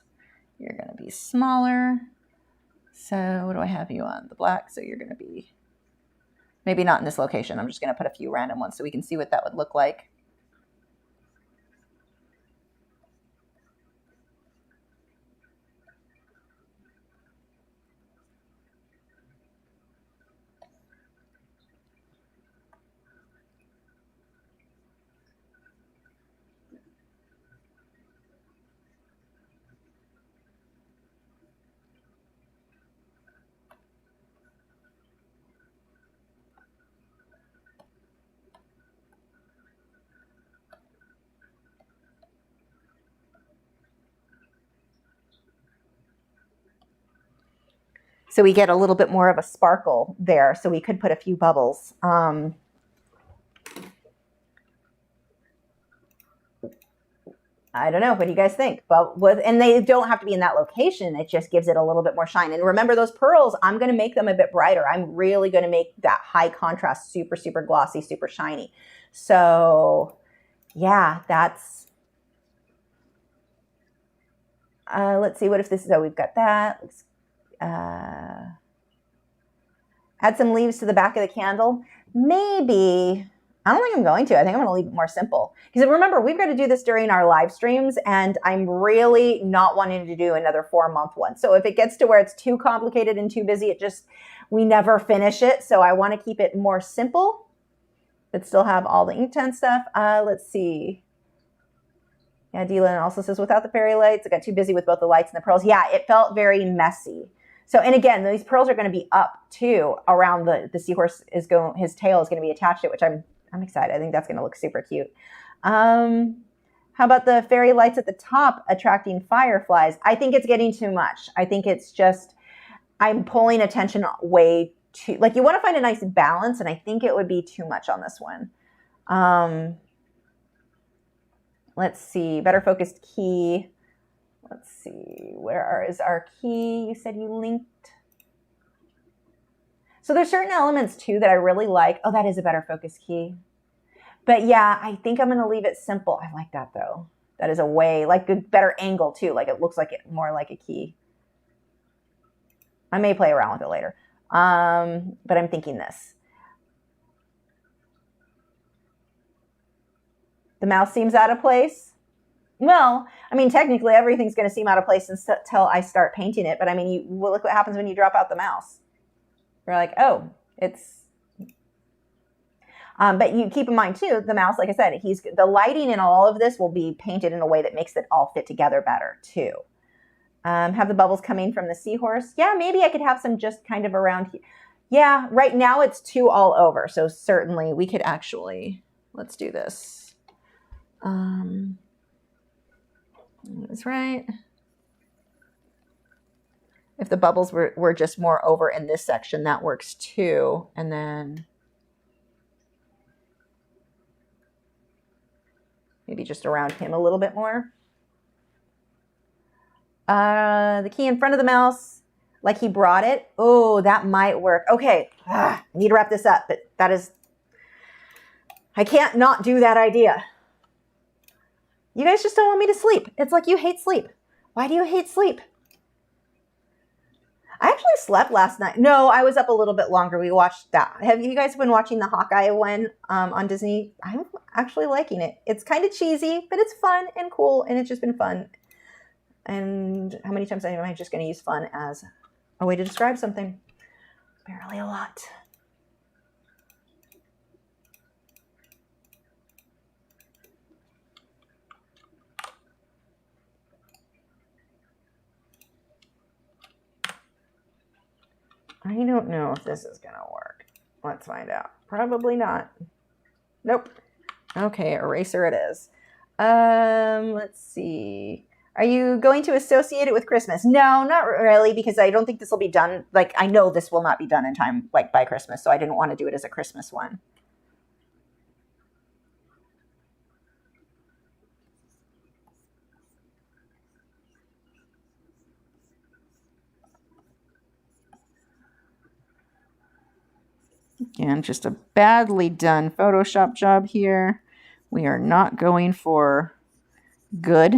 You're going to be smaller. So what do I have you on? The black. So you're going to be maybe not in this location. I'm just going to put a few random ones so we can see what that would look like. So we get a little bit more of a sparkle there. So we could put a few bubbles. I don't know. What do you guys think? But and they don't have to be in that location. It just gives it a little bit more shine. And remember those pearls, I'm going to make them a bit brighter. I'm really going to make that high contrast super, super glossy, super shiny. So yeah, that's, let's see, what if this is, oh, we've got that. Let's add some leaves to the back of the candle. Maybe, I don't think I'm going to. I think I'm going to leave it more simple. Because remember, we've got to do this during our live streams, and I'm really not wanting to do another 4-month one. So if it gets to where it's too complicated and too busy, we never finish it. So I want to keep it more simple, but still have all the Inktense stuff. Let's see. Yeah, Dylan also says, without the fairy lights, I got too busy with both the lights and the pearls. Yeah, it felt very messy. So, and again, these pearls are going to be up too around the seahorse his tail is going to be attached to it, which I'm excited. I think that's going to look super cute. How about the fairy lights at the top attracting fireflies? I think it's getting too much. I think it's just, I'm pulling attention way too, like you want to find a nice balance, and I think it would be too much on this one. Let's see, better focused key. Let's see, where is our key? You said you linked. So there's certain elements too that I really like. Oh, that is a better focus key. But yeah, I think I'm going to leave it simple. I like that though. That is a way, like a better angle too. Like it looks like it more like a key. I may play around with it later. But I'm thinking this. The mouse seems out of place. Well, I mean, technically everything's going to seem out of place until I start painting it. But I mean, look what happens when you drop out the mouse. You're like, oh, it's... but you keep in mind too, the mouse, like I said, the lighting in all of this will be painted in a way that makes it all fit together better too. Have the bubbles coming from the seahorse. Yeah, maybe I could have some just kind of around here. Yeah, right now it's too all over. So certainly we could actually, let's do this. That's right. If the bubbles were just more over in this section, that works too. And then maybe just around him a little bit more. The key in front of the mouse, like he brought it. Oh, that might work. Okay, I need to wrap this up, but that is, I can't not do that idea. You guys just don't want me to sleep. It's like you hate sleep. Why do you hate sleep? I actually slept last night. No, I was up a little bit longer. We watched that. Have you guys been watching the Hawkeye one on Disney? I'm actually liking it. It's kind of cheesy, but it's fun and cool, and it's just been fun. And how many times am I just going to use fun as a way to describe something? Barely a lot. I don't know if this is going to work. Let's find out. Probably not. Nope. Okay, eraser it is. Let's see. Are you going to associate it with Christmas? No, not really, because I don't think this will be done. Like, I know this will not be done in time, like by Christmas, so I didn't want to do it as a Christmas one. Again, just a badly done Photoshop job here. We are not going for good.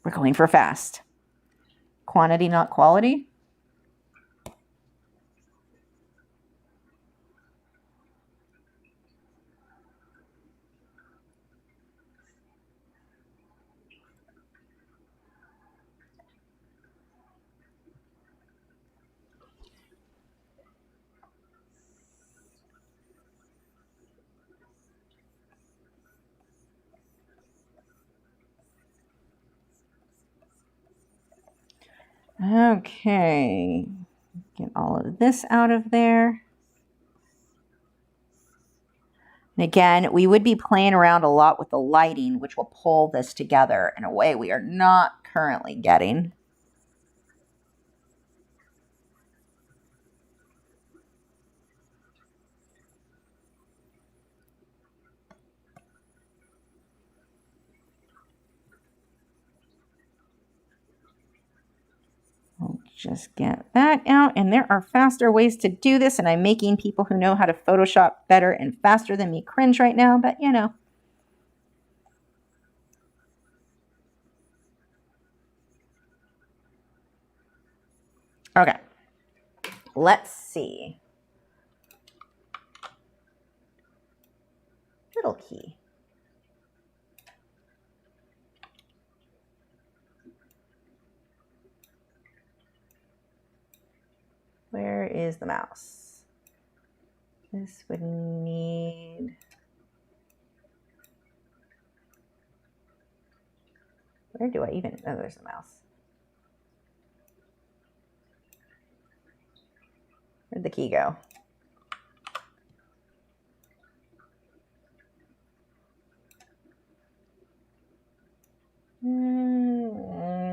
We're going for fast. Quantity, not quality. Okay, get all of this out of there. And again, we would be playing around a lot with the lighting, which will pull this together in a way we are not currently getting. just get that out. And there are faster ways to do this. And I'm making people who know how to Photoshop better and faster than me cringe right now. But, you know. Okay. Let's see. Little key. Where is the mouse? This would need... Where do I even... Oh, there's the mouse. Where'd the key go?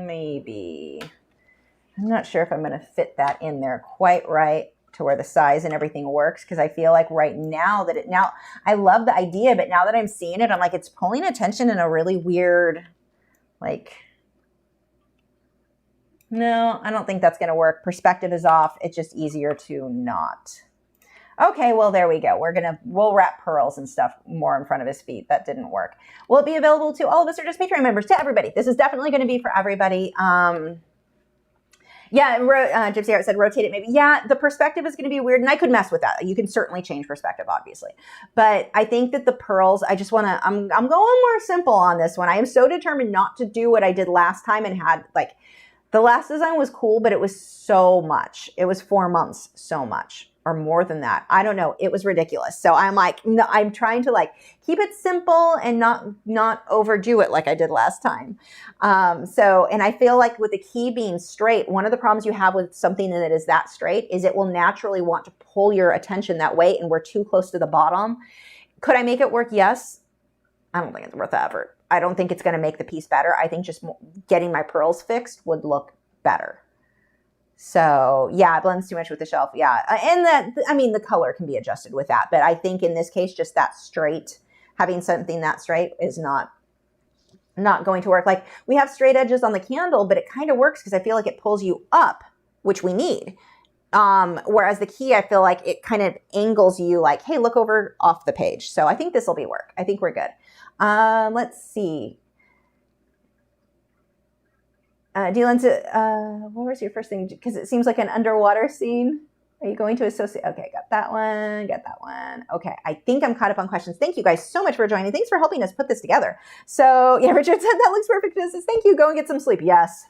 Maybe. I'm not sure if I'm going to fit that in there quite right to where the size and everything works, because I feel like right now that I love the idea, but now that I'm seeing it, I'm like, it's pulling attention in a really weird, like, no, I don't think that's going to work. Perspective is off. It's just easier to not. Okay, well, there we go. We'll wrap pearls and stuff more in front of his feet. That didn't work. Will it be available to all of us or just Patreon members? To everybody. This is definitely going to be for everybody. Yeah, Gypsy Heart said rotate it maybe. Yeah, the perspective is going to be weird, and I could mess with that. You can certainly change perspective, obviously. But I think that the pearls, I just want to, I'm going more simple on this one. I am so determined not to do what I did last time and had, like, the last design was cool, but it was so much. It was 4 months, so much. Or more than that. I don't know. It was ridiculous. So I'm like, no, I'm trying to like keep it simple and not overdo it like I did last time. And I feel like with the key being straight, one of the problems you have with something that is that straight is it will naturally want to pull your attention that way, and we're too close to the bottom. Could I make it work? Yes. I don't think it's worth the effort. I don't think it's going to make the piece better. I think just getting my pearls fixed would look better. So yeah, it blends too much with the shelf. Yeah. And the color can be adjusted with that. But I think in this case, just that straight, having something that straight is not going to work. Like, we have straight edges on the candle, but it kind of works because I feel like it pulls you up, which we need. Whereas the key, I feel like it kind of angles you like, hey, look over off the page. So I think this will be work. I think we're good. Let's see. Dylan, what was your first thing? Because it seems like an underwater scene. Are you going to associate? Okay, got that one. Okay, I think I'm caught up on questions. Thank you guys so much for joining. Thanks for helping us put this together. So yeah, Richard said that looks perfect. Says, thank you. Go and get some sleep. Yes.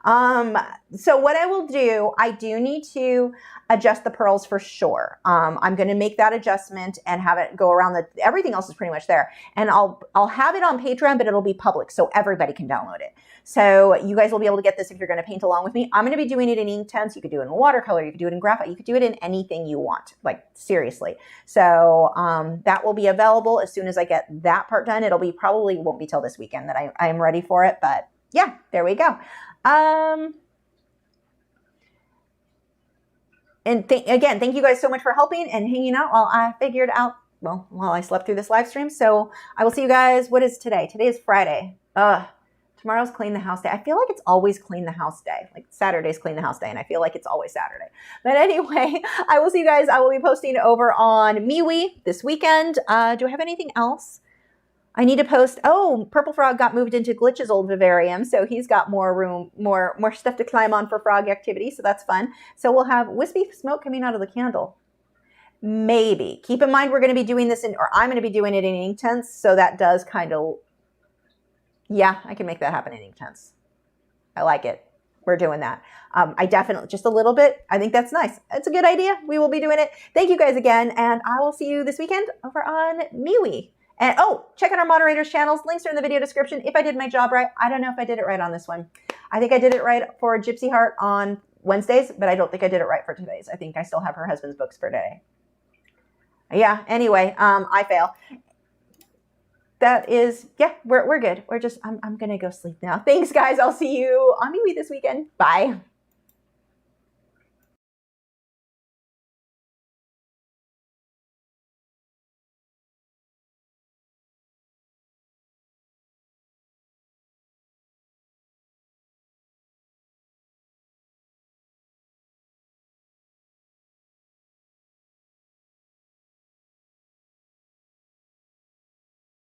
So what I will do, I do need to adjust the pearls for sure. I'm going to make that adjustment and have it go around everything else is pretty much there. And I'll have it on Patreon, but it'll be public so everybody can download it. So you guys will be able to get this if you're going to paint along with me. I'm going to be doing it in Inktense. You could do it in watercolor. You could do it in graphite. You could do it in anything you want, like seriously. So, that will be available as soon as I get that part done. Probably won't be till this weekend that I am ready for it, but yeah, there we go. And again, thank you guys so much for helping and hanging out while I slept through this live stream. So I will see you guys. What is today? Today is Friday. Tomorrow's clean the house day. I feel like it's always clean the house day. Like Saturday's clean the house day, and I feel like it's always Saturday. But anyway, I will see you guys. I will be posting over on MeWe this weekend. Do I have anything else? I need to post. Oh, Purple Frog got moved into Glitch's old vivarium, so he's got more room, more stuff to climb on for frog activity, so that's fun. So we'll have wispy smoke coming out of the candle. Maybe. Keep in mind we're going to be doing this I'm going to be doing it in Inktense, so that does kind of, yeah, I can make that happen in Inktense. I like it. We're doing that. I definitely, just a little bit. I think that's nice. It's a good idea. We will be doing it. Thank you guys again, and I will see you this weekend over on MeWe. And check out our moderators channels. Links are in the video description. If I did my job right, I don't know if I did it right on this one. I think I did it right for Gypsy Heart on Wednesdays, but I don't think I did it right for today's. I think I still have her husband's books for today. Yeah, anyway, I fail. That is, yeah, we're good. I'm going to go sleep now. Thanks, guys. I'll see you on MeWe this weekend. Bye.